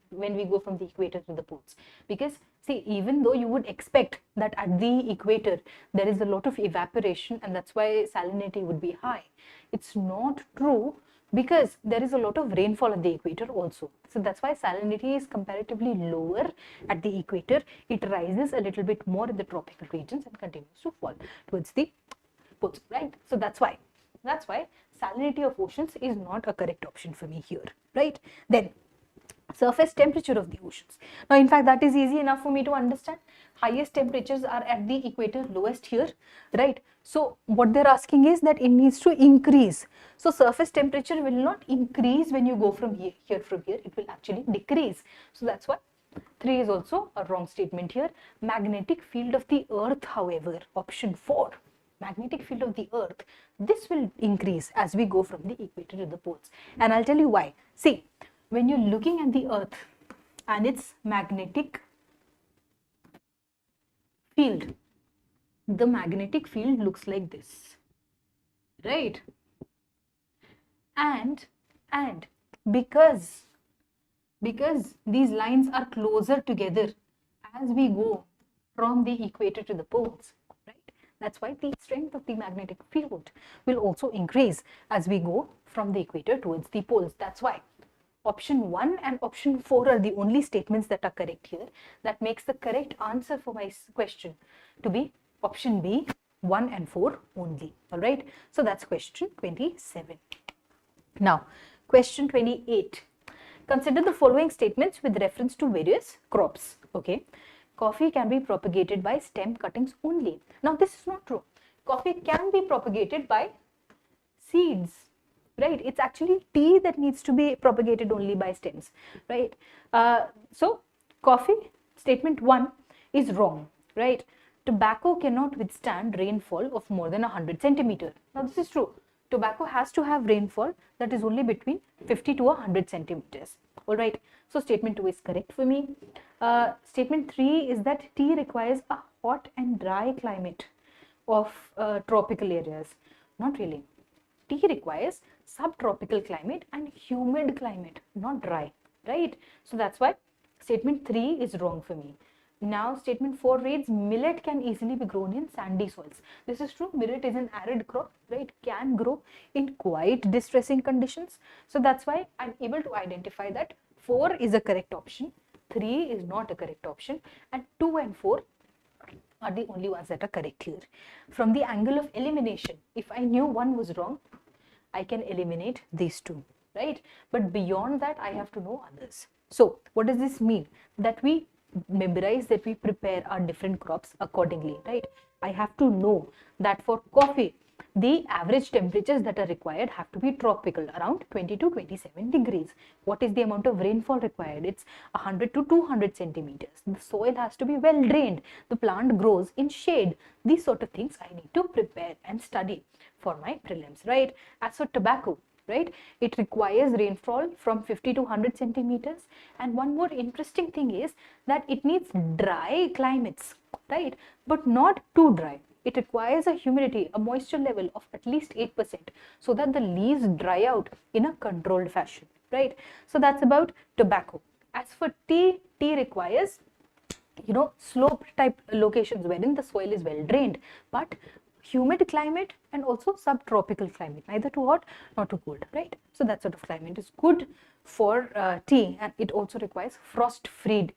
when we go from the equator to the poles, because see, even though you would expect that at the equator there is a lot of evaporation and that's why salinity would be high, it's not true, because there is a lot of rainfall at the equator also. So that's why salinity is comparatively lower at the equator. It rises a little bit more in the tropical regions and continues to fall towards the poles, right? So that's why salinity of oceans is not a correct option for me here, right? Then surface temperature of the oceans. Now, in fact, that is easy enough for me to understand. Highest temperatures are at the equator, lowest here, right? So what they're asking is that it needs to increase. So surface temperature will not increase when you go from here, it will actually decrease. So that's why 3 is also a wrong statement here. Magnetic field of the earth, however, option 4, magnetic field of the earth, this will increase as we go from the equator to the poles. And I'll tell you why. See, when you're looking at the earth and its magnetic field, the magnetic field looks like this, right? And because these lines are closer together as we go from the equator to the poles, right? That's why the strength of the magnetic field will also increase as we go from the equator towards the poles. That's why option 1 and option 4 are the only statements that are correct here. That makes the correct answer for my question to be option B, 1 and 4 only. All right. So that's question 27. Now, question 28. Consider the following statements with reference to various crops. Okay. Coffee can be propagated by stem cuttings only. Now, this is not true. Coffee can be propagated by seeds, right? It's actually tea that needs to be propagated only by stems, right? So coffee, statement 1 is wrong, right? Tobacco cannot withstand rainfall of more than 100 centimeter. Now this is true. Tobacco has to have rainfall that is only between 50 to 100 centimeters. All right. So statement 2 is correct for me. Statement 3 is that tea requires a hot and dry climate of tropical areas. Not really. Tea requires subtropical climate and humid climate, not dry, right? So that's why statement 3 is wrong for me. Now statement 4 reads, millet can easily be grown in sandy soils. This is true. Millet is an arid crop, right? Can grow in quite distressing conditions. So that's why I'm able to identify that 4 is a correct option, 3 is not a correct option, and 2 and 4 are the only ones that are correct here. From the angle of elimination, if I knew one was wrong, I can eliminate these two, right? But beyond that, I have to know others. So what does this mean? That we memorize, that we prepare our different crops accordingly, right? I have to know that for coffee, the average temperatures that are required have to be tropical, around 20 to 27 degrees. What is the amount of rainfall required? It's 100 to 200 centimeters. The soil has to be well drained. The plant grows in shade. These sort of things I need to prepare and study for my prelims, right? As for tobacco, right, it requires rainfall from 50 to 100 centimeters. And one more interesting thing is that it needs dry climates, right, but not too dry. It requires a humidity, a moisture level of at least 8%, so that the leaves dry out in a controlled fashion, right? So that's about tobacco. As for tea, tea requires, slope type locations wherein the soil is well drained, but humid climate and also subtropical climate, neither too hot nor too cold, right? So that sort of climate is good for tea, and it also requires frost-free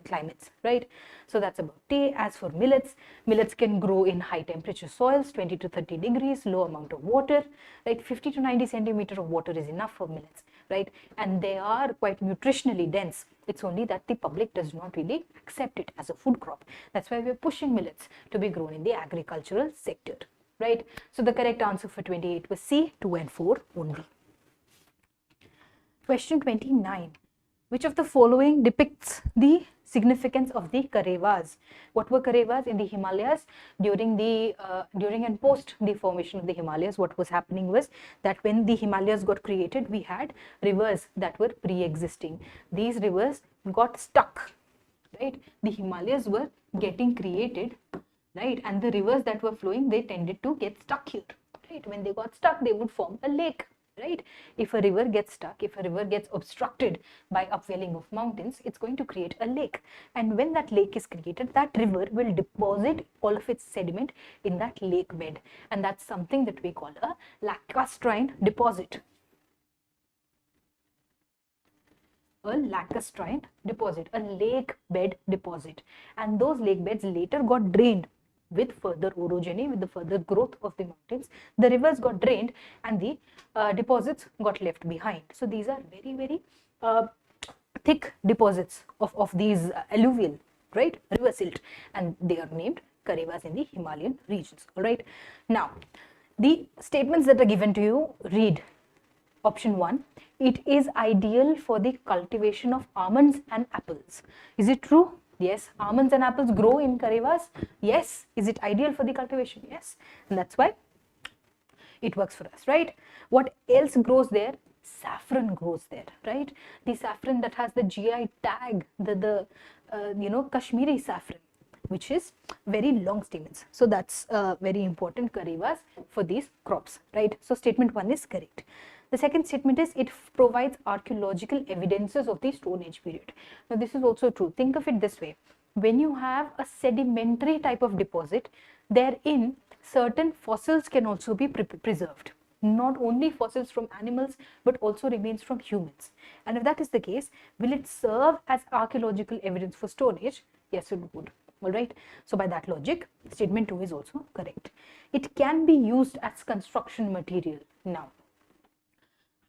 climates, right? So that's about tea. As for millets, millets can grow in high temperature soils, 20 to 30 degrees, low amount of water, right? 50 to 90 centimeter of water is enough for millets, right? And they are quite nutritionally dense. It's only that the public does not really accept it as a food crop. That's why we're pushing millets to be grown in the agricultural sector, right? So the correct answer for 28 was C, 2 and 4 only. Question 29. Which of the following depicts the significance of the Karevas. What were Karevas in the Himalayas during and post the formation of the Himalayas? What was happening was that when the Himalayas got created, we had rivers that were pre-existing. These rivers got stuck, right? The Himalayas were getting created, right? And the rivers that were flowing, they tended to get stuck here, right? When they got stuck, they would form a lake, right? If a river gets stuck, if a river gets obstructed by upwelling of mountains, it's going to create a lake. And when that lake is created, that river will deposit all of its sediment in that lake bed. And that's something that we call a lacustrine deposit. A lacustrine deposit, a lake bed deposit. And those lake beds later got drained with further orogeny, with the further growth of the mountains. The rivers got drained and the deposits got left behind. So these are very, very thick deposits of these alluvial, right, river silt, and they are named Karevas in the Himalayan regions. All right. Now, the statements that are given to you, read option 1. It is ideal for the cultivation of almonds and apples. Is it true? Yes. Almonds and apples grow in Karevas. Yes. Is it ideal for the cultivation? Yes. And that's why it works for us, right? What else grows there? Saffron grows there, right? The saffron that has the GI tag, the Kashmiri saffron, which is very long stamens. So that's very important Karevas for these crops, right? So statement 1 is correct. The second statement is it provides archaeological evidences of the Stone Age period. Now this is also true. Think of it this way. When you have a sedimentary type of deposit, therein certain fossils can also be preserved. Not only fossils from animals, but also remains from humans. And if that is the case, will it serve as archaeological evidence for Stone Age? Yes, it would. All right. So by that logic, statement 2 is also correct. It can be used as construction material. Now,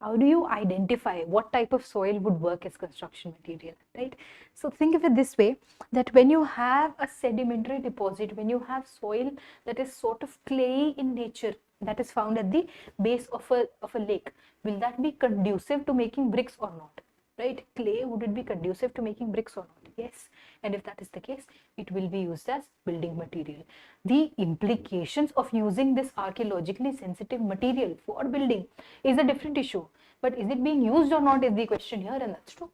how do you identify what type of soil would work as construction material, right? So think of it this way, that when you have a sedimentary deposit, when you have soil that is sort of clayey in nature, that is found at the base of a lake, will that be conducive to making bricks or not, right? Clay, would it be conducive to making bricks or not? Yes. And if that is the case, it will be used as building material. The implications of using this archaeologically sensitive material for building is a different issue. But is it being used or not is the question here, and that's true,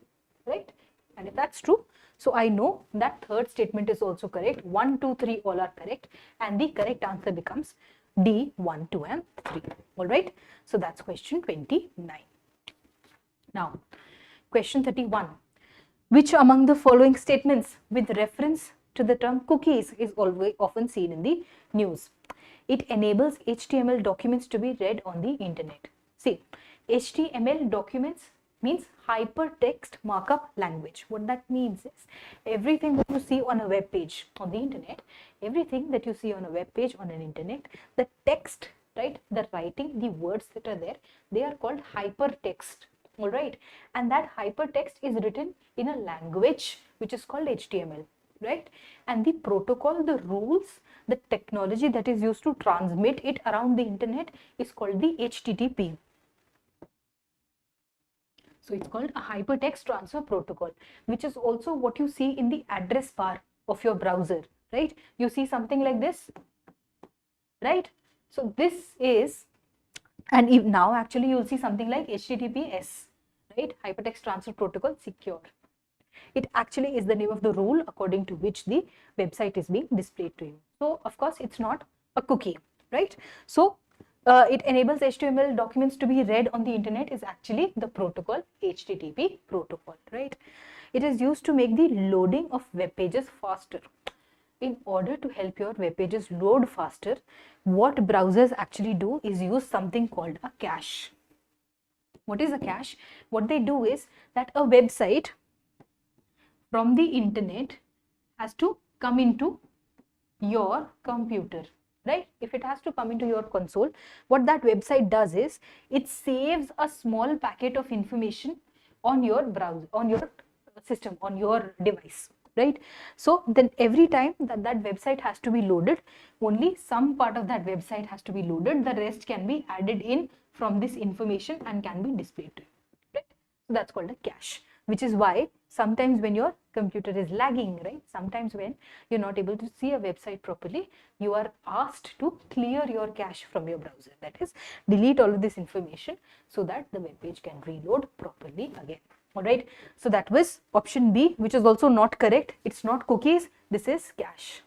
right? And if that's true, so I know that third statement is also correct. 1, 2, 3 all are correct, and the correct answer becomes D, 1, 2 and 3. All right. So that's question 29. Now, question 31. Which among the following statements with reference to the term cookies is always often seen in the news? It enables HTML documents to be read on the internet. See, HTML documents means hypertext markup language. What that means is everything that you see on a web page on the internet, everything that you see on a web page on an internet, the text, right, the writing, the words that are there, they are called hypertext. All right, and that hypertext is written in a language which is called HTML, right? And the protocol, the rules, the technology that is used to transmit it around the internet is called the HTTP. So it's called a hypertext transfer protocol, which is also what you see in the address bar of your browser, right? You see something like this, right? So this is, and now actually you'll see something like HTTPS, right? Hypertext Transfer Protocol Secure. It actually is the name of the rule according to which the website is being displayed to you. So of course it's not a cookie, right? So it enables HTML documents to be read on the internet is actually the protocol HTTP protocol, right? It is used to make the loading of web pages faster. In order to help your web pages load faster, what browsers actually do is use something called a cache. What is a cache? What they do is that a website from the internet has to come into your computer, right? If it has to come into your console, what that website does is it saves a small packet of information on your browser, on your system, on your device, right? So then every time that website has to be loaded, only some part of that website has to be loaded, the rest can be added in from this information and can be displayed to you, right? So that's called a cache, which is why sometimes when your computer is lagging, right? Sometimes when you're not able to see a website properly, you are asked to clear your cache from your browser. That is, delete all of this information so that the web page can reload properly again. All right. So that was option B, which is also not correct. It's not cookies. This is cache.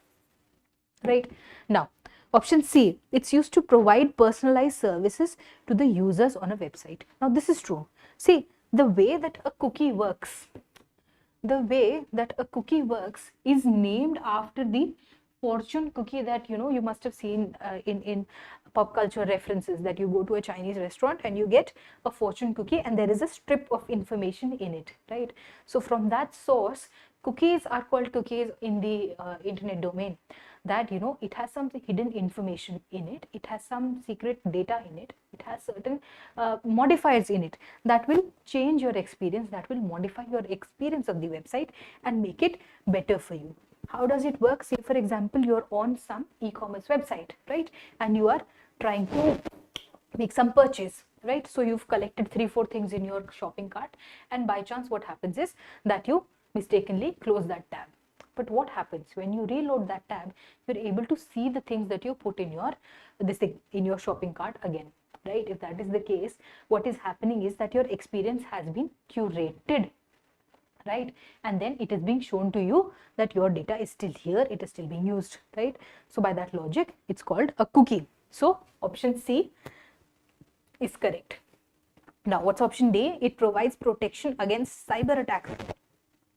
Right. Now, option C, it's used to provide personalized services to the users on a website. Now, this is true. See, the way that a cookie works, is named after the fortune cookie that you must have seen in pop culture references, that you go to a Chinese restaurant and you get a fortune cookie and there is a strip of information in it, right? So from that source, cookies are called cookies in the internet domain, that it has some hidden information in it, it has some secret data in it, it has certain modifiers in it that will change your experience, that will modify your experience of the website and make it better for you. How does it work? Say for example, you're on some e-commerce website, right, and you are trying to make some purchase, right? So you've collected 3-4 things in your shopping cart, and by chance what happens is that you mistakenly close that tab. But what happens when you reload that tab? You're able to see the things that you put in your in your shopping cart again, right? If that is the case, what is happening is that your experience has been curated, right? And then it is being shown to you that your data is still here, it is still being used, right? So by that logic, it's called a cookie. So option C is correct. Now, what's option D? It provides protection against cyber attacks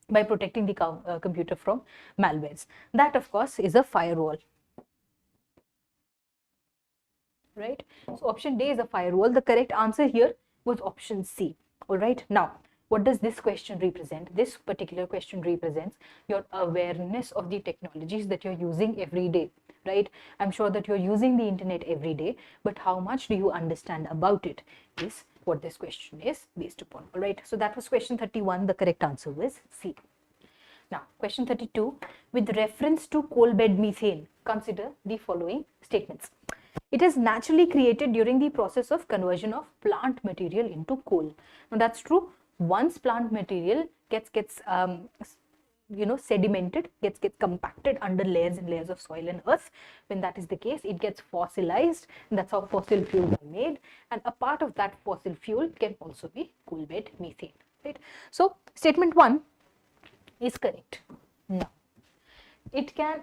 by protecting the computer from malwares. That, of course, is a firewall, right? So option D is a firewall. The correct answer here was option C. All right. Now, what does this question represent? This particular question represents your awareness of the technologies that you're using every day, right? I'm sure that you're using the internet every day, but how much do you understand about it is what this question is based upon. All right. So that was question 31. The correct answer was C. Now, question 32, with reference to coal bed methane, consider the following statements. It is naturally created during the process of conversion of plant material into coal. Now, that's true. Once plant material gets sedimented, gets compacted under layers and layers of soil and earth, when that is the case, it gets fossilized, and that's how fossil fuels are made, and a part of that fossil fuel can also be coal bed methane, right? So, statement 1 is correct. Now,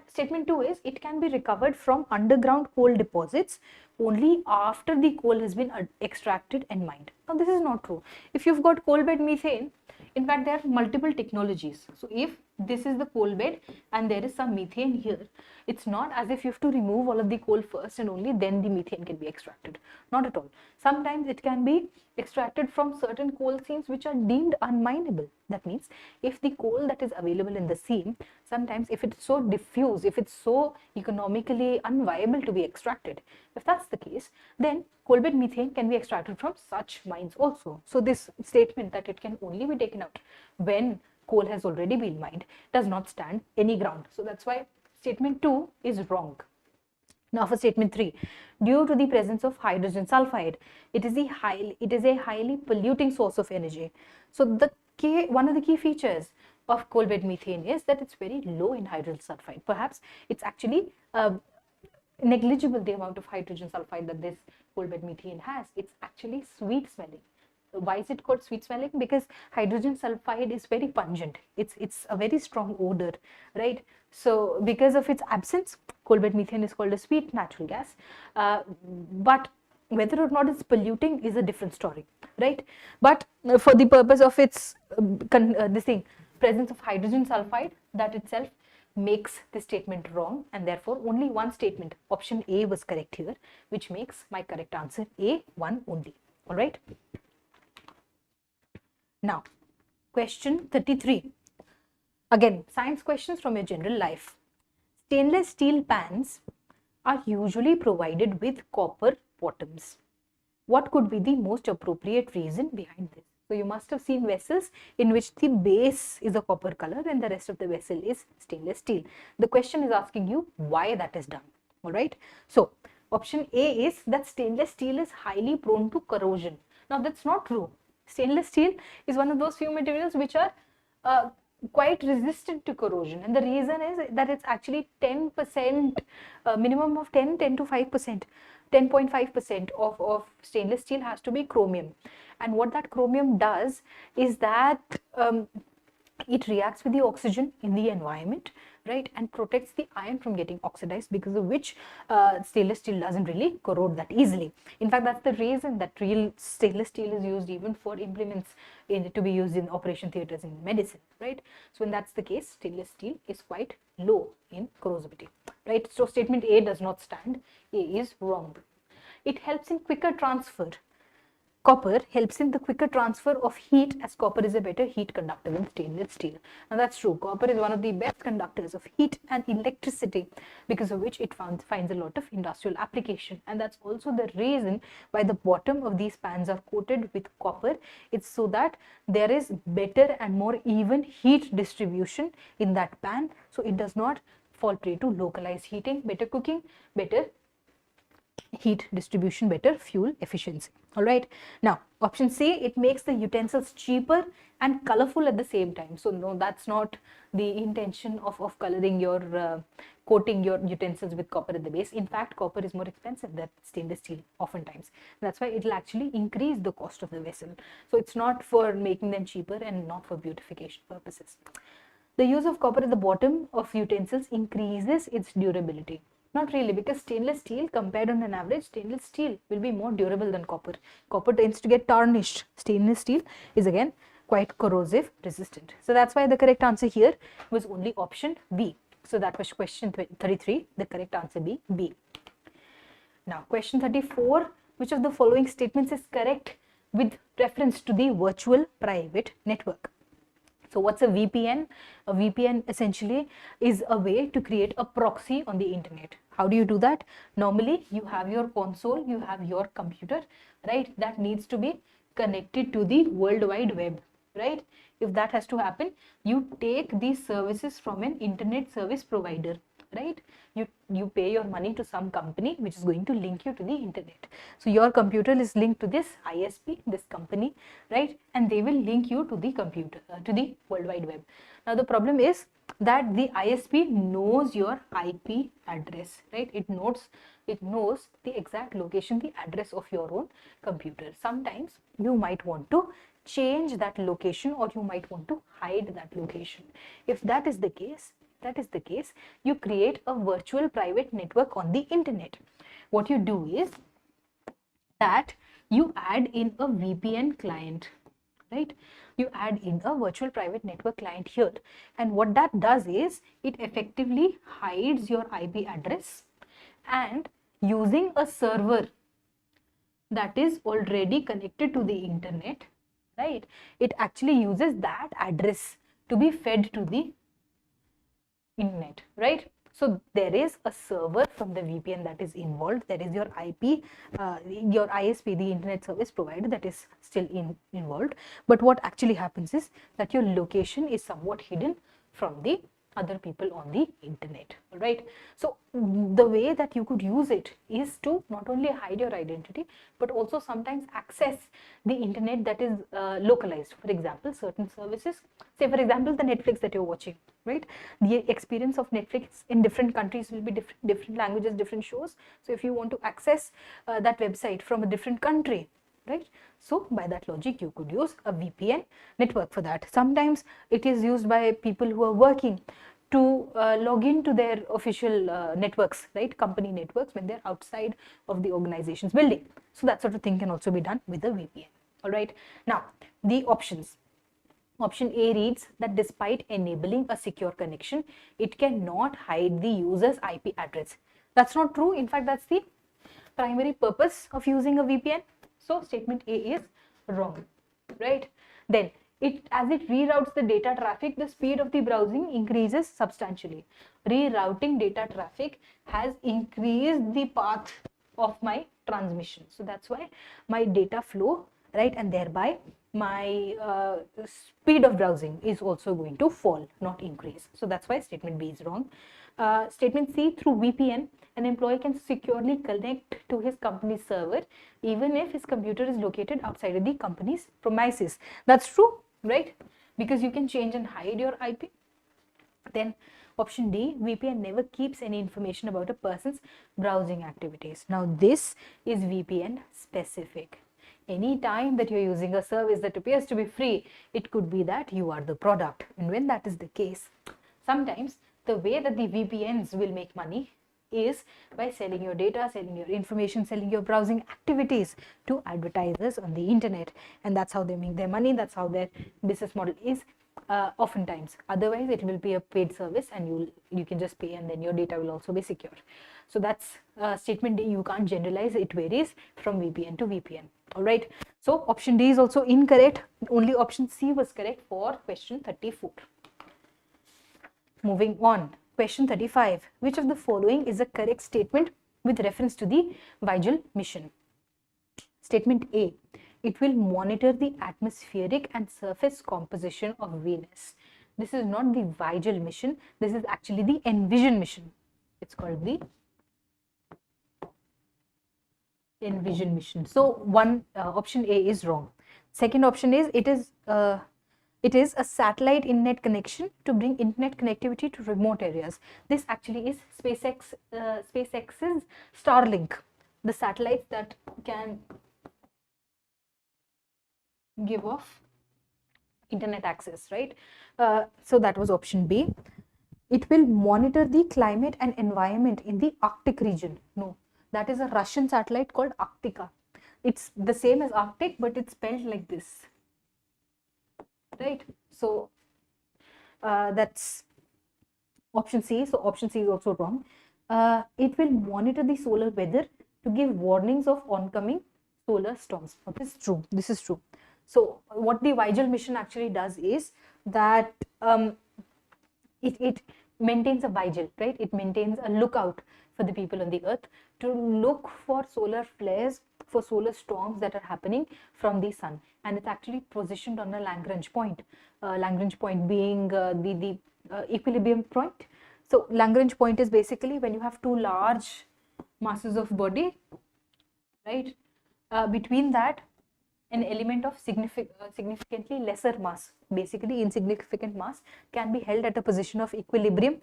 statement 2 is it can be recovered from underground coal deposits only after the coal has been extracted and mined. Now, this is not true. If you've got coal bed methane, in fact, there are multiple technologies. So, if this is the coal bed and there is some methane here, it's not as if you have to remove all of the coal first and only then the methane can be extracted. Not at all. Sometimes it can be extracted from certain coal seams which are deemed unminable. That means if the coal that is available in the seam, sometimes if it's so diffuse, if it's so economically unviable to be extracted, if that's the case, then coal bed methane can be extracted from such mines also. So this statement that it can only be taken out when coal has already been mined does not stand any ground. So that's why statement 2 is wrong. Now for statement 3, due to the presence of hydrogen sulfide, it is a highly polluting source of energy. So one of the key features of coal bed methane is that it's very low in hydrogen sulfide. Perhaps it's actually negligible, the amount of hydrogen sulfide that this coal bed methane has. It's actually sweet smelling. Why is it called sweet smelling? Because hydrogen sulfide is very pungent. It's a very strong odor, right? So because of its absence, coal bed methane is called a sweet natural gas. But whether or not it's polluting is a different story, right? But for the purpose of its presence of hydrogen sulfide, that itself makes the statement wrong, and therefore only one statement, option A, was correct here, which makes my correct answer A, 1 only. All right. Now, question 33. Again, science questions from your general life. Stainless steel pans are usually provided with copper bottoms. What could be the most appropriate reason behind this? So, you must have seen vessels in which the base is a copper color and the rest of the vessel is stainless steel. The question is asking you why that is done. All right. So, option A is that stainless steel is highly prone to corrosion. Now, that's not true. Stainless steel is one of those few materials which are quite resistant to corrosion, and the reason is that it's actually 10%, minimum of 10 to 5%, 10.5% of stainless steel has to be chromium. And what that chromium does is that it reacts with the oxygen in the environment, right, and protects the iron from getting oxidized, because of which stainless steel doesn't really corrode that easily. In fact, that's the reason that real stainless steel is used even for implements to be used in operation theaters in medicine, right? So when that's the case, stainless steel is quite low in corrosivity, right? So statement A does not stand. A is wrong. It helps in quicker transfer. Copper helps in the quicker transfer of heat, as copper is a better heat conductor than stainless steel. And that's true. Copper is one of the best conductors of heat and electricity, because of which it finds a lot of industrial application. And that's also the reason why the bottom of these pans are coated with copper. It's so that there is better and more even heat distribution in that pan, so it does not fall prey to localized heating, better cooking, better heat distribution, better fuel efficiency. All right, now option C, it makes the utensils cheaper and colorful at the same time. So no, that's not the intention of coloring your coating your utensils with copper at the base. In fact, copper is more expensive than stainless steel oftentimes. That's why it will actually increase the cost of the vessel. So it's not for making them cheaper and not for beautification purposes. The use of copper at the bottom of utensils increases its durability. Not really, because stainless steel, compared on an average, stainless steel will be more durable than copper. Copper tends to get tarnished. Stainless steel is again quite corrosive resistant. So that's why the correct answer here was only option B. So that was question 33. The correct answer be B. Now question 34. Which of the following statements is correct with reference to the virtual private network? So what's a VPN? A VPN essentially is a way to create a proxy on the internet. How do you do that? Normally you have your console, you have your computer, right? That needs to be connected to the World Wide Web, right? If that has to happen, you take these services from an internet service provider, right? You pay your money to some company which is going to link you to the internet. So your computer is linked to this ISP, this company, right? And they will link you to the computer, to the World Wide Web. Now the problem is that the ISP knows your IP address, right? It knows the exact location, the address of your own computer. Sometimes you might want to change that location, or you might want to hide that location. If that is the case, you create a virtual private network on the internet. What you do is that you add in a VPN client, right? You add in a virtual private network client here, and what that does is it effectively hides your IP address, and using a server that is already connected to the internet, right, it actually uses that address to be fed to the internet, right? So there is a server from the VPN that is involved. There is your IP, your ISP, the internet service provider, that is still involved. But what actually happens is that your location is somewhat hidden from the other people on the internet. All right. So the way that you could use it is to not only hide your identity, but also sometimes access the internet that is localized. For example, certain services, say for example the Netflix that you're watching, right? The experience of Netflix in different countries will be different languages, different shows. So if you want to access that website from a different country, right? So by that logic, you could use a VPN network for that. Sometimes it is used by people who are working to log into their official networks, right? Company networks, when they're outside of the organization's building. So that sort of thing can also be done with a VPN. All right. Now the options. Option A reads that despite enabling a secure connection, it cannot hide the user's IP address. That's not true. In fact, that's the primary purpose of using a VPN. So statement A is wrong, right? Then as it reroutes the data traffic, the speed of the browsing increases substantially. Rerouting data traffic has increased the path of my transmission. So that's why my data flow, right, and thereby my speed of browsing is also going to fall, not increase. So that's why statement B is wrong. Statement C, through VPN, an employee can securely connect to his company's server even if his computer is located outside of the company's premises. That's true, right? because you can change and hide your IP. Then option D, VPN never keeps any information about a person's browsing activities. Now this is VPN specific. Any time that you're using a service that appears to be free, it could be that you are the product. And when that is the case, sometimes the way that the VPNs will make money is by selling your data, selling your information, selling your browsing activities to advertisers on the internet. And that's how they make their money. That's how their business model is. Oftentimes, otherwise it will be a paid service and you can just pay, and then your data will also be secure. So that's statement D. You can't generalize, it varies from VPN to VPN. All right, so option D is also incorrect. Only option C was correct for question 34. Moving on, question 35. Which of the following is a correct statement with reference to the Vigil mission? Statement A, it will monitor the atmospheric and surface composition of Venus. This is not the Vigil mission, this is actually the Envision mission. It's called the Envision mission. So one option A is wrong. Second option is it is a satellite internet connection to bring internet connectivity to remote areas. This actually is SpaceX's Starlink, the satellites that can give off internet access, right? So that was option B. It will monitor the climate and environment in the Arctic region. No, that is a Russian satellite called Arctica. It's the same as Arctic, but it's spelled like this, right? So that's option C. So option C is also wrong. It will monitor the solar weather to give warnings of oncoming solar storms. This is true. This is true. So what the Vigil mission actually does is that it maintains a vigil, right? It maintains a lookout for the people on the earth to look for solar flares, for solar storms that are happening from the sun. And it's actually positioned on a Lagrange point. Lagrange point being the equilibrium point. So Lagrange point is basically when you have two large masses of body, right? Between that, an element of significantly lesser mass, basically insignificant mass, can be held at a position of equilibrium,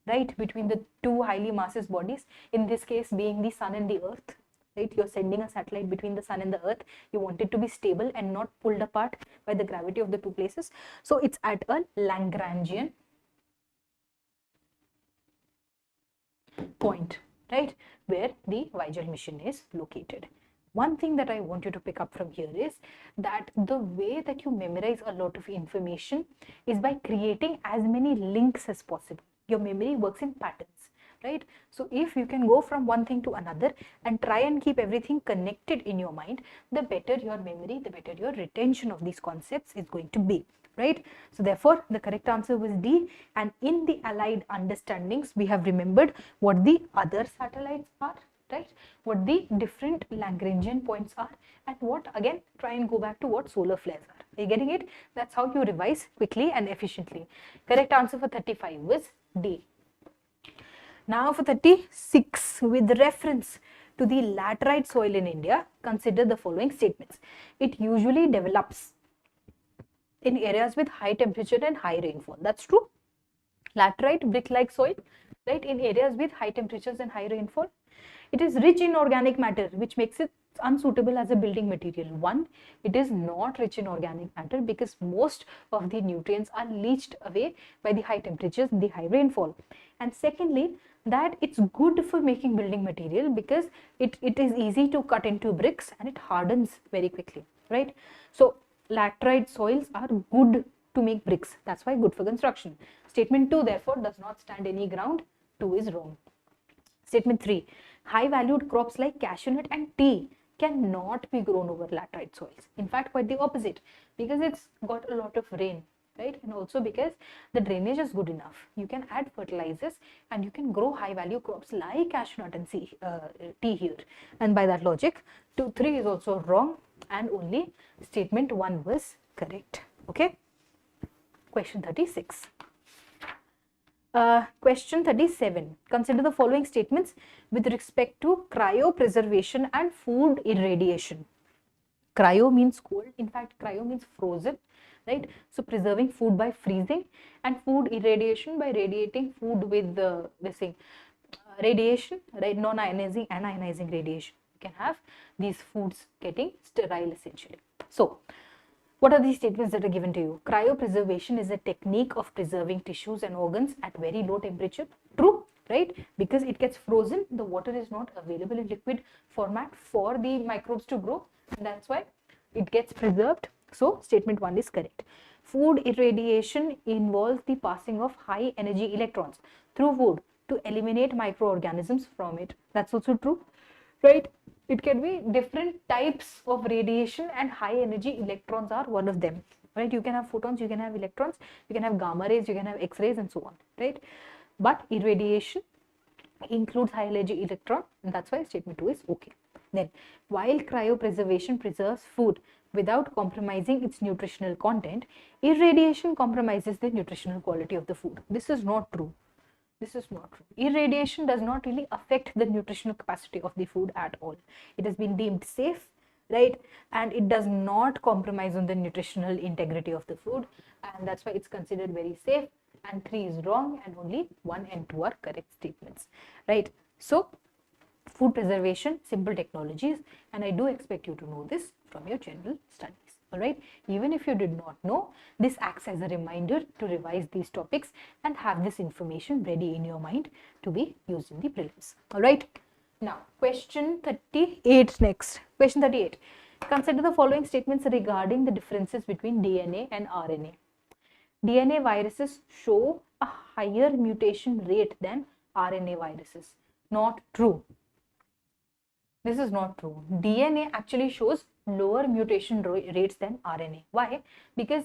right, between the two highly massive bodies, in this case being the sun and the earth, right? You're sending a satellite between the sun and the earth. You want it to be stable and not pulled apart by the gravity of the two places. So it's at a Lagrangian point, right, where the Vigil mission is located. One thing that I want you to pick up from here is that the way that you memorize a lot of information is by creating as many links as possible. Your memory works in patterns, right? So if you can go from one thing to another and try and keep everything connected in your mind, the better your memory, the better your retention of these concepts is going to be, right? So therefore the correct answer was D. And in the allied understandings, we have remembered what the other satellites are, right, what the different Lagrangian points are, and what, again, try and go back to what solar flares are. Are you getting it? That's how you revise quickly and efficiently. Correct answer for 35 was D. Now for 36, with reference to the laterite soil in India, consider the following statements. It usually develops in areas with high temperature and high rainfall. That's true. Laterite, brick-like soil, right, in areas with high temperatures and high rainfall. It is rich in organic matter, which makes it unsuitable as a building material. One, it is not rich in organic matter because most of the nutrients are leached away by the high temperatures and the high rainfall. And secondly, that it's good for making building material because it is easy to cut into bricks and it hardens very quickly, right? So laterite soils are good to make bricks. That's why good for construction. Statement 2 therefore does not stand any ground. 2 is wrong. Statement 3, high valued crops like cashew nut and tea cannot be grown over laterite soils. In fact, quite the opposite, because it's got a lot of rain, right? And also because the drainage is good enough. You can add fertilizers and you can grow high value crops like cashew nut and tea here. And by that logic, 3 is also wrong and only statement 1 was correct. Okay. Question 36. Question 37. Consider the following statements with respect to cryopreservation and food irradiation. Cryo means cold. In fact, cryo means frozen, right? So preserving food by freezing, and food irradiation by radiating food with this thing, radiation, right? Non-ionizing and ionizing radiation. You can have these foods getting sterile essentially. So what are these statements that are given to you? Cryopreservation is a technique of preserving tissues and organs at very low temperature. True, right? Because it gets frozen, the water is not available in liquid format for the microbes to grow, and that's why it gets preserved. So statement 1 is correct. Food irradiation involves the passing of high energy electrons through food to eliminate microorganisms from it. That's also true, right? It can be different types of radiation, and high energy electrons are one of them, right? You can have photons, you can have electrons, you can have gamma rays, you can have x-rays, and so on, right? But irradiation includes high energy electron, and that's why statement 2 is okay. Then, while cryopreservation preserves food without compromising its nutritional content, irradiation compromises the nutritional quality of the food. This is not true. This is not true. Irradiation does not really affect the nutritional capacity of the food at all. It has been deemed safe, right? And it does not compromise on the nutritional integrity of the food, and that's why it's considered very safe. And 3 is wrong, and only 1 and 2 are correct statements, right? So food preservation, simple technologies, and I do expect you to know this from your general studies. All right, even if you did not know, this acts as a reminder to revise these topics and have this information ready in your mind to be used in the prelims. All right, now question 38 next. Question 38. Consider the following statements regarding the differences between DNA and RNA. DNA viruses show a higher mutation rate than RNA viruses. Not true. This is not true. DNA actually shows lower mutation rates than RNA. Why? Because,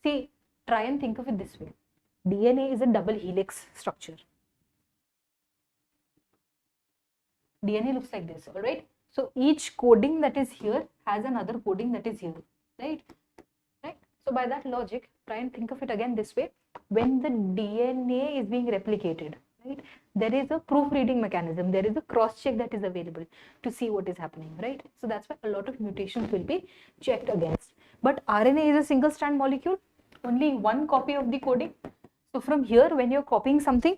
see, try and think of it this way. DNA is a double helix structure. DNA looks like this, all right? So each coding that is here has another coding that is here, right? Right? So by that logic, try and think of it again this way. When the DNA is being replicated, right, there is a proofreading mechanism, there is a cross check that is available to see what is happening, right? So that's why a lot of mutations will be checked against. But RNA is a single strand molecule, only one copy of the coding. So from here, when you're copying something,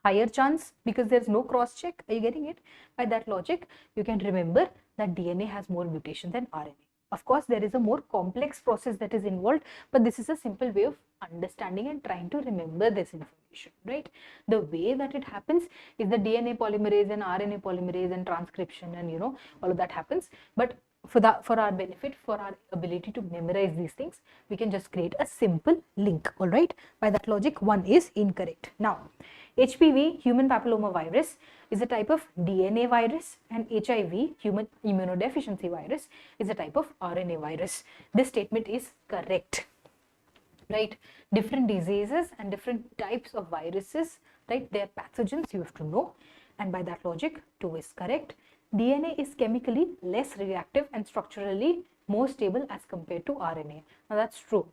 higher chance because there's no cross check. Are you getting it? By that logic, you can remember that DNA has more mutation than RNA. Of course, there is a more complex process that is involved, but this is a simple way of understanding and trying to remember this information, right? The way that it happens is the DNA polymerase and RNA polymerase and transcription, and all of that happens. But for our benefit, for our ability to memorize these things, we can just create a simple link. All right. By that logic, 1 is incorrect. Now, HPV, human papilloma virus, is a type of DNA virus, and HIV, human immunodeficiency virus, is a type of RNA virus. This statement is correct, right? Different diseases and different types of viruses, right? They are pathogens, you have to know, and by that logic, 2 is correct. DNA is chemically less reactive and structurally more stable as compared to RNA. Now that's true,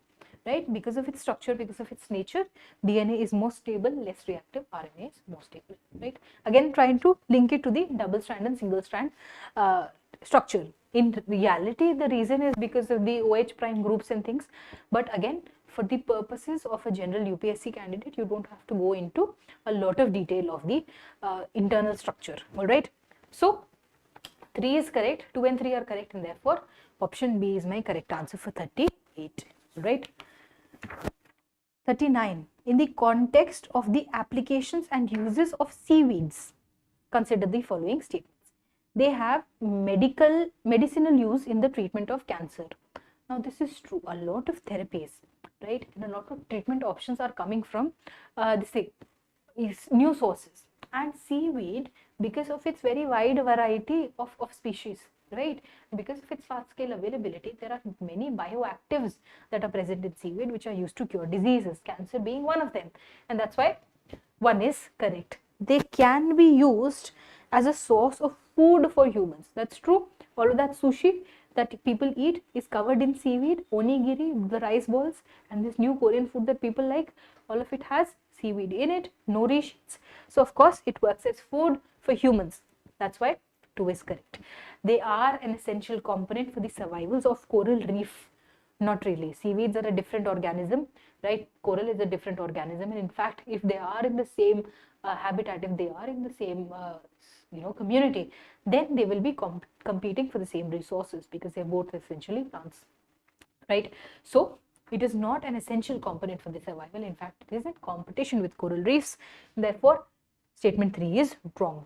right? Because of its structure, because of its nature, DNA is more stable, less reactive, RNA is more stable, right? Again, trying to link it to the double strand and single strand structure. In reality, the reason is because of the OH prime groups and things, but again, for the purposes of a general UPSC candidate, you don't have to go into a lot of detail of the internal structure, all right? So 3 is correct, 2 and 3 are correct, and therefore option B is my correct answer for 38, right? 39. In the context of the applications and uses of seaweeds, consider the following statements. They have medicinal use in the treatment of cancer. Now this is true. A lot of therapies, right, and a lot of treatment options are coming from new sources. And seaweed, because of its very wide variety of species, right, because of its fast scale availability, there are many bioactives that are present in seaweed which are used to cure diseases, cancer being one of them, and that's why 1 is correct. They can be used as a source of food for humans. That's true. All of that sushi that people eat is covered in seaweed, onigiri, the rice balls, and this new Korean food that people like, all of it has seaweed in it, nori sheets. So of course it works as food for humans. That's why 2 is correct. They are an essential component for the survivals of coral reef. Not really. Seaweeds are a different organism, right? Coral is a different organism, and in fact, if they are in the same habitat, if they are in the same community, then they will be competing for the same resources because they're both essentially plants, right? So it is not an essential component for the survival. In fact, it is in competition with coral reefs. Therefore, statement 3 is wrong.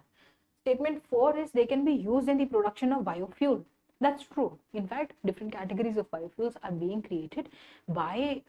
Statement 4 is they can be used in the production of biofuel. That's true. In fact, different categories of biofuels are being created by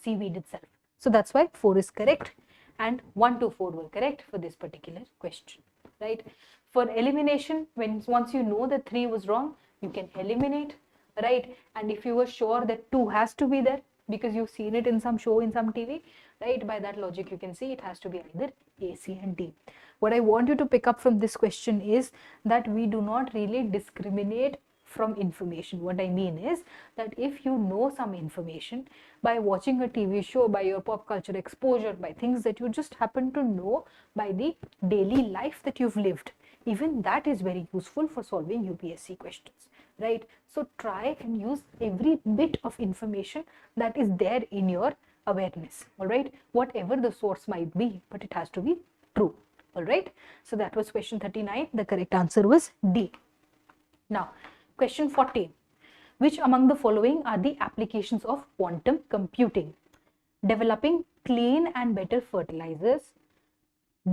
seaweed itself. So that's why 4 is correct, and 1 to 4 were correct for this particular question, right? For elimination, once you know that 3 was wrong, you can eliminate, right? And if you were sure that 2 has to be there because you've seen it in some show, in some TV, right? By that logic, you can see it has to be either A, C, and D. What I want you to pick up from this question is that we do not really discriminate from information. What I mean is that if you know some information by watching a TV show, by your pop culture exposure, by things that you just happen to know by the daily life that you've lived, even that is very useful for solving UPSC questions, right? So try and use every bit of information that is there in your awareness, all right, whatever the source might be, but it has to be true, all right? So that was question 39. The correct answer was D. Now, question 40. Which among the following are the applications of quantum computing? Developing clean and better fertilizers,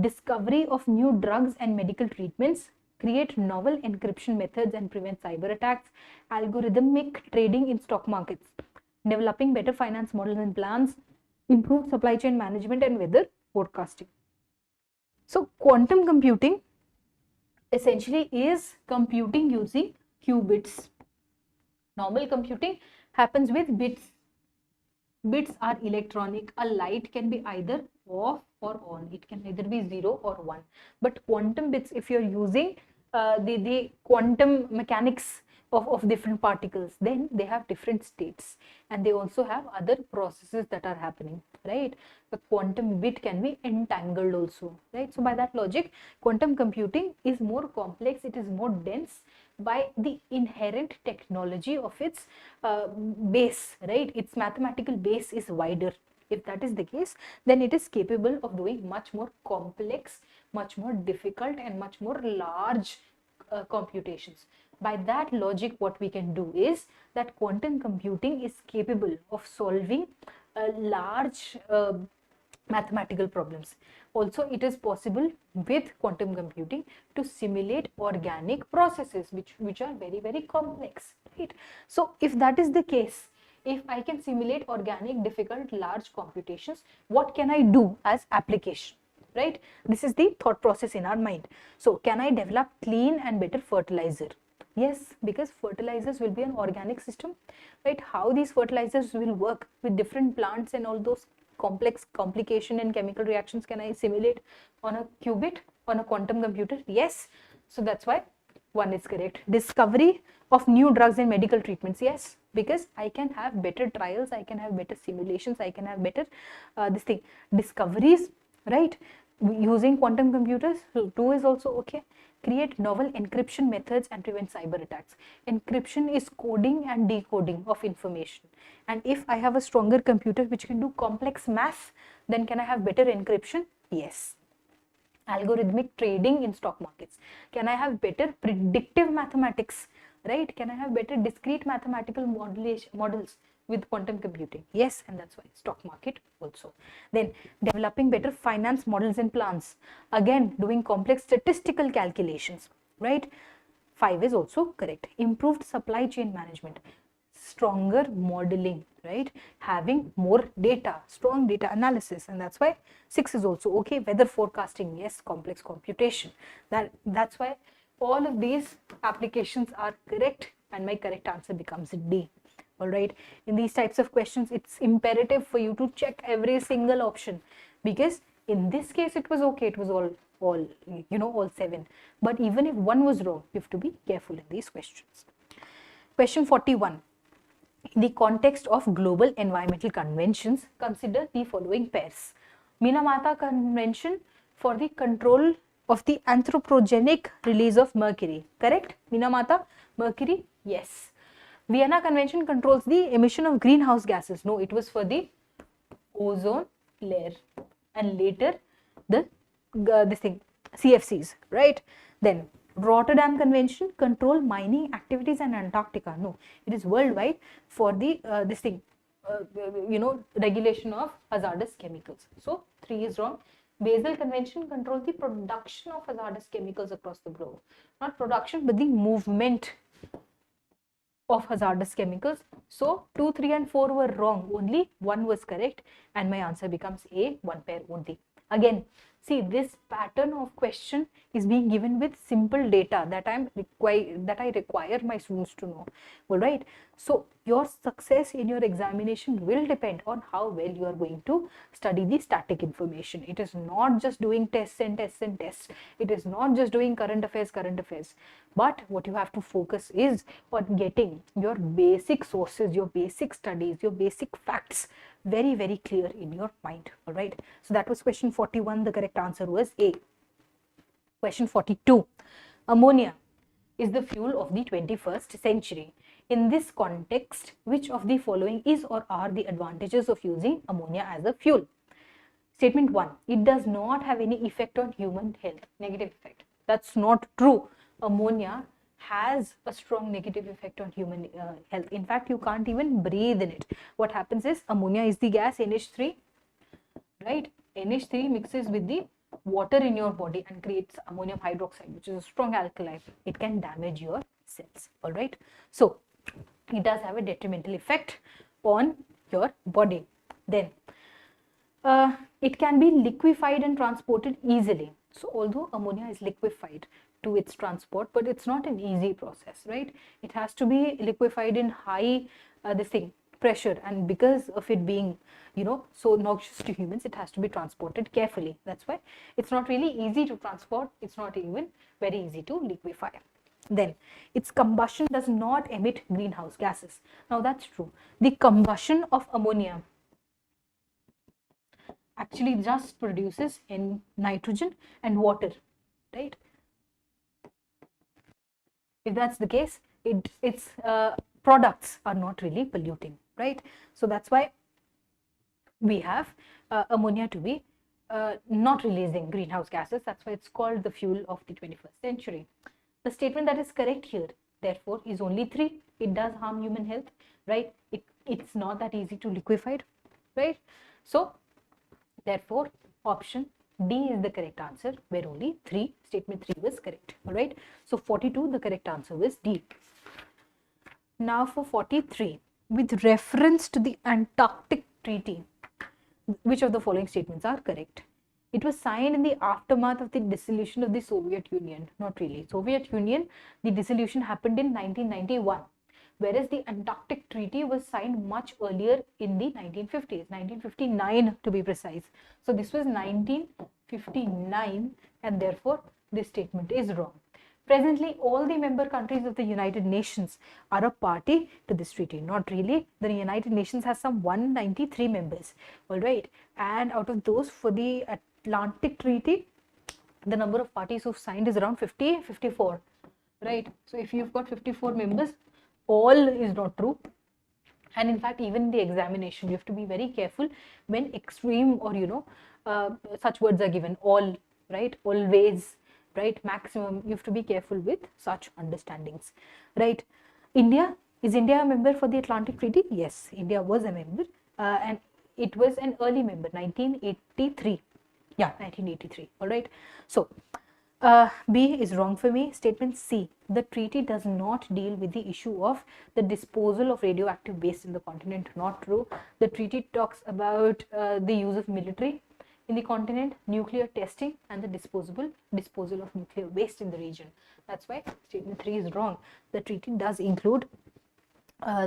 discovery of new drugs and medical treatments, create novel encryption methods and prevent cyber attacks, algorithmic trading in stock markets, developing better finance models and plans, improve supply chain management and weather forecasting. So quantum computing essentially is computing using qubits. Normal computing happens with bits. Bits are electronic. A light can be either off or on. It can either be 0 or 1. But quantum bits, if you're using the quantum mechanics of different particles, then they have different states, and they also have other processes that are happening, right? The quantum bit can be entangled also, right? So by that logic, quantum computing is more complex, it is more dense by the inherent technology of its base, right? Its mathematical base is wider. If that is the case, then it is capable of doing much more complex, much more difficult, and much more large computations. By that logic, what we can do is that quantum computing is capable of solving large mathematical problems. Also, it is possible with quantum computing to simulate organic processes which are very, very complex, right? So if that is the case, if I can simulate organic, difficult, large computations, what can I do as application, right? This is the thought process in our mind. So can I develop clean and better fertilizer? Yes, because fertilizers will be an organic system, right? How these fertilizers will work with different plants and all those complex complication and chemical reactions can I simulate on a qubit, on a quantum computer? Yes. So that's why 1 is correct. Discovery of new drugs and medical treatments. Yes, because I can have better trials, I can have better simulations, I can have better discoveries, right, using quantum computers. So 2 is also okay. Create novel encryption methods and prevent cyber attacks. Encryption is coding and decoding of information, and if I have a stronger computer which can do complex math, then can I have better encryption? Yes. Algorithmic trading in stock markets. Can I have better predictive mathematics, right? Can I have better discrete mathematical models with quantum computing? Yes, and that's why stock market also. Then developing better finance models and plans. Again, doing complex statistical calculations, right? 5 is also correct. Improved supply chain management. Stronger modeling, right? Having more data, strong data analysis, and that's why 6 is also okay. Weather forecasting, yes. Complex computation. That's why all of these applications are correct, and my correct answer becomes D. All right. In these types of questions, it's imperative for you to check every single option, because in this case it was okay. It was all 7. But even if 1 was wrong, you have to be careful in these questions. Question 41. In the context of global environmental conventions, consider the following pairs. Minamata Convention for the control of the anthropogenic release of mercury. Correct, Meena Mata? Mercury? Yes. Vienna Convention controls the emission of greenhouse gases. No, it was for the ozone layer, and later the this thing CFCs, right? Then Rotterdam Convention control mining activities in Antarctica. No, it is worldwide for the this thing regulation of hazardous chemicals. So 3 is wrong. Basel Convention controls the production of hazardous chemicals across the globe. Not production, but the movement of hazardous chemicals. So 2, 3 and 4 were wrong. Only 1 was correct, and my answer becomes A, 1 pair only. Again, see, this pattern of question is being given with simple data that I require my students to know. All right. So your success in your examination will depend on how well you are going to study the static information. It is not just doing tests and tests and tests. It is not just doing current affairs. But what you have to focus is on getting your basic sources, your basic studies, your basic facts very, very clear in your mind. All right. So that was question 41. The correct answer was A. Question 42. Ammonia is the fuel of the 21st century. In this context, which of the following is or are the advantages of using ammonia as a fuel? Statement 1. It does not have any effect on human health. Negative effect. That's not true. Ammonia has a strong negative effect on human health. In fact, you can't even breathe in it. What happens is, ammonia is the gas NH3, right? NH3 mixes with the water in your body and creates ammonium hydroxide, which is a strong alkali. It can damage your cells. All right. So it does have a detrimental effect on your body. Then it can be liquefied and transported easily. So although ammonia is liquefied to its transport, but it's not an easy process, right? It has to be liquefied in high pressure, and because of it being so noxious to humans, it has to be transported carefully. That's why it's not really easy to transport. It's not even very easy to liquefy. Then its combustion does not emit greenhouse gases. Now that's true. The combustion of ammonia actually just produces in nitrogen and water, right? If that's the case, its products are not really polluting, right? So that's why we have ammonia to be not releasing greenhouse gases. That's why it's called the fuel of the 21st century. The statement that is correct here, therefore, is only 3. It does harm human health, right? It's not that easy to liquefy, right? So therefore, option D is the correct answer, where only statement 3 was correct. All right. So 42, the correct answer was D. Now for 43, with reference to the Antarctic Treaty, which of the following statements are correct? It was signed in the aftermath of the dissolution of the Soviet Union. Not really. Soviet Union, the dissolution happened in 1991. Whereas the Antarctic Treaty was signed much earlier in the 1950s, 1959 to be precise. So this was 1959, and therefore this statement is wrong. Presently, all the member countries of the United Nations are a party to this treaty. Not really. The United Nations has some 193 members, all right. And out of those, for the Atlantic Treaty, the number of parties who've signed is around 54, right? So if you've got 54 members, all is not true. And in fact, even in the examination, you have to be very careful when extreme or such words are given. All, right? Always, right? Maximum. You have to be careful with such understandings, right? Is India a member for the Atlantic Treaty? Yes, India was a member, and it was an early member, 1983. Yeah, 1983. All right. So B is wrong for me. Statement C, the treaty does not deal with the issue of the disposal of radioactive waste in the continent. Not true. The treaty talks about the use of military in the continent, nuclear testing, and the disposal of nuclear waste in the region. That's why statement 3 is wrong. The treaty does include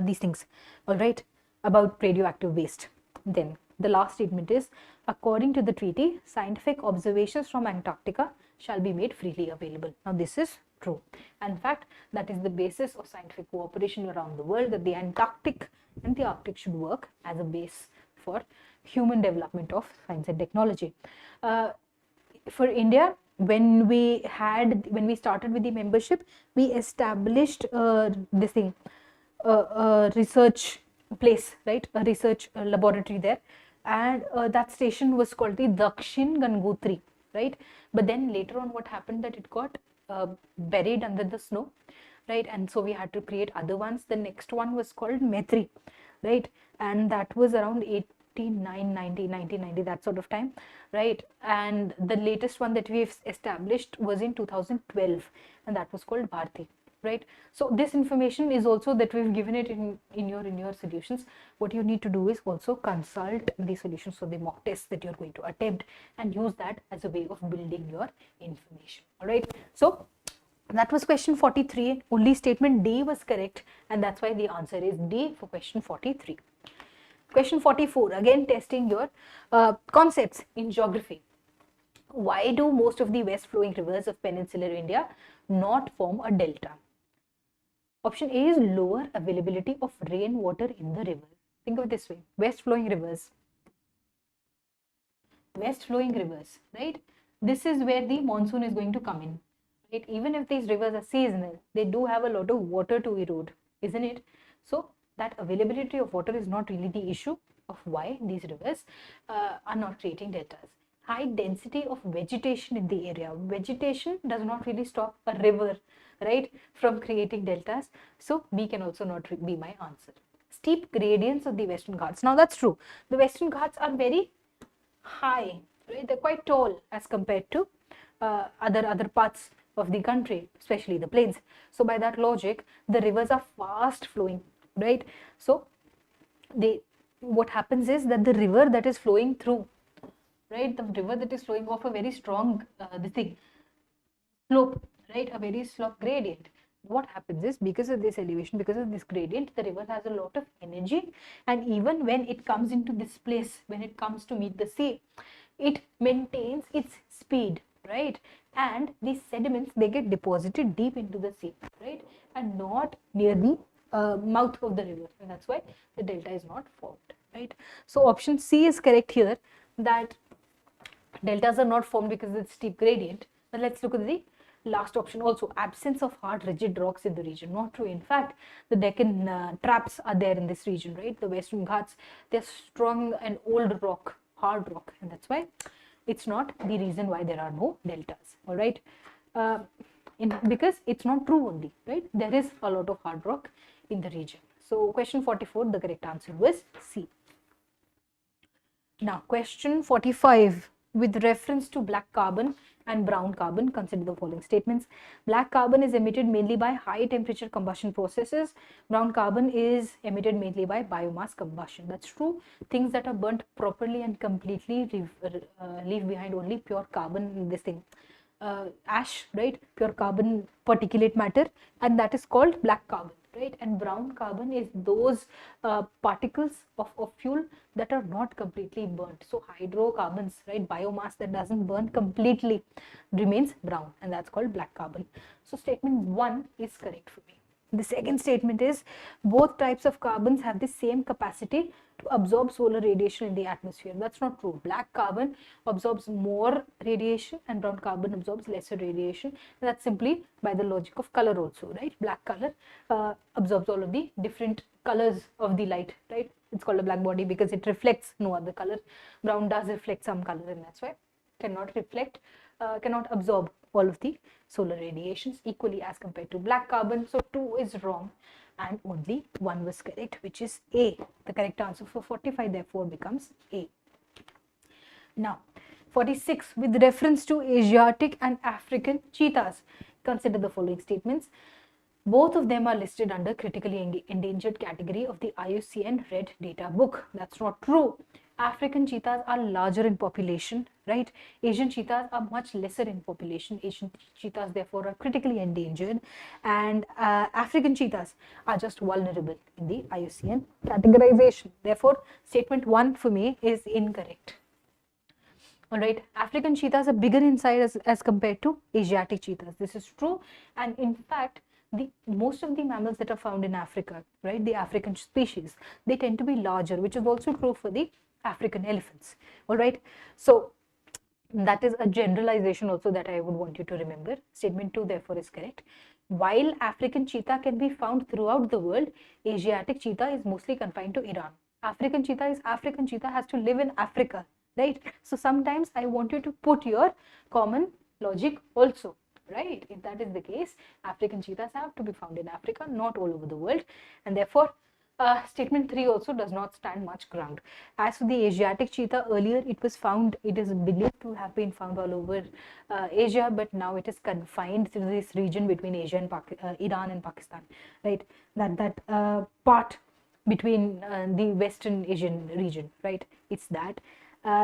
these things, all right, about radioactive waste. Then the last statement is, according to the treaty, scientific observations from Antarctica shall be made freely available. Now this is true. In fact, that is the basis of scientific cooperation around the world, that the Antarctic and the Arctic should work as a base for human development of science and technology. For India, when we started with the membership, we established this thing, a research place, right? A research laboratory there, and that station was called the Dakshin Gangotri, right? But then later on, what happened that it got buried under the snow, right? And so we had to create other ones. The next one was called Metri, right? And that was around 89, 90, 1990, that sort of time, right? And the latest one that we've established was in 2012, and that was called Bharti, right? So this information is also that we've given it in your solutions. What you need to do is also consult the solutions for the mock tests that you're going to attempt and use that as a way of building your information. All right, so that was question 43. Only statement D was correct, and that's why the answer is D for question 43. Question 44, again testing your concepts in geography. Why do most of the west flowing rivers of peninsular India not form a delta? Option A is lower availability of rainwater in the river. Think of it this way, west flowing rivers, right? This is where the monsoon is going to come in, right? Even if these rivers are seasonal, they do have a lot of water to erode, isn't it? So that availability of water is not really the issue of why these rivers are not creating deltas. High density of vegetation in the area. Vegetation does not really stop a river, right, from creating deltas. So B can also not be my answer. Steep gradients of the Western Ghats. Now that's true. The Western Ghats are very high, right? They're quite tall as compared to other parts of the country, especially the plains. So by that logic, the rivers are fast flowing, right? So what happens is that the river that is flowing through, right, the river that is flowing off a very strong slope, right, a very slope gradient. What happens is, because of this elevation, because of this gradient, the river has a lot of energy, and even when it comes into this place, when it comes to meet the sea, it maintains its speed, right? And these sediments, they get deposited deep into the sea, right, and not near the mouth of the river, and that's why the delta is not formed, right? So option C is correct here, that deltas are not formed because of the steep gradient. But let's look at the last option also, absence of hard rigid rocks in the region. Not true. In fact, the Deccan traps are there in this region, right? The Western Ghats, they're strong and old rock, hard rock, and that's why it's not the reason why there are no deltas. All right, because it's not true only, right? There is a lot of hard rock in the region. So question 44, the correct answer was C. Now question 45, with reference to black carbon and brown carbon, consider the following statements. Black carbon is emitted mainly by high temperature combustion processes. Brown carbon is emitted mainly by biomass combustion. That's true. Things that are burnt properly and completely leave behind only pure carbon, this thing, ash, right, pure carbon particulate matter, and that is called black carbon, right? And brown carbon is those particles of fuel that are not completely burnt. So hydrocarbons, right, biomass that doesn't burn completely remains brown, and that's called black carbon. So statement 1 is correct for me. The second statement is, both types of carbons have the same capacity to absorb solar radiation in the atmosphere. That's not true. Black carbon absorbs more radiation and brown carbon absorbs lesser radiation. That's simply by the logic of color also, right? Black color absorbs all of the different colors of the light, right? It's called a black body because it reflects no other color. Brown does reflect some color, and that's why cannot reflect, cannot absorb all of the solar radiations equally as compared to black carbon. So 2 is wrong and only 1 was correct, which is A. The correct answer for 45 therefore becomes A. Now 46, with reference to Asiatic and African cheetahs, consider the following statements. Both of them are listed under critically endangered category of the IUCN Red Data Book. That's not true. African cheetahs are larger in population, right? Asian cheetahs are much lesser in population. Asian cheetahs therefore are critically endangered, and African cheetahs are just vulnerable in the IUCN categorization. Therefore, statement 1 for me is incorrect. All right, African cheetahs are bigger in size as compared to Asiatic cheetahs. This is true, and in fact, most of the mammals that are found in Africa, right, the African species, they tend to be larger, which is also true for the African elephants. All right, so That is a generalization also that I would want you to remember. Statement 2 therefore is correct. While African cheetah can be found throughout the world, Asiatic cheetah is mostly confined to Iran. African cheetah is African cheetah, has to live in Africa, right? So sometimes I want you to put your common logic also, right? If that is the case, African cheetahs have to be found in Africa, not all over the world, and therefore statement 3 also does not stand much ground. As for the Asiatic cheetah, earlier it was found, it is believed to have been found all over Asia, but now it is confined to this region between Asia and Iran and Pakistan, right? That part between the Western Asian region, right? It's that.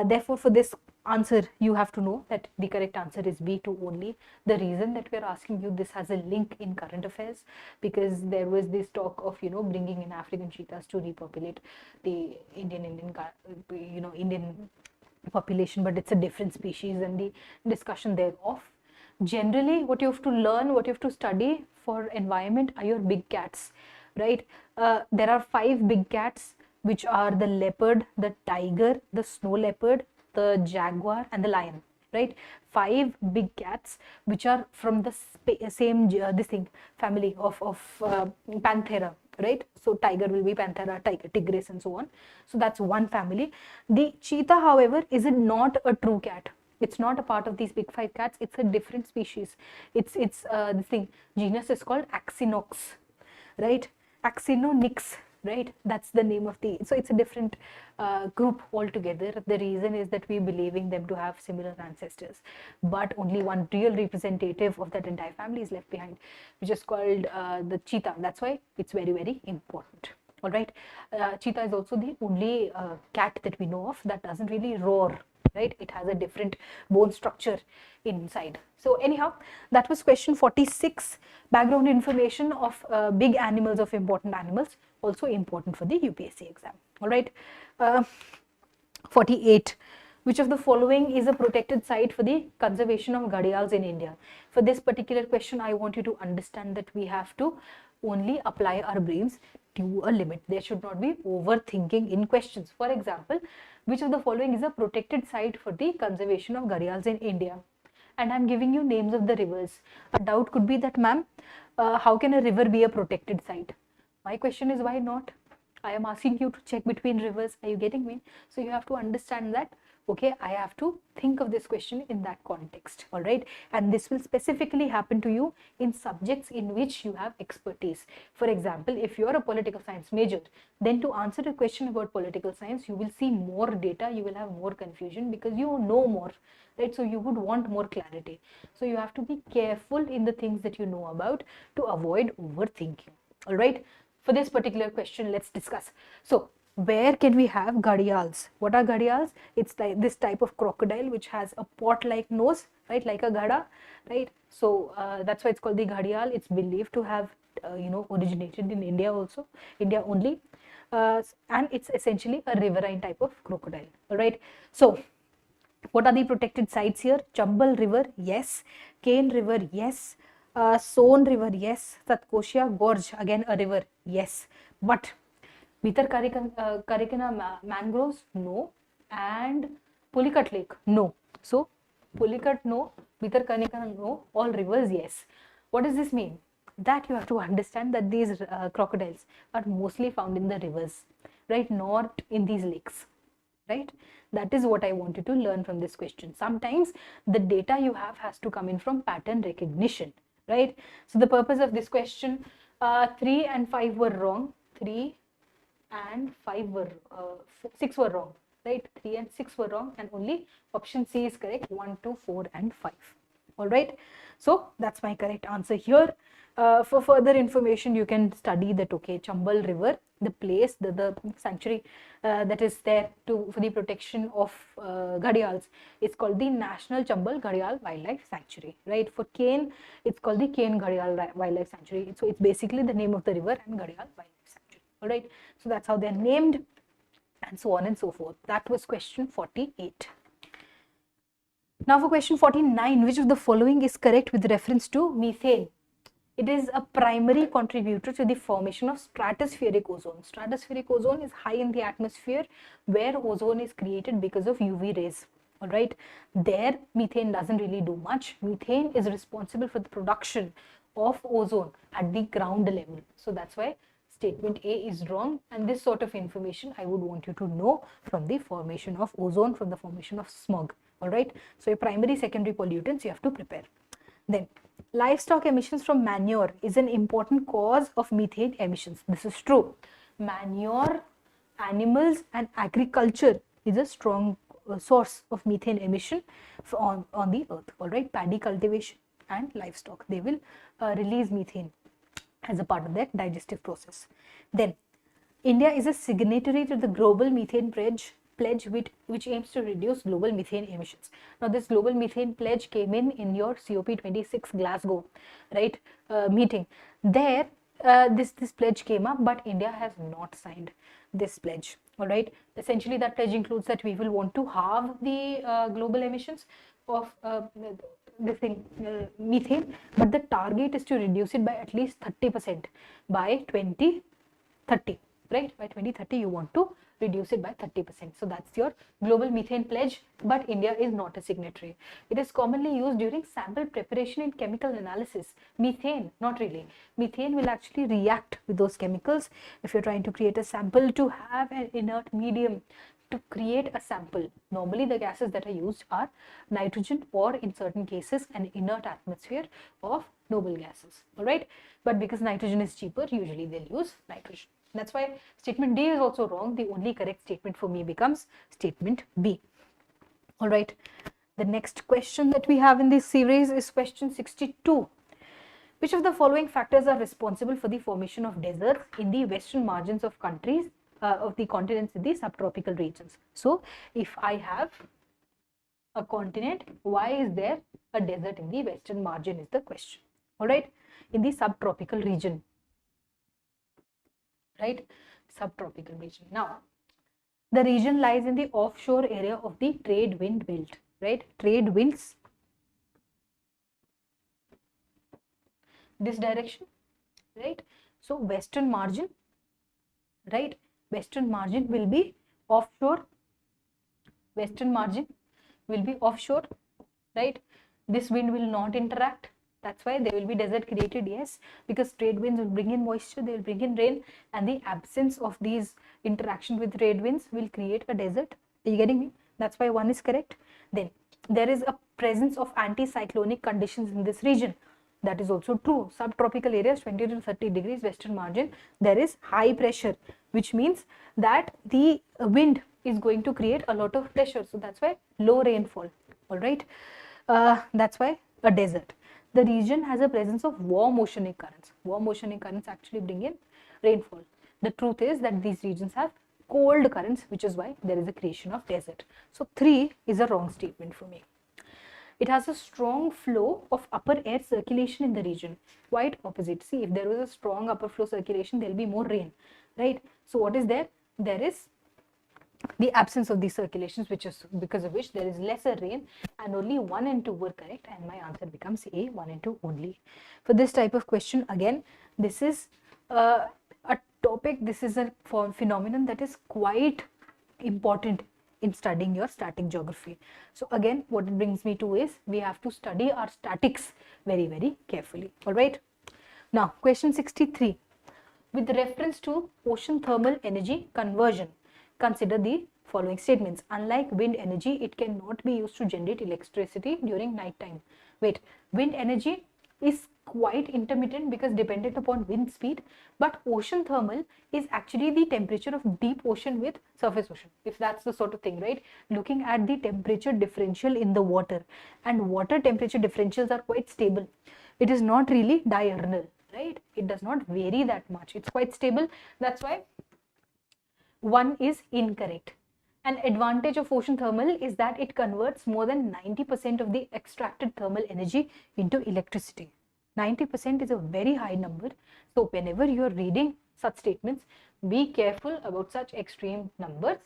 Therefore, for this answer, you have to know that the correct answer is B2 only. The reason that we are asking you this has a link in current affairs, because there was this talk of, you know, bringing in African cheetahs to repopulate the Indian population, but it's a different species, and the discussion thereof. Generally, what you have to learn, what you have to study for environment are your big cats, right? There are 5 big cats, which are the leopard, the tiger, the snow leopard, the jaguar, and the lion, right? 5 big cats which are from the same this thing family of Panthera, right? So tiger will be Panthera, tiger, tigris, and so on. So that's one family. The cheetah, however, is not a true cat. It's not a part of these big 5 cats. It's a different species. It's this thing, genus is called Axinox, right? Axinonyx, right? That's the name of the, so it's a different group altogether. The reason is that we're believing them to have similar ancestors, but only one real representative of that entire family is left behind, which is called the cheetah. That's why it's very, very important. All right. Cheetah is also the only cat that we know of that doesn't really roar, right? It has a different bone structure inside. So anyhow, that was question 46, background information of big animals, of important animals, also important for the UPSC exam. All right. 48. Which of the following is a protected site for the conservation of gharials in India? For this particular question, I want you to understand that we have to only apply our brains to a limit. There should not be overthinking in questions. For example, which of the following is a protected site for the conservation of gharials in India? And I'm giving you names of the rivers. A doubt could be that, ma'am, how can a river be a protected site? My question is, why not? I am asking you to check between rivers. Are you getting me? So you have to understand that, okay, I have to think of this question in that context. All right. And this will specifically happen to you in subjects in which you have expertise. For example, if you are a political science major, then to answer a question about political science, you will see more data, you will have more confusion because you know more, right? So you would want more clarity. So you have to be careful in the things that you know about to avoid overthinking. All right. For this particular question, let's discuss. So where can we have gharials? What are gharials? It's like this type of crocodile which has a pot-like nose, right, like a ghada, right? So that's why it's called the gharial. It's believed to have originated in India also, India only, and it's essentially a riverine type of crocodile. All right. So what are the protected sites here? Chambal River, yes. Cane River, yes. Son River, yes. Satkoshia Gorge, again a river, yes. But Bhitar Karikana mangroves, no. And Pulikat Lake, no. So Pulikat, no. Bhitar Karikana, no. All rivers, yes. What does this mean? That you have to understand that these crocodiles are mostly found in the rivers, right? Not in these lakes, right? That is what I wanted to learn from this question. Sometimes the data you have has to come in from pattern recognition, right? So the purpose of this question, 3 and 5 were wrong. 3 and 5 were 6 were wrong, right? 3 and 6 were wrong, and only option C is correct. 1, 2, 4 and 5. All right. So that's my correct answer here. For further information, you can study that, okay, Chambal River, the place, the sanctuary that is there for the protection of gharials, it's called the National Chambal Gharial Wildlife Sanctuary, right? For cane, it's called the Cane Gharial Wildlife Sanctuary. So it's basically the name of the river and Gharial Wildlife Sanctuary. All right. So that's how they're named, and so on and so forth. That was question 48. Now for question 49, which of the following is correct with reference to methane? It is a primary contributor to the formation of stratospheric ozone. Stratospheric ozone is high in the atmosphere where ozone is created because of UV rays. all right. There, methane doesn't really do much. Methane is responsible for the production of ozone at the ground level. So that's why statement A is wrong, and this sort of information I would want you to know from the formation of ozone, from the formation of smog, all right. So your primary, secondary pollutants you have to prepare. Then, livestock emissions from manure is an important cause of methane emissions. This is true. Manure, animals and agriculture is a strong source of methane emission on the earth, all right. Paddy cultivation and livestock, they will release methane as a part of their digestive process. Then, India is a signatory to the Global Methane Pledge which aims to reduce global methane emissions. Now, this Global Methane Pledge came in your COP26 Glasgow, right, meeting. There, this pledge came up, but India has not signed this pledge. All right. Essentially, that pledge includes that we will want to halve the global emissions of this thing, methane, but the target is to reduce it by at least 30% by 2030, right? By 2030, you want to reduce it by 30%. So that's your global methane pledge, but India is not a signatory. It is commonly used during sample preparation in chemical analysis. Methane, not really. Methane will actually react with those chemicals if you're trying to create a sample to have an inert medium to create a sample. Normally the gases that are used are nitrogen, or in certain cases an inert atmosphere of noble gases, all right. But because nitrogen is cheaper, usually they'll use nitrogen. That's why statement D is also wrong. The only correct statement for me becomes statement B, all right. The next question that we have in this series is question 62. Which of the following factors are responsible for the formation of deserts in the western margins of countries of the continents in the subtropical regions? So, if I have a continent, why is there a desert in the western margin is the question, all right, in the subtropical region, right, subtropical region. Now, the region lies in the offshore area of the trade wind belt, right, trade winds this direction, right. So, western margin, right, western margin will be offshore, western margin will be offshore, right. This wind will not interact, that's why there will be desert created, yes, because trade winds will bring in moisture, they will bring in rain, and the absence of these interaction with trade winds will create a desert. Are you getting me? That's why 1 is correct. Then there is a presence of anticyclonic conditions in this region. That is also true. Subtropical areas 20 to 30 degrees western margin, there is high pressure, which means that the wind is going to create a lot of pressure. So that's why low rainfall. All right. That's why a desert. The region has a presence of warm oceanic currents. Warm oceanic currents actually bring in rainfall. The truth is that these regions have cold currents, which is why there is a creation of desert. So 3 is a wrong statement for me. It has a strong flow of upper air circulation in the region. Quite opposite. See, if there was a strong upper flow circulation, there will be more rain, right? So what is there? There is the absence of these circulations, which is because of which there is lesser rain, and only 1 and 2 were correct, and my answer becomes A, 1 and 2 only. For this type of question, again, this is a topic, this is a phenomenon that is quite important in studying your static geography. So again, what it brings me to is we have to study our statics very, very carefully. All right. Now, question 63. With reference to ocean thermal energy conversion, consider the following statements. Unlike wind energy, it cannot be used to generate electricity during night time. Wait, wind energy is quite intermittent because dependent upon wind speed, but ocean thermal is actually the temperature of deep ocean with surface ocean, if that's the sort of thing, right? Looking at the temperature differential in the water, and water temperature differentials are quite stable. It is not really diurnal, right? It does not vary that much. It's quite stable. That's why 1 is incorrect. An advantage of ocean thermal is that it converts more than 90% of the extracted thermal energy into electricity. 90% is a very high number. So whenever you are reading such statements, be careful about such extreme numbers.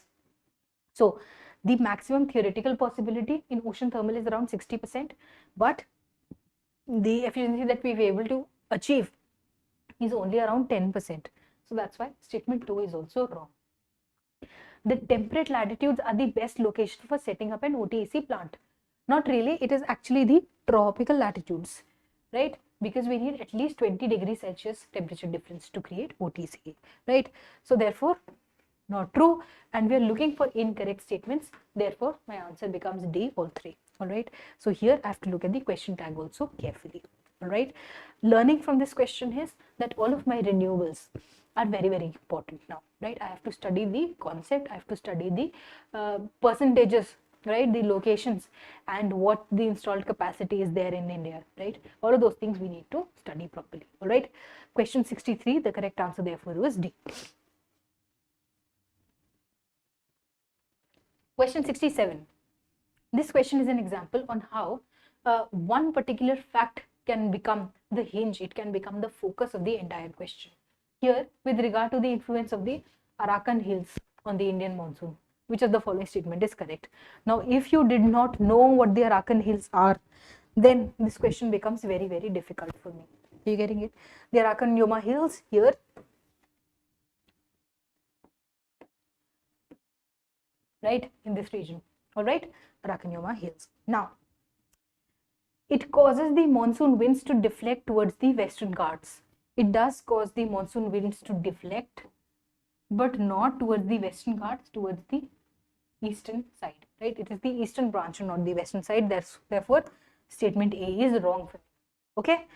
So the maximum theoretical possibility in ocean thermal is around 60%, but the efficiency that we were able to achieve is only around 10%. So that's why statement 2 is also wrong. the temperate latitudes are the best location for setting up an OTAC plant. Not really, it is actually the tropical latitudes, right? Because we need at least 20 degrees Celsius temperature difference to create OTC, right? So therefore, not true, and we are looking for incorrect statements. Therefore, my answer becomes D, all three. All right. So here I have to look at the question tag also carefully. All right. Learning from this question is that all of my renewables are very, very important now, right? I have to study the concept, I have to study the percentages, right, the locations, and what the installed capacity is there in India, right? All of those things we need to study properly. All right. Question 63, the correct answer therefore was D. Question 67. This question is an example on how one particular fact can become the hinge, it can become the focus of the entire question. Here, with regard to the influence of the Arakan Hills on the Indian monsoon, which of the following statement is correct? Now, if you did not know what the Arakan Hills are, then this question becomes very, very difficult for me. Are you getting it? The Arakan Yoma Hills here, right, in this region. All right, Arakan Yoma Hills. Now, it causes the monsoon winds to deflect towards the Western Ghats. It does cause the monsoon winds to deflect, but not towards the Western Ghats, towards the eastern side, right? It is the eastern branch and not the western side. Therefore, statement A is wrong for me. Okay?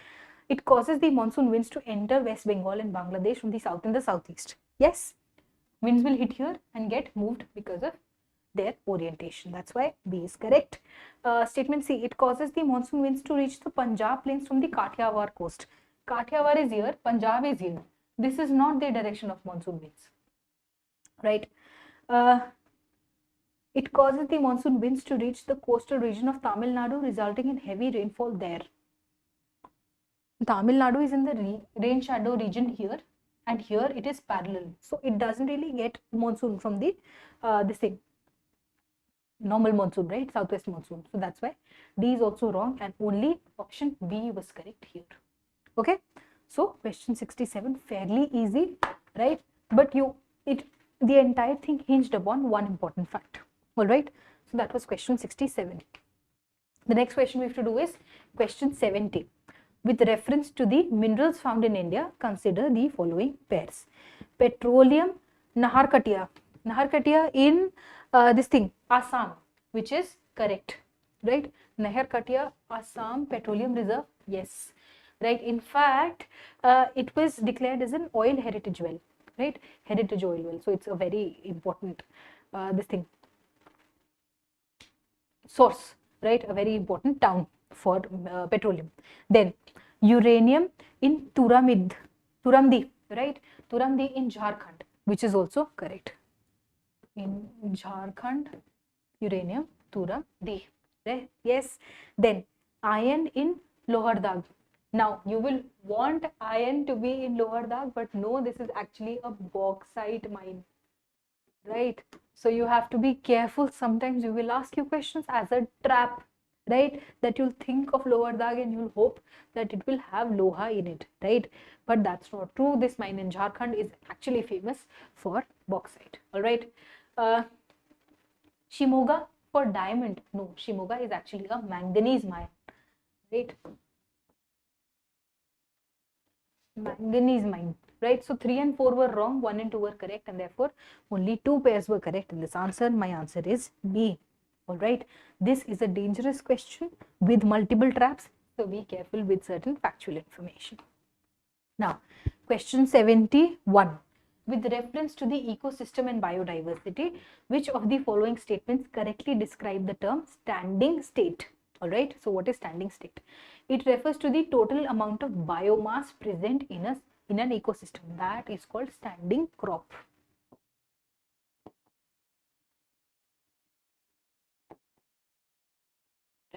It causes the monsoon winds to enter West Bengal and Bangladesh from the south and the southeast. Yes, winds will hit here and get moved because of their orientation. That's why B is correct. Statement C, it causes the monsoon winds to reach the Punjab plains from the Kathiawar coast. Kathiawar is here, Punjab is here. This is not the direction of monsoon winds, right? It causes the monsoon winds to reach the coastal region of Tamil Nadu, resulting in heavy rainfall there. Tamil Nadu is in the rain shadow region here, and here it is parallel. So it doesn't really get monsoon from the this thing, normal monsoon, right? Southwest monsoon. So that's why D is also wrong, and only option B was correct here. Okay. So question 67, fairly easy, right? But the entire thing hinged upon one important fact. All right. So that was question 67. The next question we have to do is question 70. With reference to the minerals found in India, consider the following pairs. Petroleum Naharkatia. Naharkatia in this thing, Assam, which is correct, right? Naharkatia, Assam Petroleum Reserve, yes, right? In fact, it was declared as an oil heritage well, right? Heritage oil well. So it's a very important this thing, source, right? A very important town for petroleum. Then uranium in Turamdi, right? Turamdi in Jharkhand, which is also correct. In Jharkhand, uranium, Turamdi, right? Yes. Then iron in Lohardag. Now you will want iron to be in Lohardag, but no, this is actually a bauxite mine, right? So you have to be careful. Sometimes you will ask you questions as a trap, right? That you'll think of Lohardag and you'll hope that it will have Loha in it, right? But that's not true. This mine in Jharkhand is actually famous for bauxite. All right. Shimoga for diamond. No, Shimoga is actually a manganese mine, right? Manganese mine, right? So 3 and 4 were wrong, 1 and 2 were correct, and therefore only 2 pairs were correct in this answer. My answer is B. All right. This is a dangerous question with multiple traps, so be careful with certain factual information. Now, question 71. With reference to the ecosystem and biodiversity, which of the following statements correctly describe the term standing state? All right. So what is standing state? It refers to the total amount of biomass present in an ecosystem. That is called standing crop.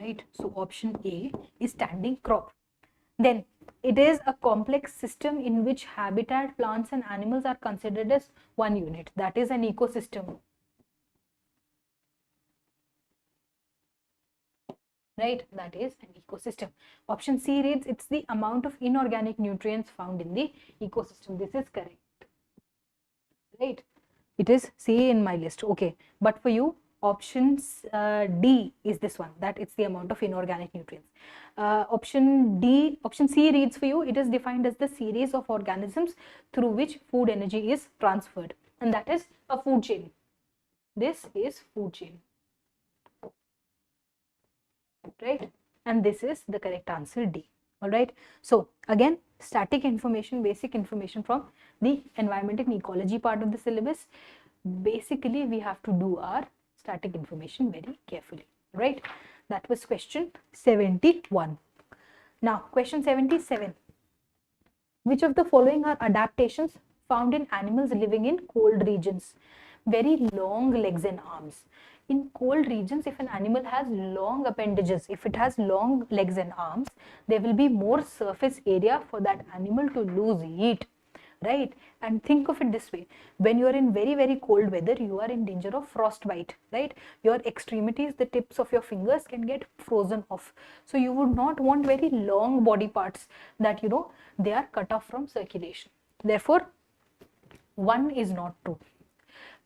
Right. So option A is standing crop. Then it is a complex system in which habitat, plants and animals are considered as one unit. That is an ecosystem. Right, that is an ecosystem. Option C reads, it's the amount of inorganic nutrients found in the ecosystem. This is correct, right? It is C in my list. Okay, but for you, options D is this one, that it's the amount of inorganic nutrients. Option C reads for you, it is defined as the series of organisms through which food energy is transferred, and that is a food chain. This is food chain, right? And this is the correct answer, D. All right. So again, static information, basic information from the environment and ecology part of the syllabus. Basically, we have to do our static information very carefully, right? That was question 71. Now, question 77. Which of the following are adaptations found in animals living in cold regions? Very long legs and arms. In cold regions, if an animal has long appendages, if it has long legs and arms, there will be more surface area for that animal to lose heat, right? And think of it this way, when you are in very cold weather, you are in danger of frostbite, right? Your extremities, the tips of your fingers can get frozen off, so you would not want very long body parts that they are cut off from circulation. Therefore, one is not true.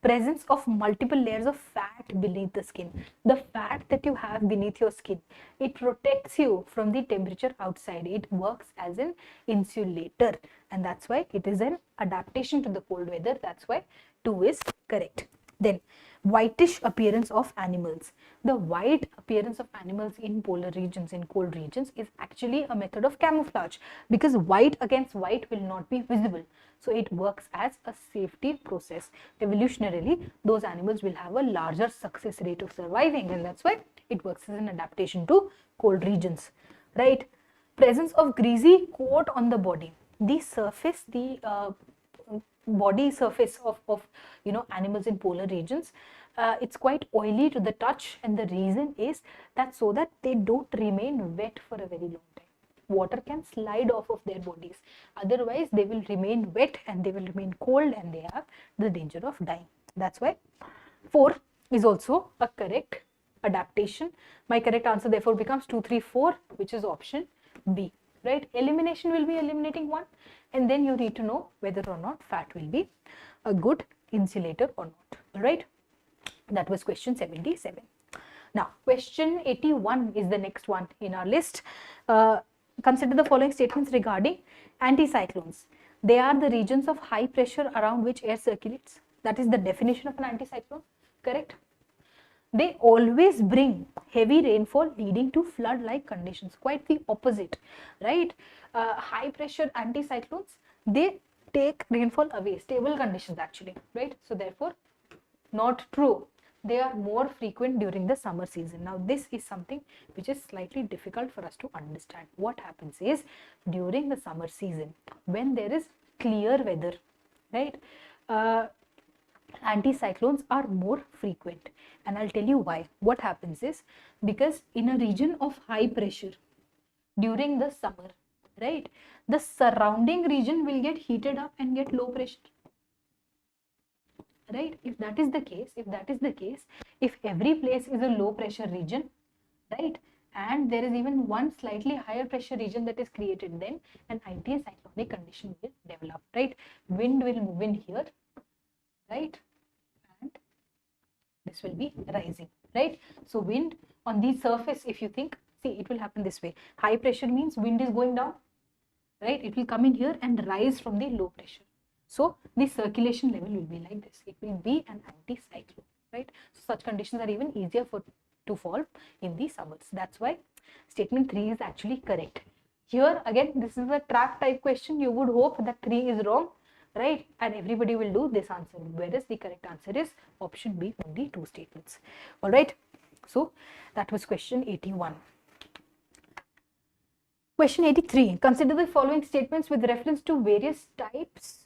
Presence of multiple layers of fat beneath the skin. The fat that you have beneath your skin, it protects you from the temperature outside. It works as an insulator, and that's why it is an adaptation to the cold weather. That's why 2 is correct. Then, whitish appearance of animals. The white appearance of animals in polar regions, in cold regions, is actually a method of camouflage, because white against white will not be visible. So it works as a safety process. Evolutionarily, those animals will have a larger success rate of surviving, and that's why it works as an adaptation to cold regions, right? Presence of greasy coat on the body. The surface, the body surface of animals in polar regions, it's quite oily to the touch, and the reason is that so that they don't remain wet for a very long time. Water can slide off of their bodies, otherwise they will remain wet and they will remain cold and they have the danger of dying. That's why 4 is also a correct adaptation. My correct answer therefore becomes 2, 3, 4, which is option B, right? Elimination will be eliminating 1, and then you need to know whether or not fat will be a good insulator or not. All right, that was question 77. Now, question 81 is the next one in our list. Consider the following statements regarding anticyclones. They are the regions of high pressure around which air circulates. That is the definition of an anticyclone, correct? They always bring heavy rainfall leading to flood-like conditions. Quite the opposite, right? High pressure anticyclones, they take rainfall away, stable conditions actually, right? So therefore, not true. They are more frequent during the summer season. Now, this is something which is slightly difficult for us to understand. What happens is, during the summer season, when there is clear weather, right, anticyclones are more frequent, and I'll tell you why. What happens is, because in a region of high pressure during the summer, right, the surrounding region will get heated up and get low pressure, right? If that is the case, if every place is a low pressure region, right, and there is even one slightly higher pressure region that is created, then an anticyclonic condition will develop, right? Wind will move in here, right, and this will be rising, right? So wind on the surface, if you think, see, it will happen this way. High pressure means wind is going down, right? It will come in here and rise from the low pressure. So the circulation level will be like this. It will be an anticyclone, right? So such conditions are even easier to fall in the summers. That's why statement 3 is actually correct. Here again, this is a trap type question. You would hope that 3 is wrong, right? And everybody will do this answer, whereas the correct answer is option B, only 2 statements. All right. So that was question 81. Question 83. Consider the following statements with reference to various types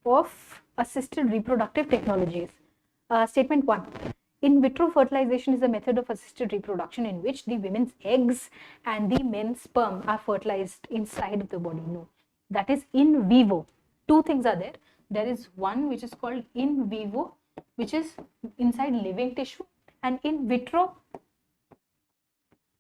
of assisted reproductive technologies. Statement 1. In vitro fertilization is a method of assisted reproduction in which the women's eggs and the men's sperm are fertilized inside of the body. No, that is in vivo. 2 things are there. There is one which is called in vivo, which is inside living tissue, and in vitro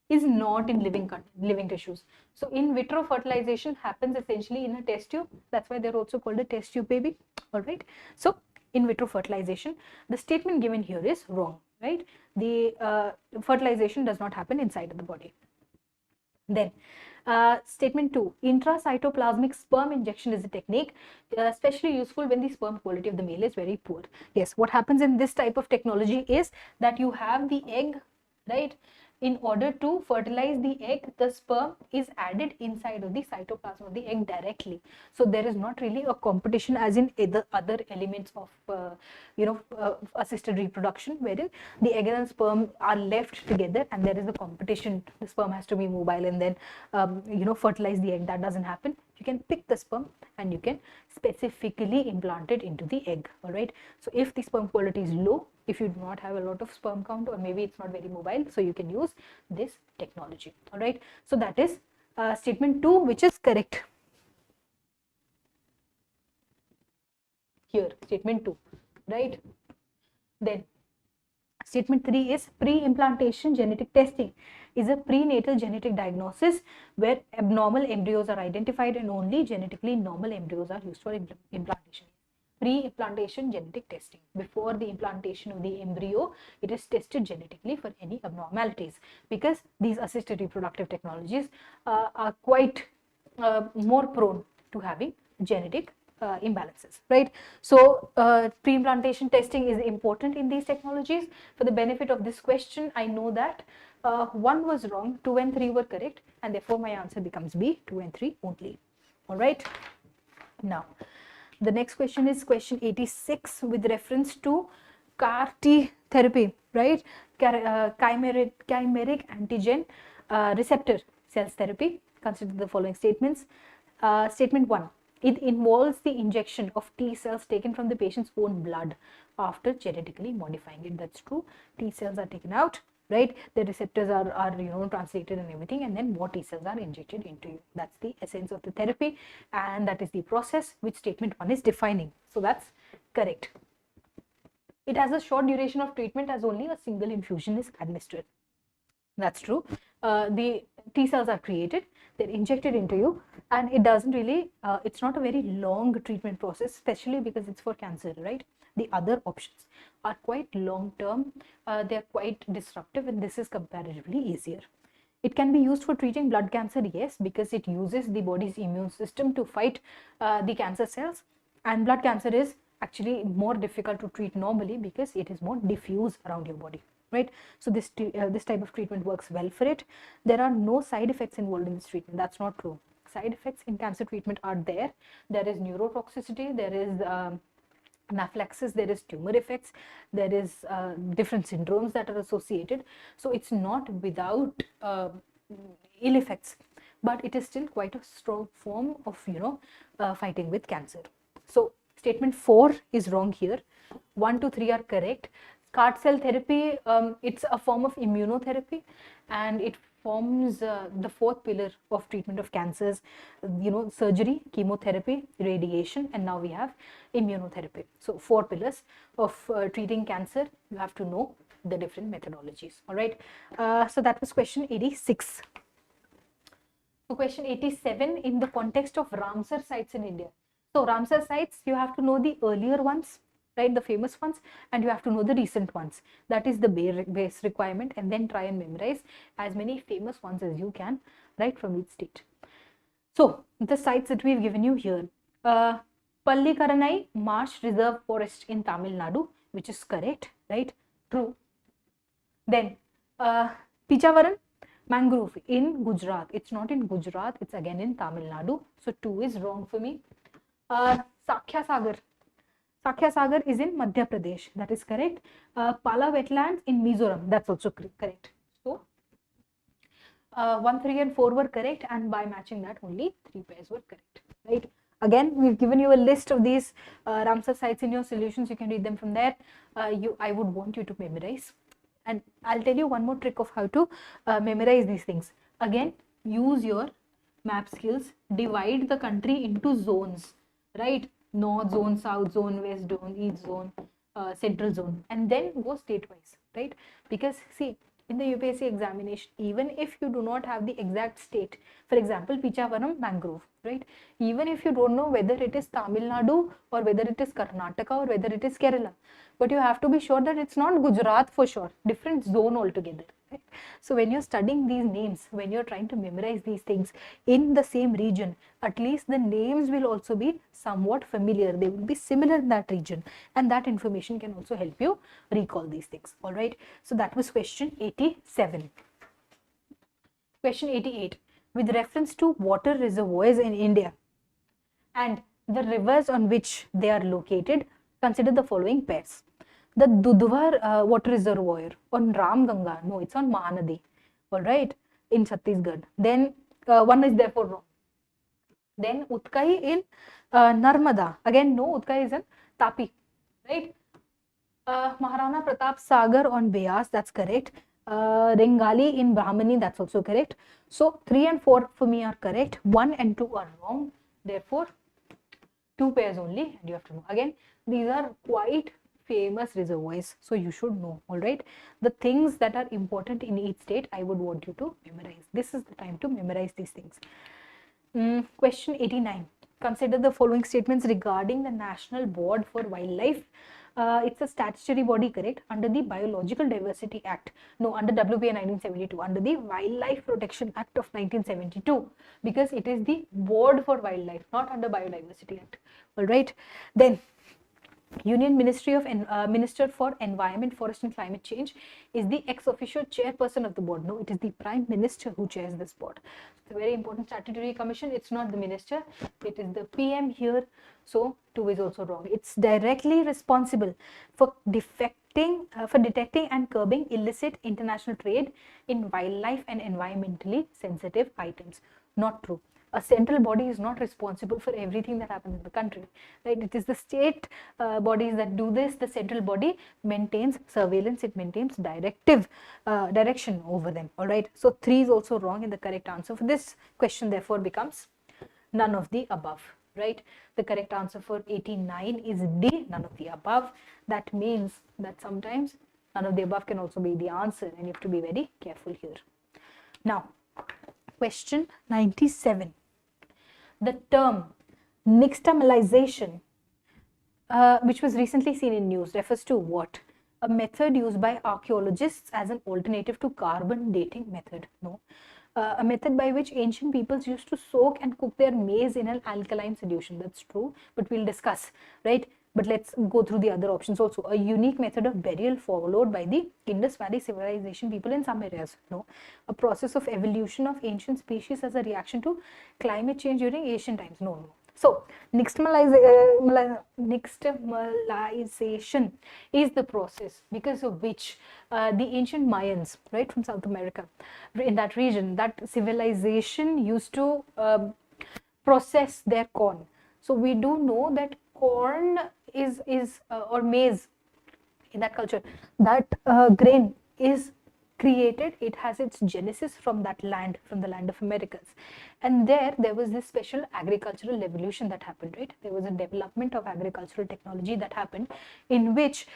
is not in living tissues. So in vitro fertilization happens essentially in a test tube. That's why they're also called a test tube baby. All right. So in vitro fertilization, the statement given here is wrong, right? The fertilization does not happen inside of the body. Then statement 2, intracytoplasmic sperm injection is a technique especially useful when the sperm quality of the male is very poor. Yes, what happens in this type of technology is that you have the egg, right? In order to fertilize the egg, the sperm is added inside of the cytoplasm of the egg directly. So there is not really a competition as in other elements of assisted reproduction, wherein the egg and sperm are left together and there is a competition. The sperm has to be mobile and then fertilize the egg. That doesn't happen. You can pick the sperm and you can specifically implant it into the egg. All right. So if the sperm quality is low, if you do not have a lot of sperm count, or maybe it's not very mobile, so you can use this technology. All right. So that is statement 2, which is correct. Here, statement 2, right? Then statement 3 is pre-implantation genetic testing is a prenatal genetic diagnosis where abnormal embryos are identified and only genetically normal embryos are used for implantation. Pre-implantation genetic testing. Before the implantation of the embryo, it is tested genetically for any abnormalities, because these assisted reproductive technologies are quite more prone to having genetic imbalances, right? So pre-implantation testing is important in these technologies. For the benefit of this question, I know that 1 was wrong, 2 and 3 were correct, and therefore my answer becomes B, 2 and 3 only. All right. Now, the next question is question 86 with reference to CAR T therapy, right? Chimeric antigen receptor cells therapy. Consider the following statements. Statement 1. It involves the injection of T cells taken from the patient's own blood after genetically modifying it. That's true. T cells are taken out, right? The receptors are translated and everything, and then more T cells are injected into you. That's the essence of the therapy, and that is the process which statement 1 is defining. So that's correct. It has a short duration of treatment as only a single infusion is administered. That's true. The T cells are created, they're injected into you, and it doesn't really, it's not a very long treatment process, especially because it's for cancer, right? The other options are quite long term, they're quite disruptive, and this is comparatively easier. It can be used for treating blood cancer, yes, because it uses the body's immune system to fight the cancer cells, and blood cancer is actually more difficult to treat normally because it is more diffuse around your body, right? So this type of treatment works well for it. There are no side effects involved in this treatment. That's not true. Side effects in cancer treatment are there. There is neurotoxicity, there is anaphylaxis, there is tumor effects, there is different syndromes that are associated. So it's not without ill effects, but it is still quite a strong form of fighting with cancer. So statement 4 is wrong here. 1, 2, 3 are correct. CAR cell therapy, it's a form of immunotherapy, and it forms the 4th pillar of treatment of cancers. Surgery, chemotherapy, radiation, and now we have immunotherapy. So 4 pillars of treating cancer. You have to know the different methodologies. All right. So that was question 86. So question 87, in the context of Ramsar sites in India. So Ramsar sites, you have to know the earlier ones, right, the famous ones, and you have to know the recent ones. That is the base requirement, and then try and memorize as many famous ones as you can, right, from each state. So the sites that we've given you here, Pallikaranai Marsh Reserve Forest in Tamil Nadu, which is correct, right, true. Then Pichavaran Mangrove in Gujarat. It's not in Gujarat, it's again in Tamil Nadu. So 2 is wrong for me. Sakhya Sagar. Sakhya Sagar is in Madhya Pradesh. That is correct. Pala wetlands in Mizoram. That's also correct. So 1, 3 and 4 were correct, and by matching that only 3 pairs were correct, right? Again, we've given you a list of these Ramsar sites in your solutions. You can read them from there. I would want you to memorize. And I'll tell you one more trick of how to memorize these things. Again, use your map skills. Divide the country into zones, right? North zone, south zone, west zone, east zone, central zone, and then go state wise, right? Because see, in the UPSC examination, even if you do not have the exact state, for example, Pichavaram mangrove, right? Even if you don't know whether it is Tamil Nadu or whether it is Karnataka or whether it is Kerala, but you have to be sure that it's not Gujarat for sure, different zone altogether. Right? So when you're studying these names, when you're trying to memorize these things in the same region, at least the names will also be somewhat familiar. They will be similar in that region, and that information can also help you recall these things. All right. So that was question 87. Question 88. With reference to water reservoirs in India and the rivers on which they are located, consider the following pairs. The Dudhwar water reservoir on Ram Ganga, no, it's on Mahanadi, all right, in Chhattisgarh. Then one is therefore wrong. Then Utkai in Narmada, again no, Utkai is in Tapi, right? Maharana Pratap Sagar on Beas, that's correct. Rengali in Brahmani, that's also correct. So 3 and 4 for me are correct. 1 and 2 are wrong. Therefore, 2 pairs only, and you have to know. Again, these are quite famous reservoirs, so you should know. All right, the things that are important in each state, I would want you to memorize. This is the time to memorize these things. Question 89. Consider the following statements regarding the National Board for Wildlife. It's a statutory body, correct, under the Biological Diversity Act. No, under WPA 1972, under the Wildlife Protection Act of 1972, because it is the Board for Wildlife, not under Biodiversity Act. All right. Then Union Ministry of Minister for Environment, Forest and Climate Change is the ex officio chairperson of the board. No, it is the Prime Minister who chairs this board. It's a very important statutory commission. It's not the minister, it is the PM here. So 2 is also wrong. It's directly responsible for detecting and curbing illicit international trade in wildlife and environmentally sensitive items. Not true. A central body is not responsible for everything that happens in the country, right? It is the state bodies that do this. The central body maintains surveillance, it maintains direction over them. All right, so 3 is also wrong, and the correct answer for this question therefore becomes none of the above, right? The correct answer for 89 is D, none of the above. That means that sometimes none of the above can also be the answer, and you have to be very careful here. Now, question 97. The term nixtamalization, which was recently seen in news, refers to what? A method used by archaeologists as an alternative to carbon dating method. No. A method by which ancient peoples used to soak and cook their maize in an alkaline solution. That's true, but we'll discuss, right? But let's go through the other options also. A unique method of burial followed by the Indus Valley civilization people in some areas. No. A process of evolution of ancient species as a reaction to climate change during ancient times. No, no. So, nixtamalization is the process because of which the ancient Mayans, right, from South America, in that region, that civilization used to process their corn. So, we do know that corn is or maize in that culture, that grain is created, it has its genesis from that land, from the land of Americas, and there was this special agricultural revolution that happened, right? There was a development of agricultural technology that happened, in which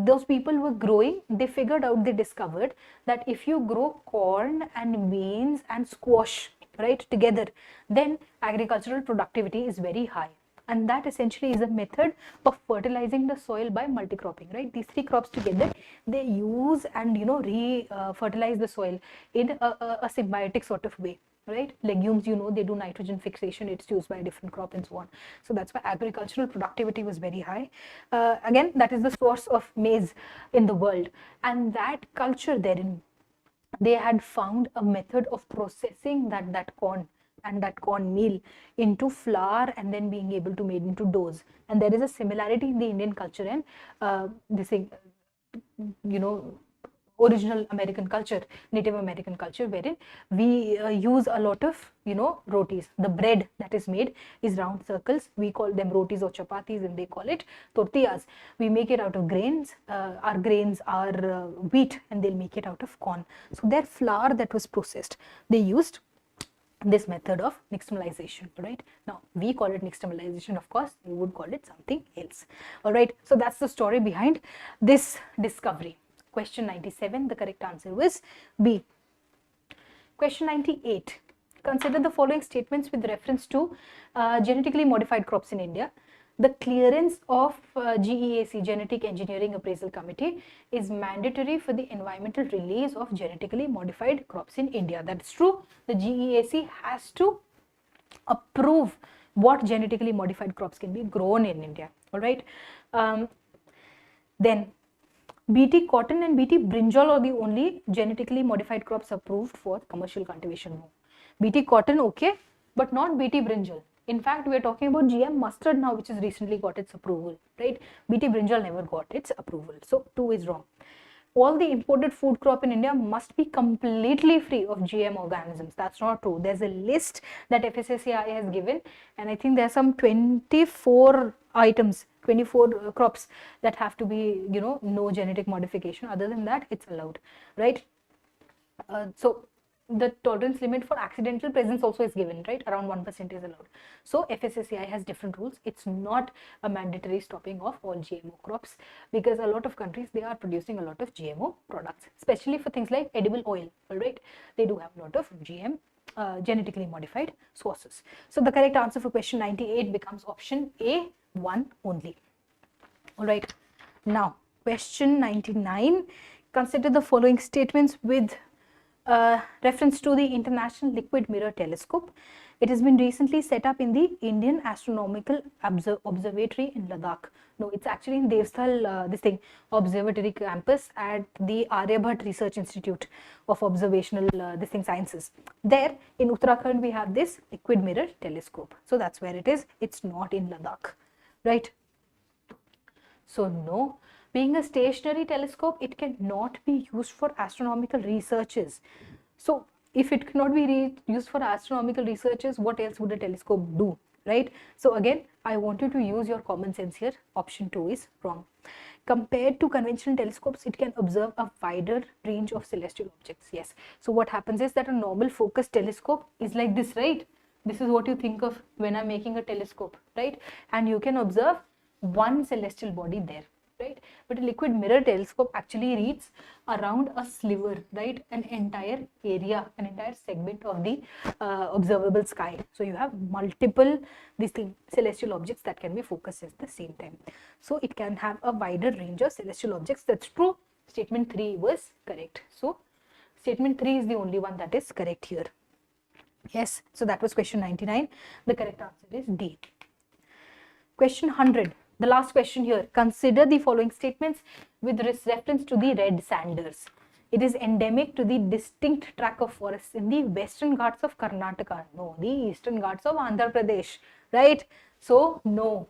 those people were growing, they figured out, they discovered that if you grow corn and beans and squash, right, together, then agricultural productivity is very high. And that essentially is a method of fertilizing the soil by multicropping, right? These 3 crops together, they use and fertilize the soil in a symbiotic sort of way, right? Legumes, they do nitrogen fixation, it's used by a different crop and so on. So that's why agricultural productivity was very high. Again, that is the source of maize in the world, and that culture therein, they had found a method of processing that corn and that corn meal into flour and then being able to made into doughs. And there is a similarity in the Indian culture and this original American culture, Native American culture, wherein we use a lot of rotis. The bread that is made is round circles. We call them rotis or chapatis, and they call it tortillas. We make it out of grains. Our grains are wheat, and they'll make it out of corn. So their flour that was processed, they used this method of nixtamalization. Right, now we call it nixtamalization, of course you would call it something else. All right, so that's the story behind this discovery. question 97, the correct answer was B. Question 98. Consider the following statements with reference to genetically modified crops in India. The clearance of GEAC, Genetic Engineering Appraisal Committee, is mandatory for the environmental release of genetically modified crops in India. That's true. The GEAC has to approve what genetically modified crops can be grown in India. All right. Then BT cotton and BT brinjal are the only genetically modified crops approved for commercial cultivation. No. BT cotton, okay, but not BT brinjal. In fact, we are talking about GM mustard now, which has recently got its approval, right? BT brinjal never got its approval. So 2 is wrong. All the imported food crop in India must be completely free of GM organisms. That's not true. There's a list that FSSAI has given, and I think there's some 24 items, 24 crops that have to be, no genetic modification. Other than that, it's allowed, right? So the tolerance limit for accidental presence also is given, right? Around 1% is allowed. So FSSAI has different rules. It's not a mandatory stopping of all GMO crops, because a lot of countries, they are producing a lot of GMO products, especially for things like edible oil, all right? They do have a lot of GM, genetically modified sources. So the correct answer for question 98 becomes option A, 1 only. All right. Now, question 99. Consider the following statements with reference to the International Liquid Mirror Telescope. It has been recently set up in the Indian Astronomical Observatory in Ladakh. No, it's actually in Devsthal, observatory campus at the Aryabhat Research Institute of Observational Sciences. There in Uttarakhand, we have this liquid mirror telescope. So that's where it is. It's not in Ladakh, right? So no, being a stationary telescope, it cannot be used for astronomical researches. So if it cannot be used for astronomical researches, what else would a telescope do, right? So again, I want you to use your common sense here. Option 2 is wrong. Compared to conventional telescopes, it can observe a wider range of celestial objects. Yes. So what happens is that a normal focused telescope is like this, right? This is what you think of when I'm making a telescope, right? And you can observe one celestial body there, right? But a liquid mirror telescope actually reads around a sliver, right? An entire area, an entire segment of the observable sky. So you have multiple celestial objects that can be focused at the same time. So it can have a wider range of celestial objects. That's true. Statement 3 was correct. So statement 3 is the only one that is correct here. Yes. So that was question 99. The correct answer is D. Question 100. The last question here. Consider the following statements with reference to the red sanders. It is endemic to the distinct tract of forests in the western Ghats of Karnataka. No, the eastern Ghats of Andhra Pradesh, right? So, no.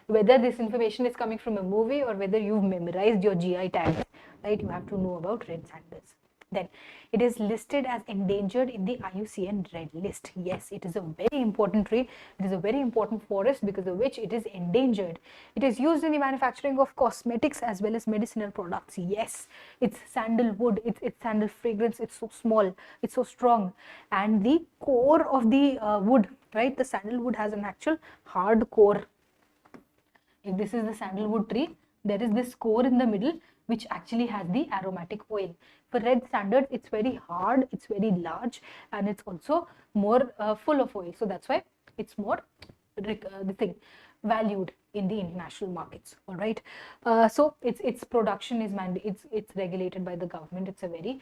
Whether this information is coming from a movie or whether you've memorized your GI tags, right? You have to know about red sanders. Then it is listed as endangered in the IUCN Red List. Yes, it is a very important tree. It is a very important forest because of which it is endangered. It is used in the manufacturing of cosmetics as well as medicinal products. Yes, it's sandalwood, it's sandal fragrance, it's so small, it's so strong. And the core of the wood, right, the sandalwood has an actual hard core. If this is the sandalwood tree, there is this core in the middle which actually has the aromatic oil. For red sanders, it's very hard, it's very large, and it's also more full of oil. So that's why it's more valued in the international markets. All right. So its production is it's regulated by the government. It's a very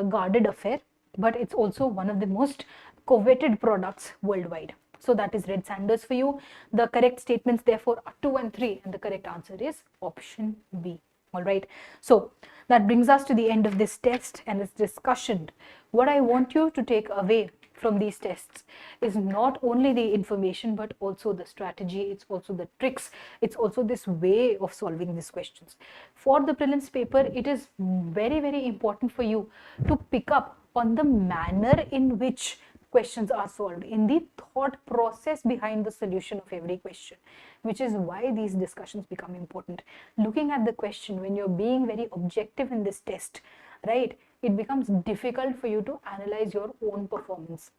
guarded affair, but it's also one of the most coveted products worldwide. So that is red sanders for you. The correct statements therefore are 2 and 3, and the correct answer is option B. All right. So that brings us to the end of this test and its discussion. What I want you to take away from these tests is not only the information but also the strategy, it's also the tricks, it's also this way of solving these questions. For the prelims paper, it is very, very important for you to pick up on the manner in which questions are solved, in the thought process behind the solution of every question, which is why these discussions become important. Looking at the question when you're being very objective in this test, right, it becomes difficult for you to analyze your own performance.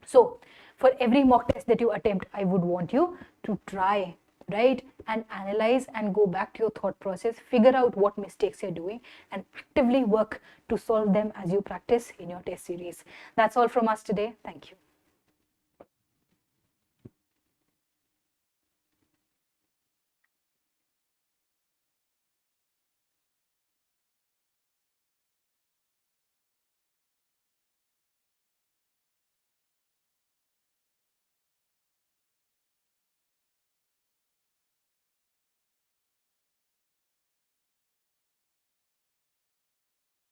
So for every mock test that you attempt, I would want you to try right? And analyze and go back to your thought process, figure out what mistakes you're doing, and actively work to solve them as you practice in your test series. That's all from us today. Thank you.